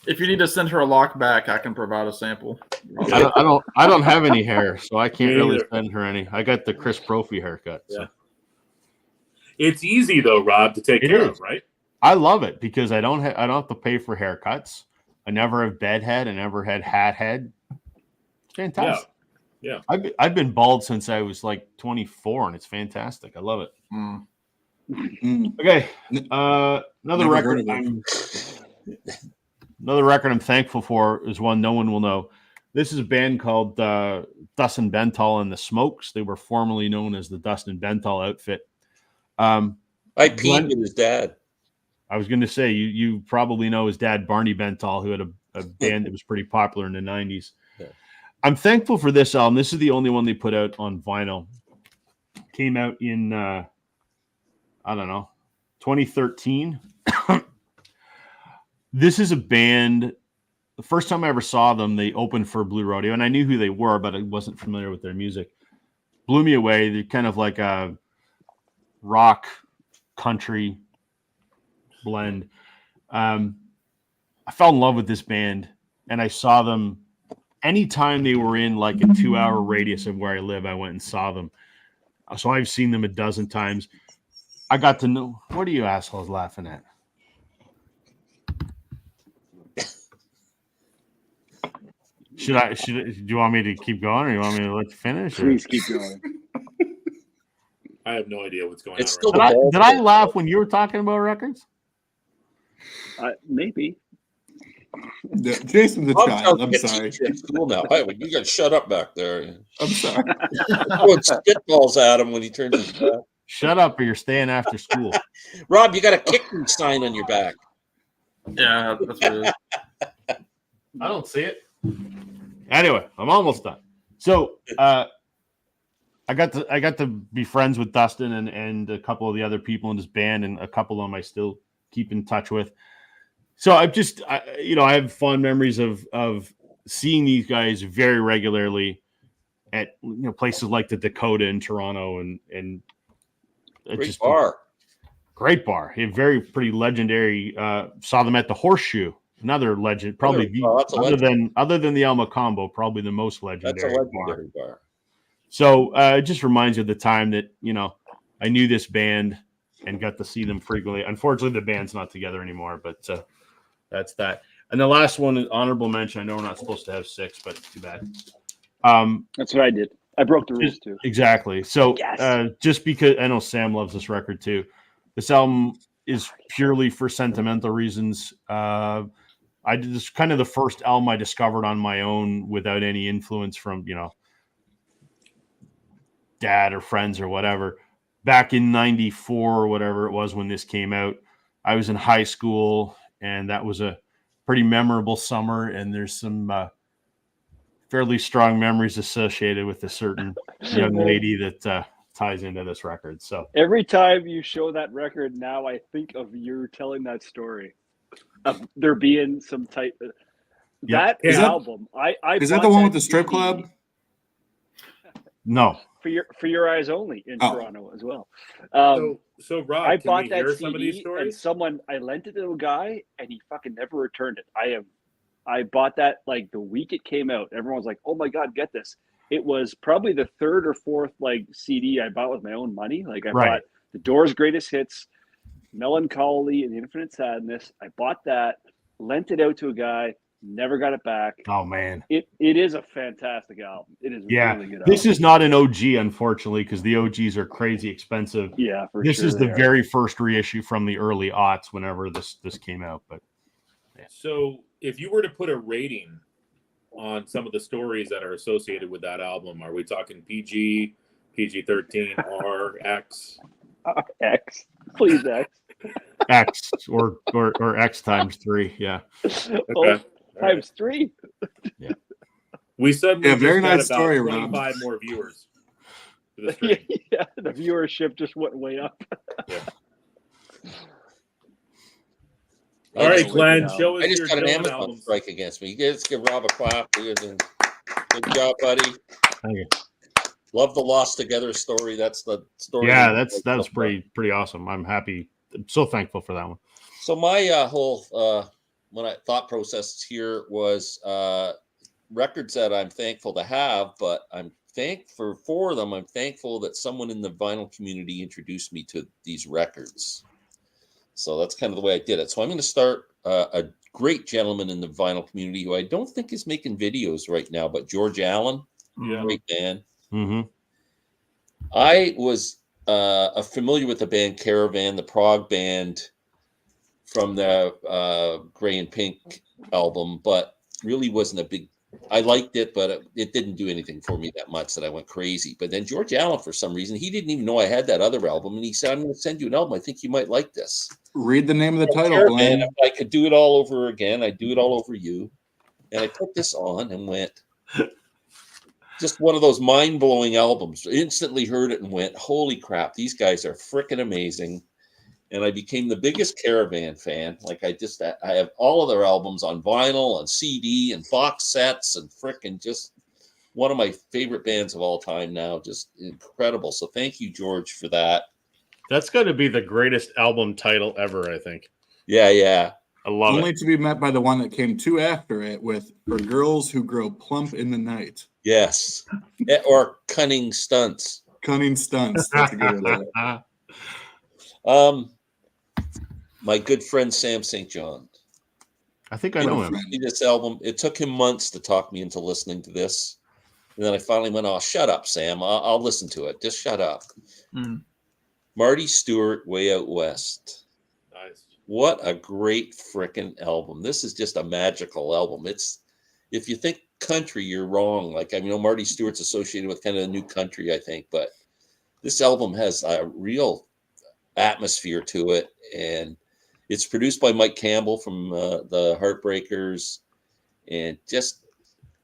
If you need to send her a lock back, I can provide a sample. I don't have any hair, so I can't Me really either. send her any. I got the Chris Propfe haircut. So. Yeah. It's easy though, Rob, to take It care is. of, right? I love it because I don't have to pay for haircuts. I never have bed head. I never had hat head. It's fantastic. Yeah. I've been bald since I was like 24, and it's fantastic. I love it. Okay, another Never heard record. of it. Another record I'm thankful for is one no one will know. This is a band called Dustin Bentall and the Smokes. They were formerly known as the Dustin Bentall Outfit. I peed with his dad. I was going to say you probably know his dad, Barney Bentall, who had a band that was pretty popular in the 90s. Yeah. I'm thankful for this album. This is the only one they put out on vinyl. Came out in, 2013. This is a band. The first time I ever saw them, they opened for Blue Rodeo, and I knew who they were, but I wasn't familiar with their music. Blew me away. They're kind of like a rock country blend. I fell in love with this band, and I saw them anytime they were in like a 2-hour radius of where I live. I went and saw them. So I've seen them a dozen times. I got to know. What are you assholes laughing at? Do you want me to keep going, or you want me to let you finish? Please keep going. I have no idea what's going It's on. still Right the Did I laugh when you were talking about records? Maybe. Jason's a child. I'm sorry. School now. Hey, you got to shut up back there. I'm sorry. Throwing spitballs at him when he turns his back. Shut up, or you're staying after school. Rob, you got a kicking sign on your back. Yeah, that's what it is. I don't see it. Anyway, I'm almost done. So I got to be friends with Dustin and a couple of the other people in his band, and a couple of them I still keep in touch with. So I have fond memories of seeing these guys very regularly at places like the Dakota in Toronto, and Great bar. Great bar. A pretty legendary. Saw them at the Horseshoe. Another legend, probably other than the Alma Combo, probably the most legendary. That's a legendary bar. So it just reminds you of the time that I knew this band and got to see them frequently. Unfortunately, the band's not together anymore, but that's that. And the last one is honorable mention. I know we're not supposed to have 6, but too bad. That's what I did. I broke the rules too. Exactly. So Yes. Just because I know Sam loves this record too, this album is purely for sentimental reasons. This is kind of the first album I discovered on my own without any influence from, dad or friends or whatever. Back in 94 or whatever it was when this came out, I was in high school, and that was a pretty memorable summer. And there's some fairly strong memories associated with a certain young lady that ties into this record. So Every time you show that record now, I think of you telling that story of there being some type of that album. Is that the one with the strip club? No. For your eyes only in Toronto as well. So Rob, I can bought we that hear CD some of these stories? and I lent it to a guy and he fucking never returned it. I bought that like the week it came out. Everyone was like, "Oh my god, get this!" It was probably the 3rd or 4th like CD I bought with my own money. Like I bought The Doors' Greatest Hits, Melancholy, and Infinite Sadness. I bought that, lent it out to a guy, never got it back. Oh man, it is a fantastic album. It is really good. This is not an OG, unfortunately, because the OGs are crazy expensive. Yeah, for this sure. Is the very first reissue from the early aughts, whenever this came out. But So if you were to put a rating on some of the stories that are associated with that album, are we talking PG, PG-13, R, X? X, please X. X or X times 3. Yeah. Oh, times 3. We suddenly Yeah, very just got nice about story, Rob. 25 more viewers to the stream. Yeah, the viewership just went way up. All right, Glenn, show us I just your got an Dylan Amazon albums. strike against me. Let's give Rob a clap. Good job, buddy. Thank you. Love the Lost Together story. That's the story. Yeah, that was pretty awesome. I'm happy. I'm so thankful for that one. So my whole when I thought process here was records that I'm thankful to have, but I'm thankful for them. I'm thankful that someone in the vinyl community introduced me to these records. So that's kind of the way I did it. So I'm going to start a great gentleman in the vinyl community who I don't think is making videos right now, but George Allen, great man. Mm-hmm. I was familiar with the band Caravan, the prog band from the Gray and Pink album, but really wasn't a big. I liked it, but it didn't do anything for me that much that I went crazy. But then George Allen, for some reason, he didn't even know I had that other album, and he said, "I'm going to send you an album. I think you might like this." Read the name of the title, Caravan, Glenn. if I could do it all over again, I'd do it all over you. And I put this on and went. Just one of those mind-blowing albums. Instantly heard it and went, "Holy crap! These guys are freaking amazing." And I became the biggest Caravan fan. Like I have all of their albums on vinyl, on CD, and box sets, and freaking just one of my favorite bands of all time now. Just incredible. So thank you, George, for that. That's going to be the greatest album title ever, I think. Yeah. I love Only it. to be met by the one that came two after it with "For Girls Who Grow Plump in the Night." Yes. Or Cunning Stunts. Cunning Stunts. That's a good one. My good friend Sam St. John. I think I know him. This album, it took him months to talk me into listening to this. And then I finally went, "Oh, shut up, Sam. I'll listen to it. Just shut up." Marty Stewart, Way Out West. Nice. What a great freaking album. This is just a magical album. It's, if you think country, you're wrong. Like, I know Marty Stewart's associated with kind of a new country, I think, but this album has a real atmosphere to it. And it's produced by Mike Campbell from the Heartbreakers. And just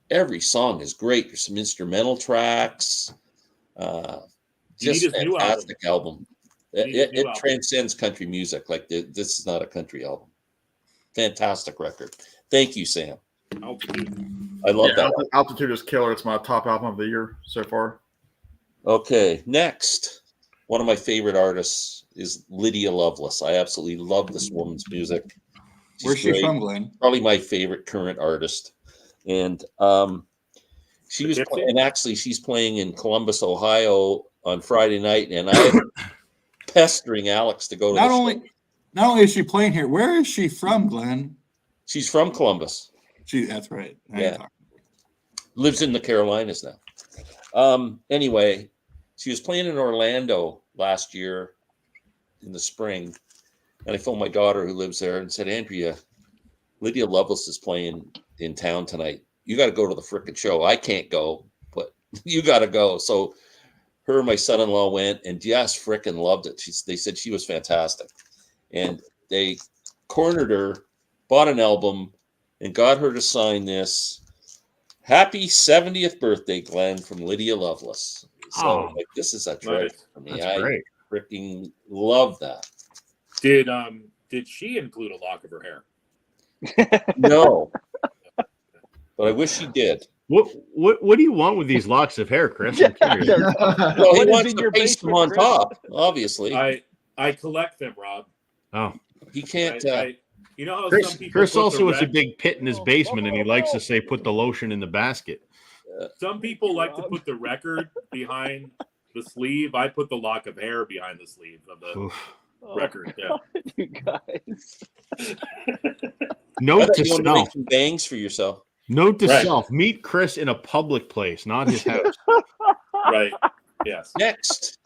every song is great. There's some instrumental tracks. Just a fantastic album. It transcends country music. Like this is not a country album. Fantastic record. Thank you, Sam. I love that. Altitude is killer. It's my top album of the year so far. Okay, next. One of my favorite artists is Lydia Loveless. I absolutely love this woman's music. Where's she from, Glenn? Probably my favorite current artist. And she was and actually she's playing in Columbus, Ohio on Friday night, and I'm pestering Alex to go to Not only is she playing here, where is she from, Glenn? She's from Columbus. That's right. Yeah. Lives in the Carolinas now. Anyway, she was playing in Orlando last year in the spring, and I phoned my daughter who lives there and said, "Andrea, Lydia Loveless is playing in town tonight. You got to go to the frickin' show. I can't go, but you got to go." So her and my son-in-law went and just frickin' loved it. They said she was fantastic. And they cornered her, bought an album, and got her to sign this. "Happy 70th birthday, Glenn," from Lydia Lovelace. So this is a treasure for me. That's great. I freaking love that. Did she include a lock of her hair? No. But I wish she did. What do you want with these locks of hair, Chris? Well, he wants to paste them on top, obviously. I collect them, Rob. Oh. He can't. You know how some people Chris also has a big pit in his basement, and he likes to say, "Put the lotion in the basket." Some people like to put the record behind the sleeve. I put the lock of hair behind the sleeve of the record. Yeah. You guys. Note to self. Make some bangs for yourself. Note to self: meet Chris in a public place, not his house. Right. Yes. Next,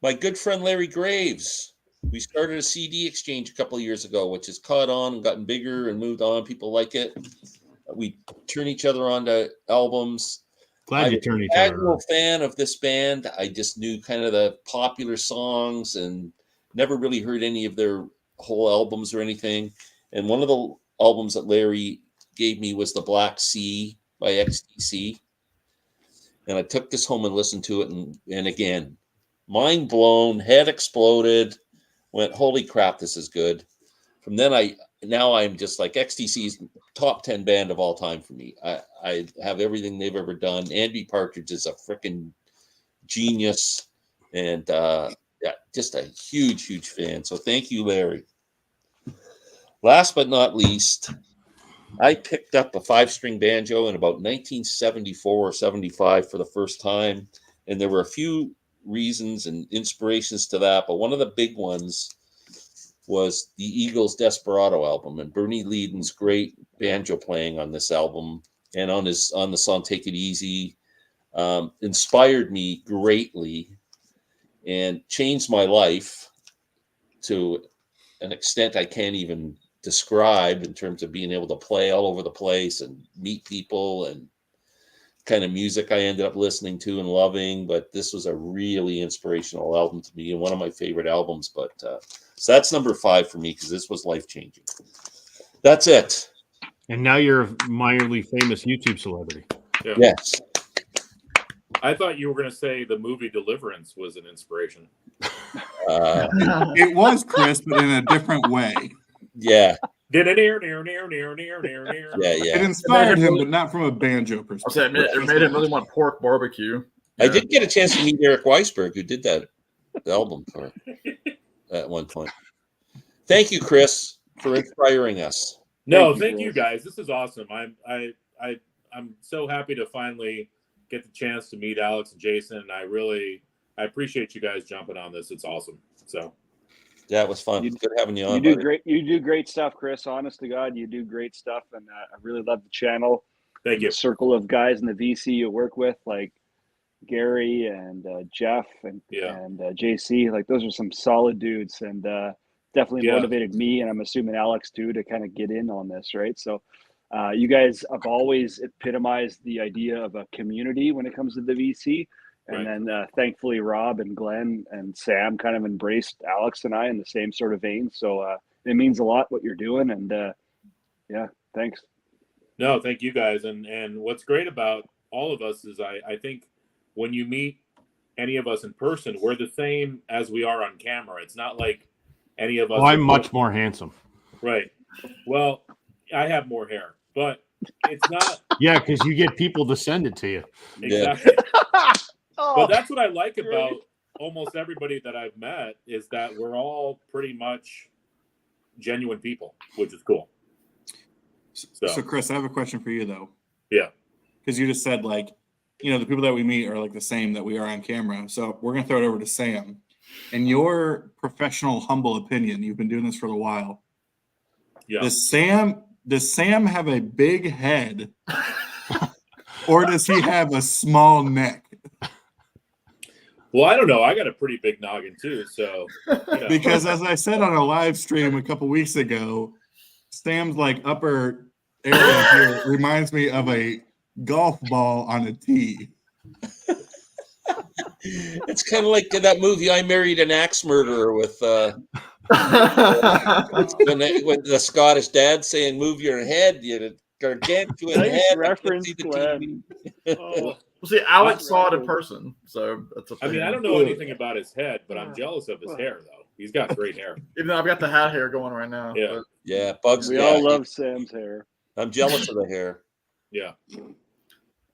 my good friend Larry Graves. We started a CD exchange a couple of years ago, which has caught on and gotten bigger and moved on. People like it. We turn each other on to albums. Glad you turned each other casual on. fan of this band. I just knew kind of the popular songs and never really heard any of their whole albums or anything. And one of the albums that Larry gave me was The Black Sea by XTC. And I took this home and listened to it. And again, mind blown, head exploded, went, holy crap, this is good. From then I'm just like XTC's top 10 band of all time for me. I have everything they've ever done. Andy Partridge is a freaking genius, and yeah, just a huge fan. So thank you, Larry. Last but not least, I picked up a 5-string banjo in about 1974 or 75 for the first time, and there were a few reasons and inspirations to that, but one of the big ones was the Eagles' Desperado album, and Bernie Leadon's great banjo playing on this album and on the song "Take It Easy" inspired me greatly and changed my life to an extent I can't even describe in terms of being able to play all over the place and meet people and kind of music I ended up listening to and loving. But this was a really inspirational album to me and one of my favorite albums. But so that's number 5 for me because this was life-changing. That's it. And now you're a minorly famous YouTube celebrity. Yeah. Yes. I thought you were going to say the movie Deliverance was an inspiration. It was, Chris, but in a different way. Yeah. Yeah. It inspired him, but not from a banjo perspective. It made him really want pork barbecue. I did get a chance to meet Eric Weisberg, who did that album for at one point. Thank you, Chris, for inspiring us. No, thank you guys. This is awesome. I'm so happy to finally get the chance to meet Alex and Jason. And I appreciate you guys jumping on this. It's awesome. So yeah, it was fun. Good having you on. You do great. You do great stuff, Chris. Honest to God, you do great stuff, and I really love the channel. Thank you. The circle of guys in the VC you work with, like Gary and Jeff and JC. Like those are some solid dudes, and definitely motivated me, and I'm assuming Alex too, to kind of get in on this, right? So you guys have always epitomized the idea of a community when it comes to the VC. And then thankfully, Rob and Glenn and Sam kind of embraced Alex and I in the same sort of vein. So it means a lot what you're doing. And yeah, thanks. No, thank you guys. And what's great about all of us is I think when you meet any of us in person, we're the same as we are on camera. It's not like any of us. Well, I'm much more handsome. Right. Well, I have more hair, but it's not. Yeah, because you get people to send it to you. Exactly. But that's what I like about almost everybody that I've met is that we're all pretty much genuine people, which is cool. So Chris, I have a question for you though. Yeah. Because you just said like, the people that we meet are like the same that we are on camera. So we're gonna throw it over to Sam. In your professional, humble opinion, you've been doing this for a while. Yeah. Does Sam have a big head, or does he have a small neck? Well, I don't know. I got a pretty big noggin too, so. Because as I said on a live stream a couple weeks ago, Sam's like upper area here reminds me of a golf ball on a tee. It's kind of like that movie "I Married an Axe Murderer" with when the Scottish dad saying, "Move your head," you gargantuan Nice head. reference, Glenn. Well, see, Alex saw it in person, so that's a I mean, I don't know anything about his head, but I'm jealous of his hair, though. He's got great hair. Even though I've got the hat hair going right now. Yeah. Yeah, Bugs. We all love Sam's hair. I'm jealous of the hair. Yeah.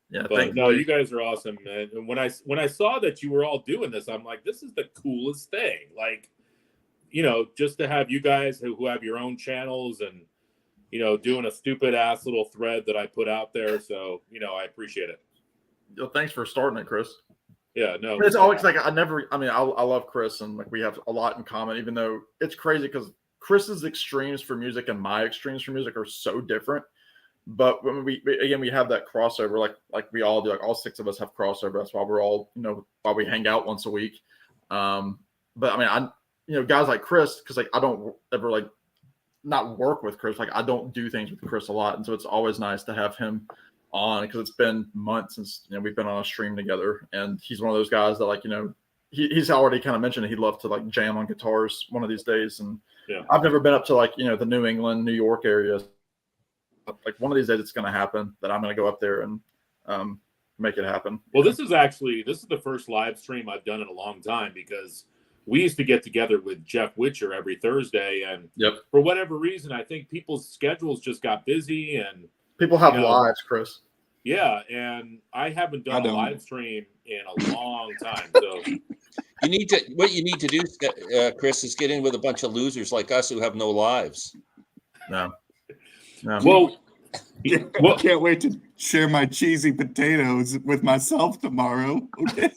Yeah, but no, you guys are awesome, man. And when I saw that you were all doing this, I'm like, this is the coolest thing. Like, just to have you guys who have your own channels and, doing a stupid ass little thread that I put out there. So, I appreciate it. Thanks for starting it, Chris. Yeah, no. It's always like I love Chris, and like we have a lot in common, even though it's crazy because Chris's extremes for music and my extremes for music are so different. But when we have that crossover, like we all do, like all 6 of us have crossover. That's why we're all, why we hang out once a week. But I mean, guys like Chris, because like I don't ever like not work with Chris. Like I don't do things with Chris a lot, and so it's always nice to have him on because it's been months since we've been on a stream together, and he's one of those guys that like he's already kind of mentioned he'd love to like jam on guitars one of these days, and I've never been up to like the New England, New York area. Like one of these days it's going to happen that I'm going to go up there and make it happen. Well, this is the first live stream I've done in a long time because we used to get together with Jeff Witcher every Thursday, and for whatever reason, I think people's schedules just got busy and people have lives, Chris. Yeah, and I haven't done a live stream in a long time. So what you need to do, Chris, is get in with a bunch of losers like us who have no lives. No. Well, I can't wait to share my cheesy potatoes with myself tomorrow. Okay.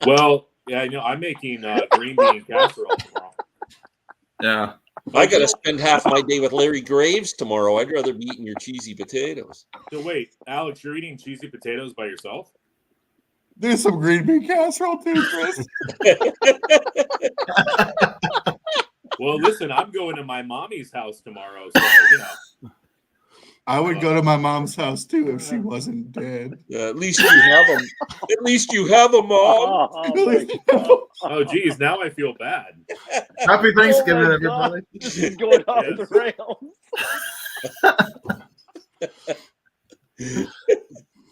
Well, yeah, I'm making green bean casserole tomorrow. Yeah. I got to spend half my day with Larry Graves tomorrow. I'd rather be eating your cheesy potatoes. So wait, Alex, you're eating cheesy potatoes by yourself? There's some green bean casserole too, Chris. Well, listen, I'm going to my mommy's house tomorrow, so I would go to my mom's house too if she wasn't dead. At least you have them. At least you have them, Mom. Oh, geez, now I feel bad. Happy Thanksgiving, everybody. This is going off the rails.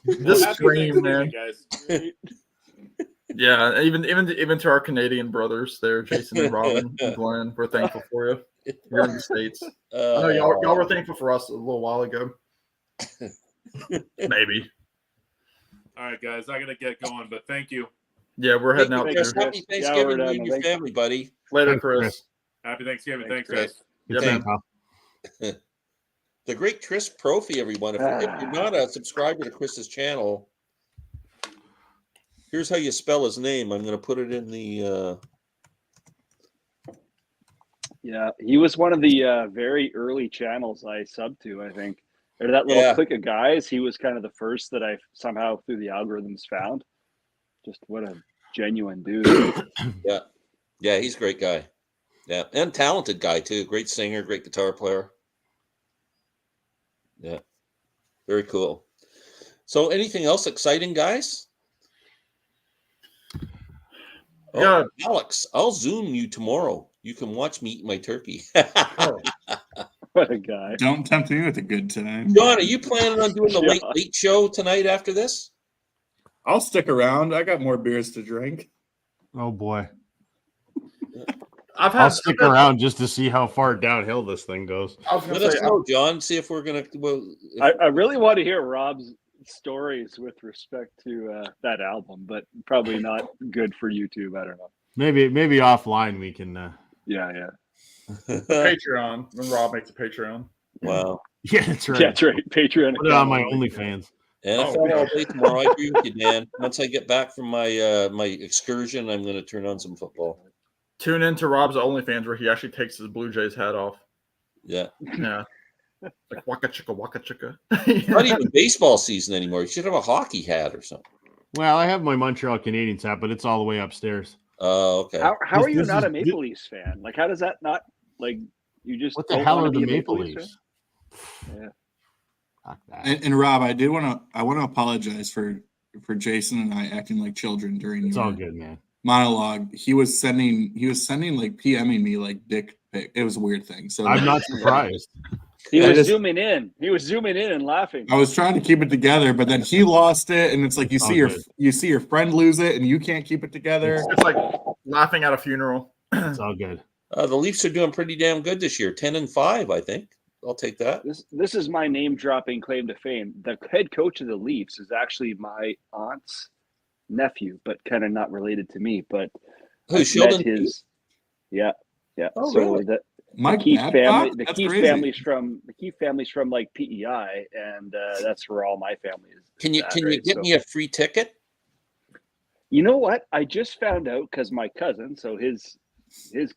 This stream, man. Guys. Yeah, even to our Canadian brothers there, Jason and Robin and Glenn, we're thankful for you. You're in the States. I know y'all were thankful for us a little while ago. Maybe. All right, guys, I gotta get going, but thank you. Yeah, we're heading out there. Happy Thanksgiving to you and your family, buddy. Later, Chris. Happy Thanksgiving. Thanks, Chris. Yeah, The great Chris Propfe, everyone. If you're not a subscriber to Chris's channel, here's how you spell his name. I'm going to put it in the. Yeah, he was one of the very early channels I subbed to, I think. Or that little clique of guys, he was kind of the first that I somehow through the algorithms found. Just what a genuine dude. Yeah, he's a great guy. Yeah, and talented guy too. Great singer, great guitar player. Yeah, very cool. So, anything else exciting, guys? Yeah, Alex, I'll Zoom you tomorrow. You can watch me eat my turkey. What a guy. Don't tempt me with a good time. John, are you planning on doing the late show tonight after this? I'll stick around. I got more beers to drink. Oh boy. I'll stick around just to see how far downhill this thing goes. Let us know, John. See if we're gonna. Well, I really want to hear Rob's stories with respect to that album, but probably not good for YouTube. I don't know. Maybe offline we can. Yeah. Patreon when Rob makes a Patreon. Wow. Yeah, that's right. Yeah, that's right. Patreon. Put it on my OnlyFans. NFL all day tomorrow. I agree with you, Dan. Once I get back from my my excursion, I'm going to turn on some football. Tune in to Rob's OnlyFans where he actually takes his Blue Jays hat off. Yeah. Like waka chicka. Not even baseball season anymore. You should have a hockey hat or something. Well, I have my Montreal Canadiens hat, but it's all the way upstairs. Oh, okay. How are you not a Maple Leafs fan? Like, how does that not like you just? What the hell are the Maple Leafs? Yeah. And Rob, I want to apologize for Jason and I acting like children during it's your all good, man. monologue. He was sending like PMing me like dick pic. It was a weird thing. So I'm not surprised. He was zooming in. He was zooming in and laughing. I was trying to keep it together, but then he lost it, and it's like you see your friend lose it, and you can't keep it together. It's like laughing at a funeral. It's all good. The Leafs are doing pretty damn good this year. 10-5, I think. I'll take that. This is my name dropping claim to fame. The head coach of the Leafs is actually my aunt's nephew, but kind of not related to me. But Who, Sheldon? Yeah. Oh, so really? the Mike Keefe family, Babcock? the Keefe family's from like PEI, and that's where all my family is. Can you get me a free ticket? You know what? I just found out because my cousin, so his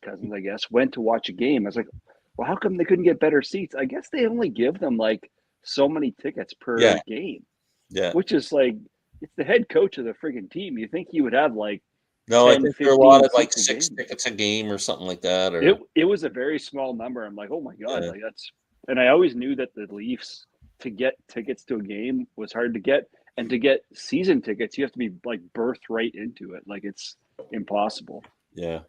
cousins, I guess, went to watch a game. I was like, well, how come they couldn't get better seats? I guess they only give them like so many tickets per game. Yeah. Which is like, it's the head coach of the friggin' team. You think he would have like No, I 10, think they're 15 allotted like seats a 6 game. tickets a game or something like that. Or It was a very small number. I'm like, oh my god, Yeah. like that's. And I always knew that the Leafs, to get tickets to a game was hard to get, and to get season tickets, you have to be like birthed right into it. Like it's impossible. yeah,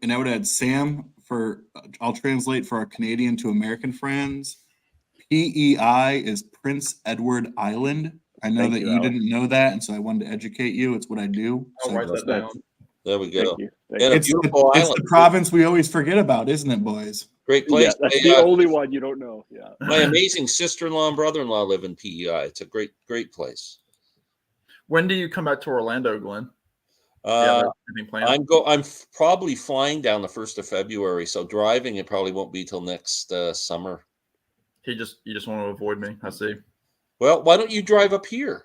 And I would add Sam for, I'll translate for our Canadian to American friends. PEI is Prince Edward Island. I know Thank that you, you Alex. didn't know that, and so I wanted to educate you. It's what I do. I'll So write that down. there we go. Thank you. Thank And a you. it's the, beautiful it's island. the province we always forget about, isn't it, boys? Great Yeah, place. that's the only one you don't know. Yeah. My amazing sister-in-law and brother-in-law live in PEI. It's a great place. When do you come back to Orlando, Glenn? Uh, Anything planned? I'm probably flying down the 1st of February, so driving it probably won't be till next summer. You just want to avoid me. I see. Well, why don't you drive up here?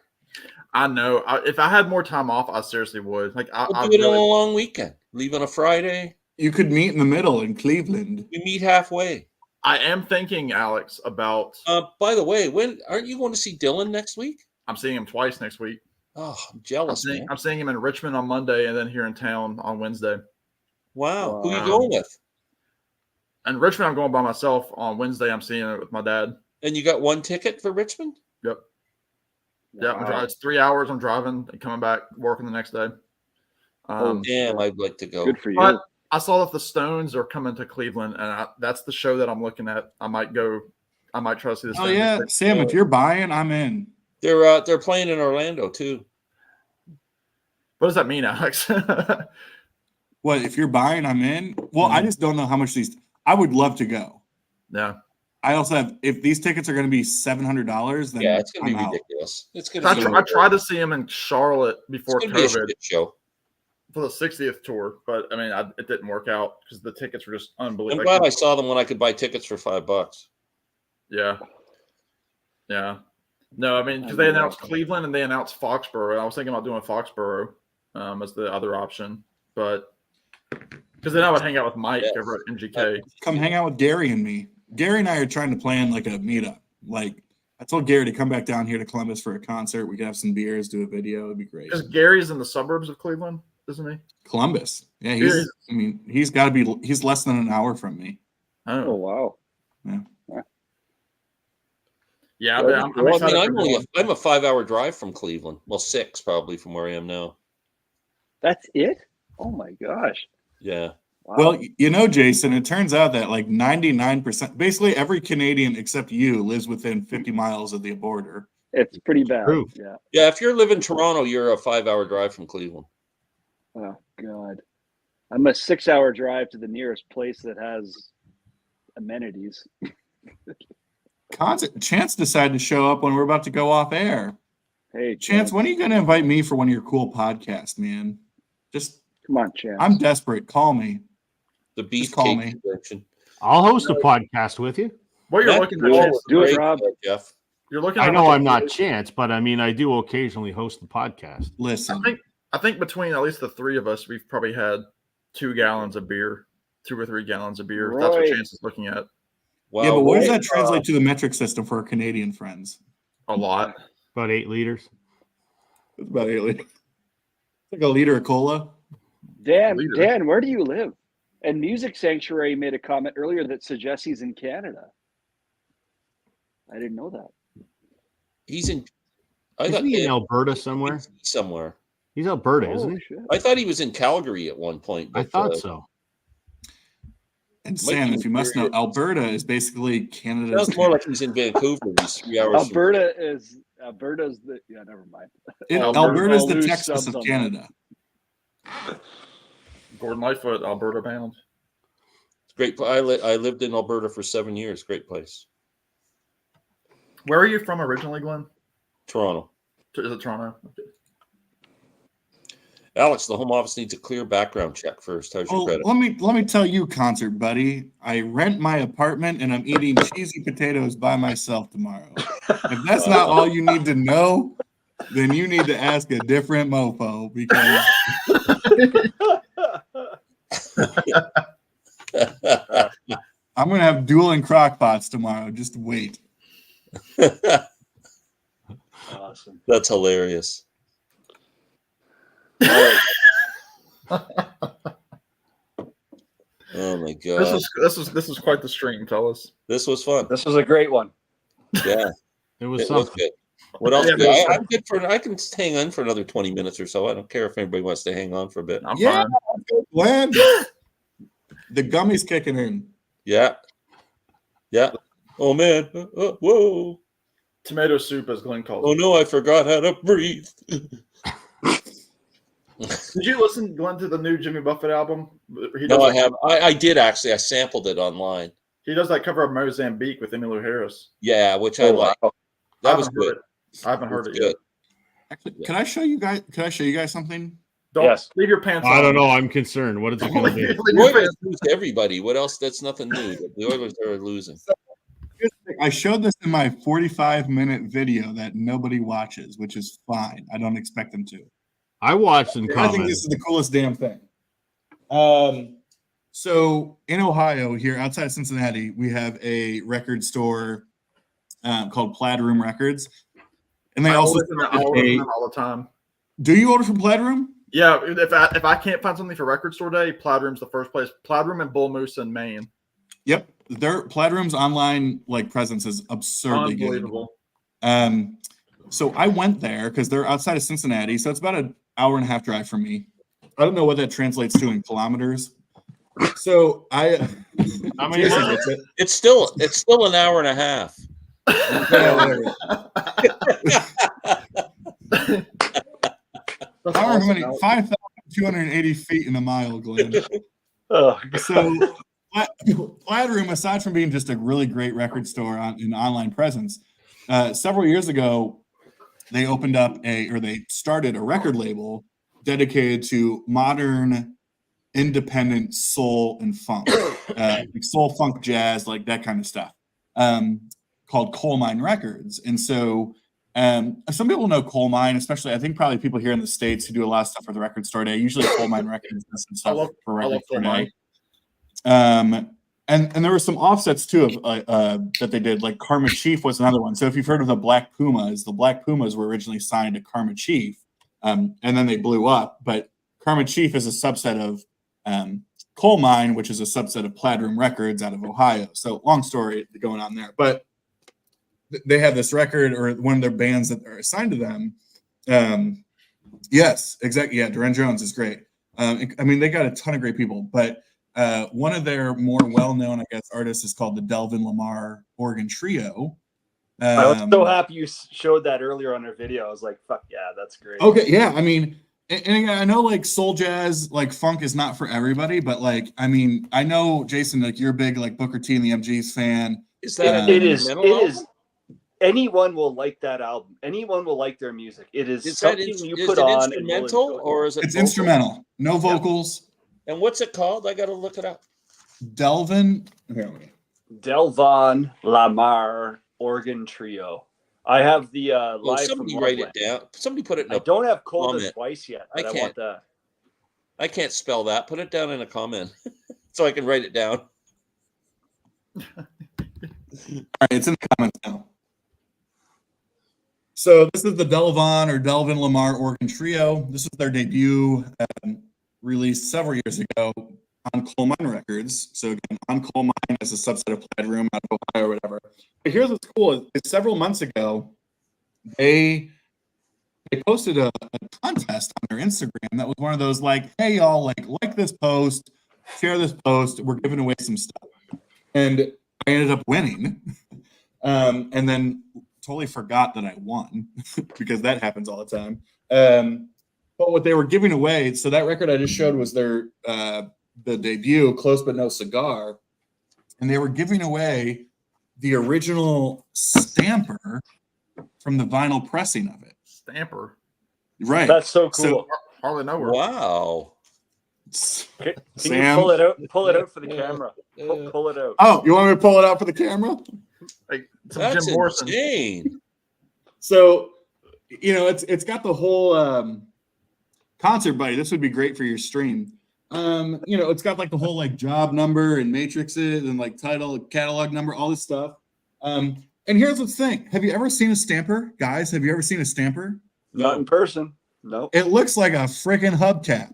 I know. If I had more time off, I seriously would. Like I We'll do it on a really, long weekend. Leave on a Friday. You could meet in the middle in Cleveland. We meet halfway. I am thinking, Alex, about. By the way, when aren't you going to see Dylan next week? I'm seeing him twice next week. Oh, I'm jealous, man. I'm seeing him in Richmond on Monday, and then here in town on Wednesday. Wow. Who are you Wow. going with? And Richmond, I'm going by myself. On Wednesday, I'm seeing it with my dad. And you got one ticket for Richmond? Yep. Yeah, Wow. it's 3 hours. I'm driving and coming back, working the next day. Damn, I'd like to go. Good for you. But I saw that the Stones are coming to Cleveland, and that's the show that I'm looking at. I might go. I might try to see the Oh Stones. yeah, Sam, if you're buying, I'm in. They're playing in Orlando too. What does that mean, Alex? What, if you're buying, I'm in? Well, I just don't know how much these. I would love to go. Yeah. I also have, if these tickets are going to be $700, then Yeah, it's gonna be I'm out. ridiculous. It's gonna. I tried to see him in Charlotte before It's gonna be a COVID shit show. for the 60th tour, but I mean, it didn't work out because the tickets were just I'm unbelievable. glad I saw them when I could buy tickets for $5. Yeah. Yeah. No, I mean, because they announced Cleveland and they announced Foxborough. And I was thinking about doing Foxborough as the other option, but because then I would hang out with Mike over at MGK. Come hang out with Gary and me. Gary and I are trying to plan like a meetup. Like, I told Gary to come back down here to Columbus for a concert. We could have some beers, do a video. It'd be great. Because Gary's in the suburbs of Cleveland, isn't he? Columbus. Yeah, Gary- he's got to be, he's less than an hour from me. Oh wow. Yeah, Well, but I'm Well, I excited mean, for going. I'm a 5-hour drive from Cleveland. Well, 6 probably from where I am now. That's it? Oh my gosh. Yeah. Wow. Well, you know, Jason, it turns out that like 99%, basically every Canadian except you lives within 50 miles of the border. it's pretty bad. True. Yeah. Yeah, if you're living in Toronto, you're a 5-hour drive from Cleveland. Oh God. I'm a 6-hour drive to the nearest place that has amenities. Chance decided to show up when we're about to go off air. Hey, Chance, when are you going to invite me for one of your cool podcasts, man? Just, come on, Chance. I'm desperate. Call me. The beef call cake me. convention. I'll host a podcast with you. What you're That looking do at, it. Chance, Do it, Great, Rob. Jeff. you're looking. I at know like I'm a- not Chance, but I mean, I do occasionally host the podcast. Listen, I think between at least the three of us, we've probably had 2 gallons of beer, 2 or 3 gallons of beer. That's what Roy. Chance is looking at. Wow. yeah, but what does Roy, that translate to the metric system for our Canadian friends? A lot. About 8 liters. It's about 8 liters. It's like a liter of cola. Dan, where do you live? And Music Sanctuary made a comment earlier that suggests he's in Canada. I didn't know that. He's in. I Isn't thought he in Alberta somewhere? somewhere. He's Alberta, isn't he? Shit. I thought he was in Calgary at one point. I But, thought so. And Sam, if you must know, Alberta is basically Canada's. Sounds more like he's in Vancouver. He's 3 hours. Alberta's the never mind. Alberta's I'll the lose Texas subs of on Canada. Gordon Lightfoot, Alberta bound. Great. I lived in Alberta for 7 years. Great place. Where are you from originally, Glenn? Toronto. Is it Toronto? Okay. Alex, the home office needs a clear background check first. How's your Oh, credit? let me tell you, concert buddy. I rent my apartment and I'm eating cheesy potatoes by myself tomorrow. If that's not all you need to know, then you need to ask a different mofo because I'm gonna have dueling crock pots tomorrow. Just wait. Awesome. That's hilarious. Oh my god, This is quite the stream, fellas. this was fun. This was a great one. Yeah, It was it was something. good. What else? Yeah, Yeah, but- I'm good for. I can hang on for another 20 minutes or so. I don't care if anybody wants to hang on for a bit. I'm Yeah, fine. Glenn. The gummy's kicking in. Yeah, yeah. Oh man, whoa. Tomato soup, as Glenn calls Oh it. no, I forgot how to breathe. Did you listen, Glenn, to the new Jimmy Buffett album? He No, does I that- have. I did actually. I sampled it online. He does that cover of Mozambique with Emmylou Harris. Yeah, which I like. wow. That I was haven't heard good. it. I haven't heard It's it yet. good. Actually, can I show you guys? Can I show you guys something? Don't Yes. leave your pants on. I don't know. I'm concerned. What is it going to Leave be? The your Oilers pants- lose to everybody. What else? That's nothing new. The Oilers are losing. Here's the thing. I showed this in my 45-minute video that nobody watches, which is fine. I don't expect them to. I watched and I think commented. this is the coolest damn thing. So in Ohio, here outside of Cincinnati, we have a record store called Plaid Room Records, and they I also listen to all the time. do you order from Plaid Room? Yeah, if I can't find something for Record Store Day, Plaid Room's the first place. Plaid Room and Bull Moose in Maine. Yep, their Plaid Room's online like presence is absurdly good. Unbelievable. So I went there because they're outside of Cincinnati, so it's about an hour and a half drive from me. I don't know what that translates to in kilometers. So I, How many Jason miles? gets it. It's still an hour and a half. Yeah, whatever. That's However awesome. many 5,280 feet in a mile, Glenn. Oh, So Plaid Room, aside from being just a really great record store in online presence, several years ago they started a record label dedicated to modern independent soul and funk, like soul funk jazz, like that kind of stuff, called Coal Mine Records. And so some people know Coal Mine, especially I think probably people here in the States who do a lot of stuff for the Record Store Day. Usually Coal Mine Records does some stuff for Record Store Day. And there were some offsets too of that they did, like Karma Chief was another one. So if you've heard of the Black Pumas were originally signed to Karma Chief, and then they blew up. But Karma Chief is a subset of Coal Mine, which is a subset of Plaid Room Records out of Ohio. So long story going on there, but they have this record, or one of their bands that are assigned to them. Yes, exactly. Yeah, Duran Jones is great. I mean, they got a ton of great people, but one of their more well-known, I guess, artists is called the Delvin Lamar Organ Trio. I was so happy you showed that earlier on our video. I was like, "Fuck yeah, that's great." Okay, yeah. I mean, and I know like soul jazz, like funk is not for everybody, but like, I mean, I know Jason, like you're a big like Booker T and the MGs fan. Is that It is. instrumental It album? is. Anyone will like that album. Anyone will like their music. It is Is that something you is put it on and you'll instrumental enjoy. or is it It's vocal? instrumental, no vocals. And what's it called? I got to look it up. Delvin. Here, wait. Delvon Lamar Organ Trio. I have the Oh, live somebody from write Loveland. it down. Somebody put it in I a don't have Cold comment. as Twice yet, I but I can't. want that. I can't spell that. Put it down in a comment so I can write it down. All right, it's in the comments now. So this is the Delvon or Delvin Lamar Organ Trio. This is their debut, released several years ago on Coal Mine Records. So again, on Coal Mine as a subset of Plaid Room out of Ohio or whatever. But here's what's cool: is several months ago, they posted a contest on their Instagram that was one of those like, hey y'all, like this post, share this post. We're giving away some stuff, and I ended up winning, and then totally forgot that I won because that happens all the time. But what they were giving away, so that record I just showed was their the debut, Close But No Cigar, and they were giving away the original stamper from the vinyl pressing of it. Stamper. Right. That's so cool. Hardly know her. Wow. Can you Sam? pull it out? Pull it out for the Yeah. camera. Pull it out. Oh, you want me to pull it out for the camera? Like some That's Jim Morrison. insane. So, you know, it's got the whole concert buddy. This would be great for your stream. You know, it's got like the whole like job number and matrices and like title, catalog number, all this stuff. And here's the thing: have you ever seen a stamper, guys? Have you ever seen a stamper? Not in person. No. It looks like a freaking hubcap.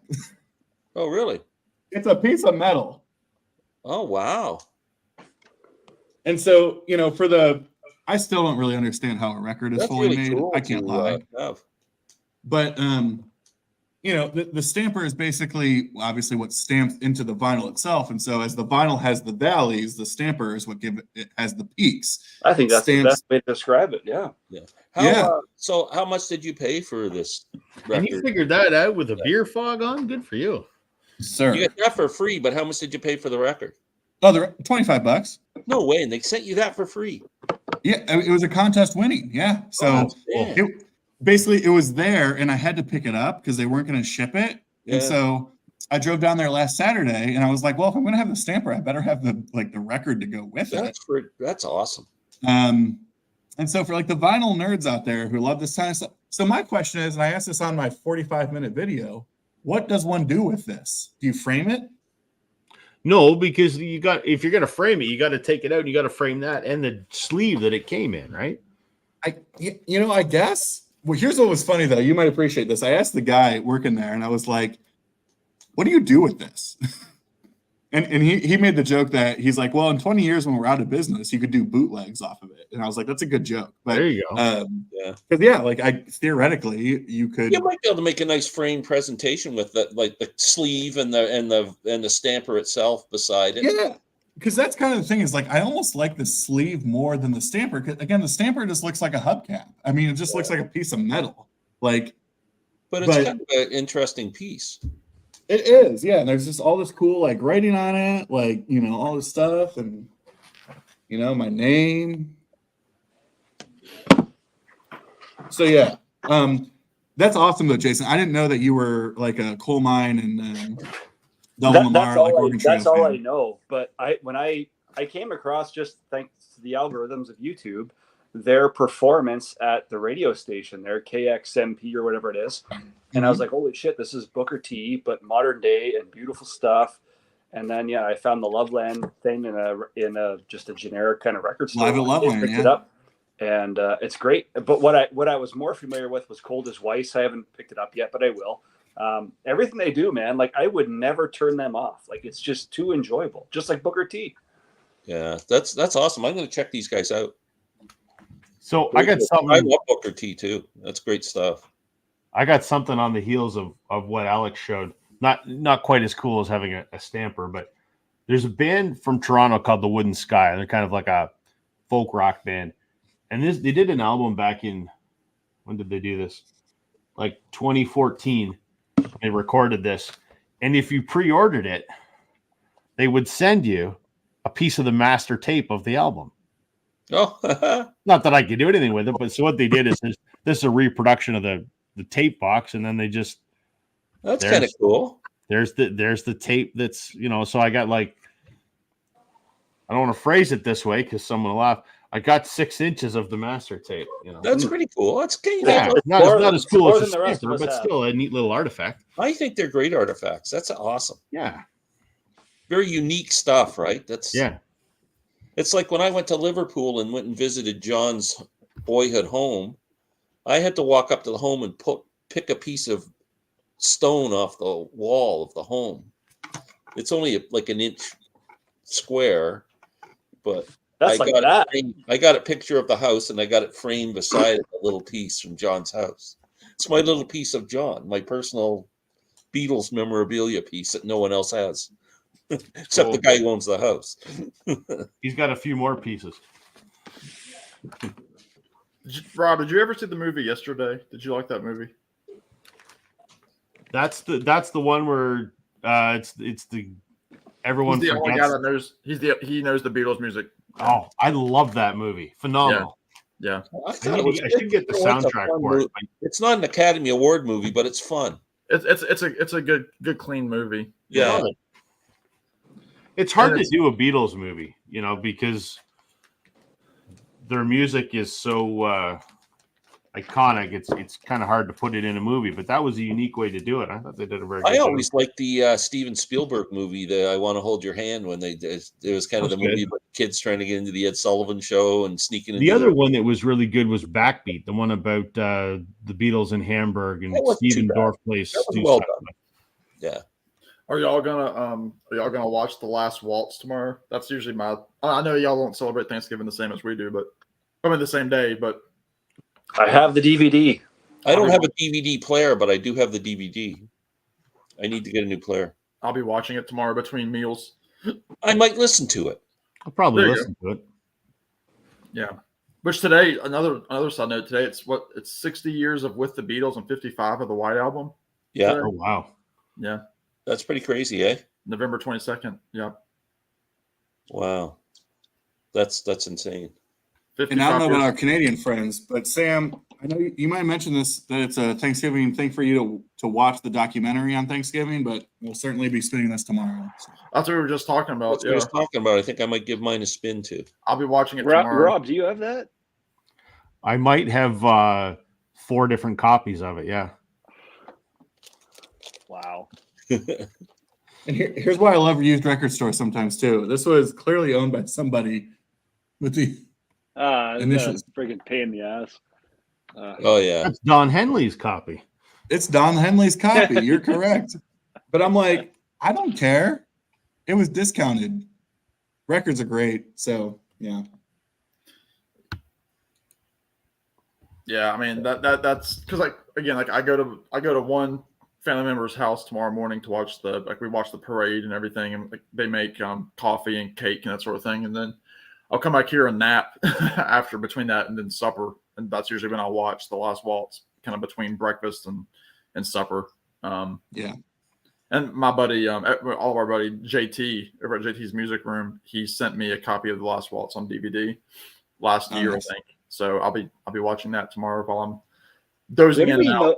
Oh, really? It's a piece of metal. Oh, wow. And so, I still don't really understand how a record is That's fully really made. cool I can't lie. have. But the stamper is basically obviously what's stamped into the vinyl itself. And so as the vinyl has the valleys, the stamper is what it has the peaks. I think that's the Stamps. best way to describe it. Yeah. So how much did you pay for this record? And you figured that out with a beer fog on? Good for you. Sir. You got that for free, but how much did you pay for the record? Oh, they're $25. No way. And they sent you that for free. Yeah, it was a contest winning. Yeah. So it was there and I had to pick it up because they weren't going to ship it. Yeah. And so I drove down there last Saturday and I was like, well, if I'm going to have the stamper, I better have the record to go with it. That's awesome. And so for the vinyl nerds out there who love this kind of stuff. So my question is, and I asked this on my 45-minute video, what does one do with this? Do you frame it? No, because if you're going to frame it, you got to take it out and you got to frame that and the sleeve that it came in, right? I guess. Well, here's what was funny though. You might appreciate this. I asked the guy working there and I was like, what do you do with this? And he made the joke that he's like, well, in 20 years when we're out of business, you could do bootlegs off of it. And I was like, that's a good joke. But there you go. Because theoretically you could. You might be able to make a nice frame presentation with the sleeve and the stamper itself beside it. Yeah, because that's kind of the thing is I almost like the sleeve more than the stamper. Because again, the stamper just looks like a hubcap. I mean, it just looks like a piece of metal. But it's kind of an interesting piece. It is, yeah. And there's just all this cool writing on it, all this stuff, and my name. So yeah, that's awesome though, Jason. I didn't know that you were a coal mine and Double Lamar. That's all I know. But when I came across, just thanks to the algorithms of YouTube, their performance at the radio station, their KXMP or whatever it is. And I was like, holy shit, this is Booker T, but modern day and beautiful stuff. And then, I found the Loveland thing in a just a generic kind of record store. Live at Loveland, picked it up, and it's great. But what I was more familiar with was Cold as Weiss. I haven't picked it up yet, but I will. Everything they do, man, I would never turn them off. It's just too enjoyable, just like Booker T. Yeah, that's awesome. I'm going to check these guys out. So I got something. I love Booker T too. That's great stuff. I got something on the heels of what Alex showed. Not quite as cool as having a stamper, but there's a band from Toronto called The Wooden Sky. They're kind of like a folk rock band. And they did an album back in, when did they do this? 2014. They recorded this. And if you pre-ordered it, they would send you a piece of the master tape of the album. Oh, not that I could do anything with it, but so what they did is this is a reproduction of the tape box, and then they just that's kind of cool. There's the tape that's so I got I don't want to phrase it this way because someone will laugh. I got 6 inches of the master tape. That's pretty cool. That's not as cool as a stamper, but still a neat little artifact. I think they're great artifacts. That's awesome. Yeah, very unique stuff, right? Yeah. It's like when I went to Liverpool and went and visited John's boyhood home, I had to walk up to the home and pick a piece of stone off the wall of the home. It's only an inch square, but I got a picture of the house and I got it framed beside it, a little piece from John's house. It's my little piece of John, my personal Beatles memorabilia piece that no one else has. Except the guy who owns the house. He's got a few more pieces. Rob, did you ever see the movie Yesterday? Did you like that movie? That's the one where it's the everyone. He's the only guy that knows. He knows the Beatles music. Oh, I love that movie. Phenomenal. Yeah. I should get the soundtrack for it. It's not an Academy Award movie, but it's fun. It's a good clean movie. Yeah. It's hard to do a Beatles movie, because their music is so iconic. It's kind of hard to put it in a movie, but that was a unique way to do it. I thought they did a very good job. I always liked the Steven Spielberg movie, the I Want to Hold Your Hand, when it was kind of the movie about kids trying to get into the Ed Sullivan Show and sneaking into the other one that was really good was Backbeat, the one about the Beatles in Hamburg and Stephen Dorff plays. That was well done. Yeah. Are y'all gonna watch The Last Waltz tomorrow? That's usually my. I know y'all don't celebrate Thanksgiving the same as we do, but I mean the same day. But I have the DVD. I don't have a DVD player, but I do have the DVD. I need to get a new player. I'll be watching it tomorrow between meals. I might listen to it. I'll probably There you listen to it. Yeah. Which today, another side note, today it's 60 years of With the Beatles and 55 of the White Album. Yeah, Today. Oh wow. Yeah. that's pretty crazy, eh? November 22nd. Yeah. Wow, that's insane. And I don't know 55 about our years. Canadian friends, but Sam, I know you might mention this, that it's a Thanksgiving thing for you to watch the documentary on Thanksgiving, but we'll certainly be spinning this tomorrow. So. That's what we were just talking about. That's what I was talking about. I think I might give mine a spin too. I'll be watching it tomorrow. Rob, do you have that? I might have 4 different copies of it. Yeah. Wow. And here's why I love used record stores sometimes too. This was clearly owned by somebody with the initials. Friggin' pain in the ass. Oh yeah, That's Don Henley's copy. It's Don Henley's copy. You're correct. But I'm like, I don't care. It was discounted. Records are great. So yeah. Yeah, I mean that's because like again, like I go to one family member's house tomorrow morning to watch we watch the parade and everything, and like, they make coffee and cake and that sort of thing, and then I'll come back here and nap after between that and then supper, and that's usually when I'll watch The Last Waltz, kind of between breakfast and supper. Yeah. And my buddy, all of our buddy JT over at JT's Music Room, he sent me a copy of The Last Waltz on DVD last year, Nice. I think. So I'll be watching that tomorrow while I'm dozing in and out.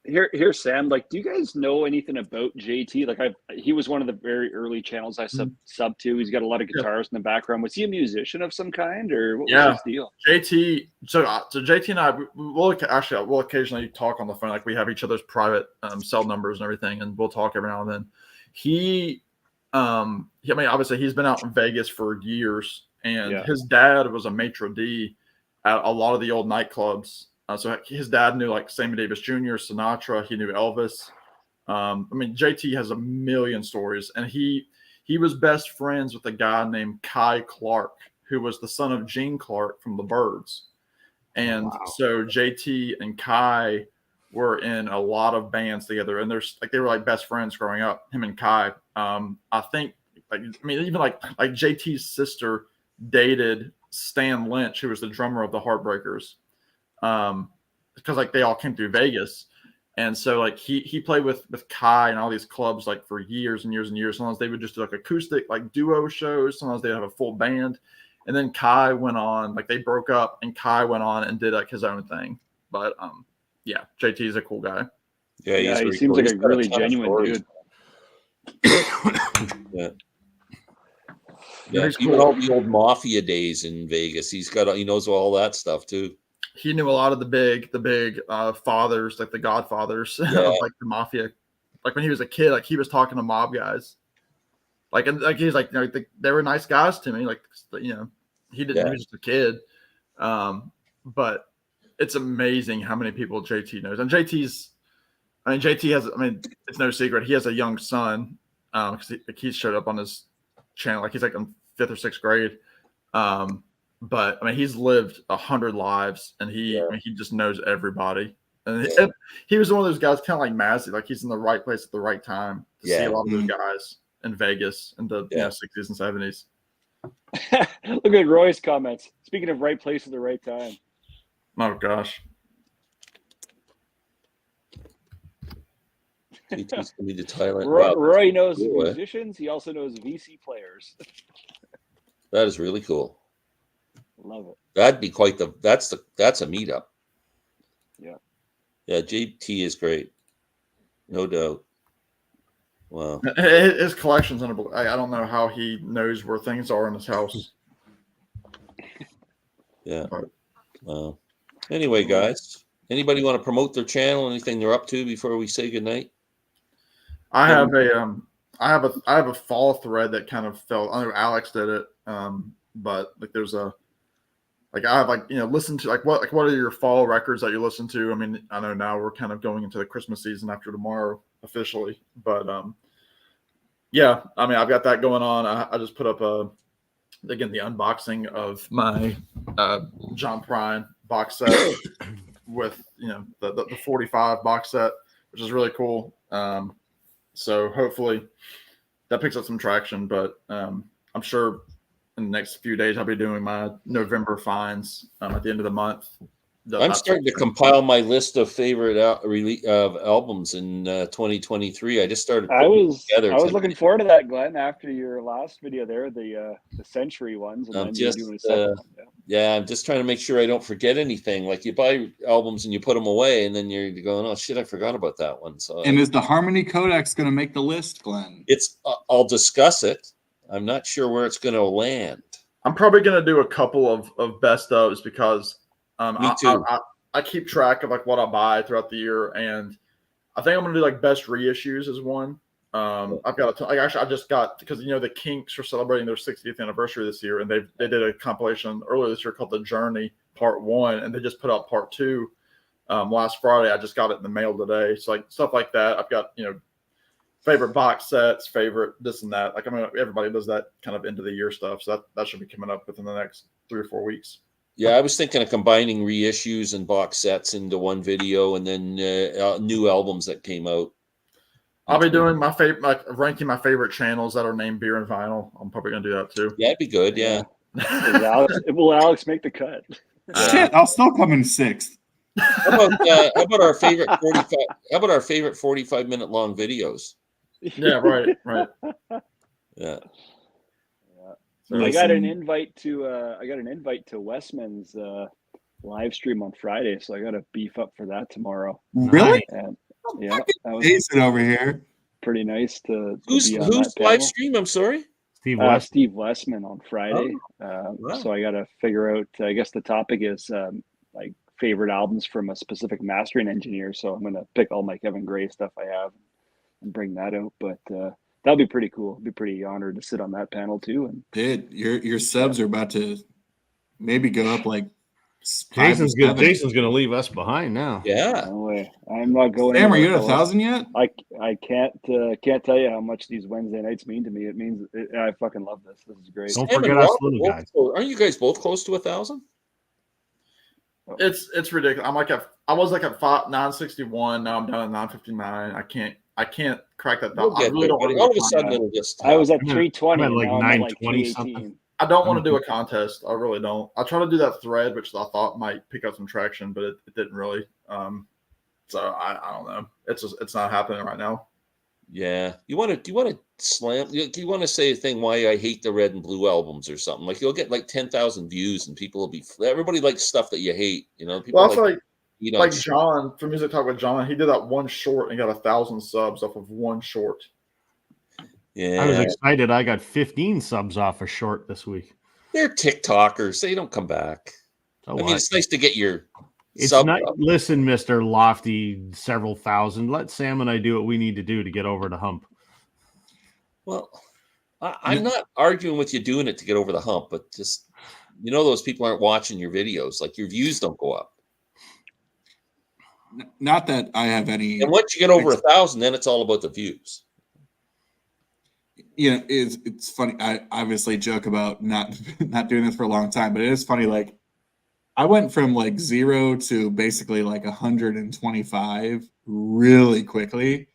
Here, Sam. Like, do you guys know anything about JT? Like, he was one of the very early channels I sub to. He's got a lot of guitars in the background. Was he a musician of some kind, or what was his deal? JT. So JT and I we'll occasionally talk on the phone. Like we have each other's private cell numbers and everything, and we'll talk every now and then. I mean, obviously he's been out in Vegas for years, and his dad was a maitre d' at a lot of the old nightclubs. So his dad knew like Sammy Davis Jr., Sinatra. He knew Elvis. I mean, JT has a million stories, and he was best friends with a guy named Kai Clark, who was the son of Gene Clark from the Byrds. And so JT and Kai were in a lot of bands together, and they were like best friends growing up. Him and Kai. I think, even like JT's sister dated Stan Lynch, who was the drummer of the Heartbreakers. Because like they all came through Vegas, and so like he played with Kai and all these clubs like for years and years and years. Sometimes they would just do like acoustic like duo shows. Sometimes they'd have a full band, and then Kai went on, like they broke up, and Kai went on and did like his own thing. But yeah, JT is a cool guy. Yeah, he seems like a really genuine dude. Yeah, even all the old mafia days in Vegas. He knows all that stuff too. He knew a lot of the big fathers, like the Godfathers of like the mafia. Like when he was a kid, like he was talking to mob guys. Like he's like, they were nice guys to me. Like he didn't. He was just a kid. But it's amazing how many people JT knows. And JT has. I mean, it's no secret he has a young son. Because he showed up on his channel. Like he's like in 5th or 6th grade. But I mean, he's lived 100 lives, and he just knows everybody. And he was one of those guys, kind of like Mazzy, like he's in the right place at the right time to see a lot of those guys in Vegas in the 60s and 70s. Look at Roy's comments. Speaking of right place at the right time. Oh gosh. JT's coming to Thailand. Roy knows musicians. He also knows VC players. That is really cool. Love it. That'd be that's a meetup. Yeah. Yeah, JT is great. No doubt. Wow. His collection's unbelievable. I don't know how he knows where things are in his house. Yeah. Wow. Anyway, guys, anybody want to promote their channel? Anything they're up to before we say goodnight? I have a fall thread that kind of fell. I know Alex did it, but like there's a like I have like listen to what are your fall records that you listen to? I mean, I know now we're kind of going into the Christmas season after tomorrow officially, but Yeah, I mean, I've got that going on. I just put up again the unboxing of my John Prine box set with the 45 box set, which is really cool. So hopefully that picks up some traction. But I'm sure in the next few days I'll be doing my November finds at the end of the month. I'm starting to compile my list of favorite albums in 2023. I just started I putting was it together. looking forward to that, Glenn. After your last video there, the Century ones, and then you're doing a second one. Yeah, I'm just trying to make sure I don't forget anything. Like you buy albums and you put them away, and then you're going, "Oh shit, I forgot about that one." So, And is the Harmony Codex going to make the list, Glenn? it's I'll discuss it. I'm not sure where it's going to land. I'm probably going to do a couple of best ofs because Me too. I keep track of like what I buy throughout the year, and I think I'm going to do like best reissues as one. I've got I just got, because the Kinks are celebrating their 60th anniversary this year, and they did a compilation earlier this year called The Journey Part 1, and they just put out Part 2 last Friday. I just got it in the mail today. So like stuff like that. I've got favorite box sets, favorite this and that. Like, I mean, everybody does that kind of end of the year stuff, so that should be coming up within the next 3 or 4 weeks. Yeah, I was thinking of combining reissues and box sets into one video, and then new albums that came out. I'll be doing my favorite, like ranking my favorite channels that are named Beer and Vinyl. I'm probably gonna do that too. Yeah, that'd be good. Yeah. Will Alex make the cut? Shit, I'll still come in sixth. How about our favorite 45? How about our favorite 45-minute long videos? Yeah, right. Yeah. So I got an invite to Westman's live stream on Friday, so I got to beef up for that tomorrow. Really? And yeah, that was Jason over here. pretty nice to Who's be on that live panel. stream? I'm sorry. Steve West. Steve Westman on Friday. Wow. So I got to figure out. I guess the topic is like favorite albums from a specific mastering engineer. So I'm gonna pick all my Kevin Gray stuff I have and bring that out. But that'll be pretty cool. I'd be pretty honored to sit on that panel too. And Dude, your subs are about to maybe go up like Jason's gonna leave us behind now. Yeah. no way. I'm not going. Sam, are you at anywhere, 1,000 yet? I can't tell you how much these Wednesday nights mean to me. It means I fucking love this. This is great. Don't Sam forget and us Rob little are guys. Aren't you guys both close to 1,000? It's ridiculous. I'm like I was like at 961. Now I'm down at 959. I can't crack that down. We'll I get really there, don't buddy. want All to of a sudden, it'll just. I was at I'm at 320. like Now I'm at like 920 318. something. I don't want to do a contest. I really don't. I try to do that thread, which I thought might pick up some traction, but it didn't really. So I don't know. It's not happening right now. Yeah, do you want to slam? Do you want to say a thing why I hate the red and blue albums or something? Like you'll get like 10,000 views and people will be. Everybody likes stuff that you hate. People Well, I feel like like John from Music Talk with John. He did that one short and got 1,000 subs off of one short. Yeah, I was excited. I got 15 subs off a short this week. they're TikTokers. They don't come back. So I mean, what? it's nice to get your. It's sub not. up. Listen, Mr. Lofty, several thousand. Let Sam and I do what we need to do to get over the hump. Well, I'm not arguing with you doing it to get over the hump, but just those people aren't watching your videos. Like your views don't go up. Not that I have any. And once you get over 1,000, then it's all about the views. It's funny. I obviously joke about not doing this for a long time, but it is funny. Like I went from like 0 to basically like 125 really quickly,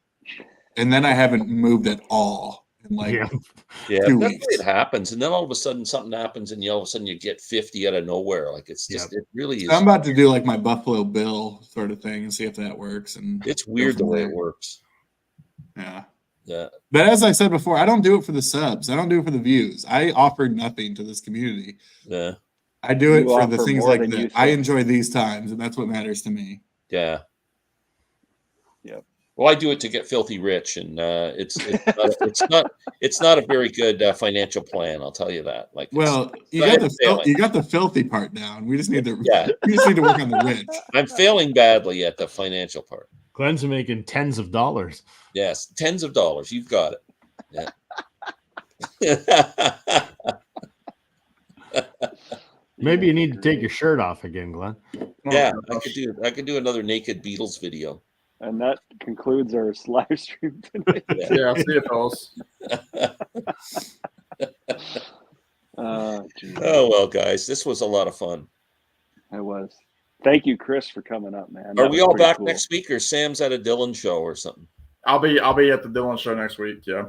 and then I haven't moved at all in like Yeah, 2 that's weeks. the way it happens, and then all of a sudden something happens, and all of a sudden you get 50 out of nowhere. Like it's just it really is. So I'm about to do like my Buffalo Bill sort of thing and see if that works. And It's weird the way it works. Yeah. Yeah. But as I said before, I don't do it for the subs. I don't do it for the views. I offer nothing to this community. Yeah. I do it You for the offer things more like than that. you I think. enjoy these times, and that's what matters to me. Yeah. Yep. Well, I do it to get filthy rich, and it's not a very good financial plan. I'll tell you that. Like, Well, you got the filthy part down. We just need to we just need to work on the rich. I'm failing badly at the financial part. Glenn's making tens of dollars. Yes, tens of dollars. You've got it. Yeah. Maybe you need to take your shirt off again, Glenn. Yeah, I could do another naked Beatles video. And that concludes our live stream tonight. Yeah, see you, fellas. Geez. Oh well, guys, this was a lot of fun. It was. Thank you, Chris, for coming up, man. Are That we was all pretty back cool. next week, or Sam's at a Dylan show or something? I'll be at the Dylan show next week. Yeah.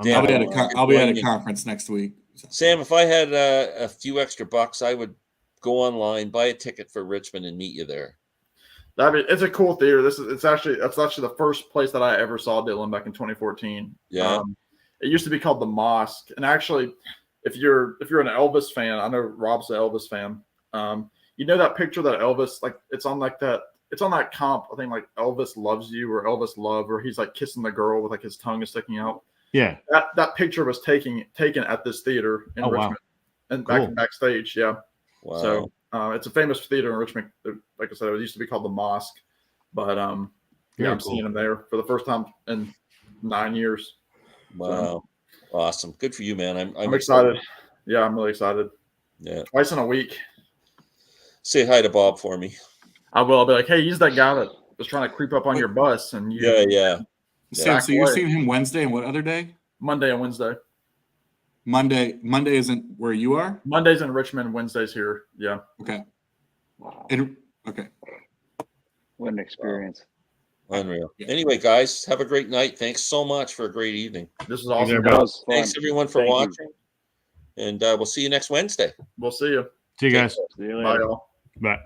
Damn, I'll be at a conference next week. Sam, if I had a few extra bucks, I would go online, buy a ticket for Richmond, and meet you there. It's a cool theater. That's actually the first place that I ever saw Dylan back in 2014. Yeah. It used to be called the Mosque, and actually, if you're an Elvis fan, I know Rob's an Elvis fan. You know that picture that Elvis, like it's on that comp, I think like Elvis Loves You or Elvis Love, where he's like kissing the girl with like his tongue is sticking out. Yeah. That picture was taken at this theater in Richmond, and backstage. Yeah. Wow. So it's a famous theater in Richmond. Like I said, it used to be called the Mosque, but I'm seeing him there for the first time in 9 years. Wow. So, awesome. Good for you, man. I'm excited. Yeah, I'm really excited. Yeah. Twice in a week. Say hi to Bob for me. I will. I'll be like, hey, he's that guy that was trying to creep up on your bus, and you. Yeah. Sam, so you're seeing him Wednesday, and what other day? Monday and Wednesday. Monday isn't where you are? Monday's in Richmond, Wednesday's here. Yeah. Okay. Wow. Okay. What an experience. Unreal. Anyway, guys, have a great night. Thanks so much for a great evening. This is awesome. Thanks everyone for watching. And we'll see you next Wednesday. We'll see you. See you guys. See you later. Bye, y'all. Bye.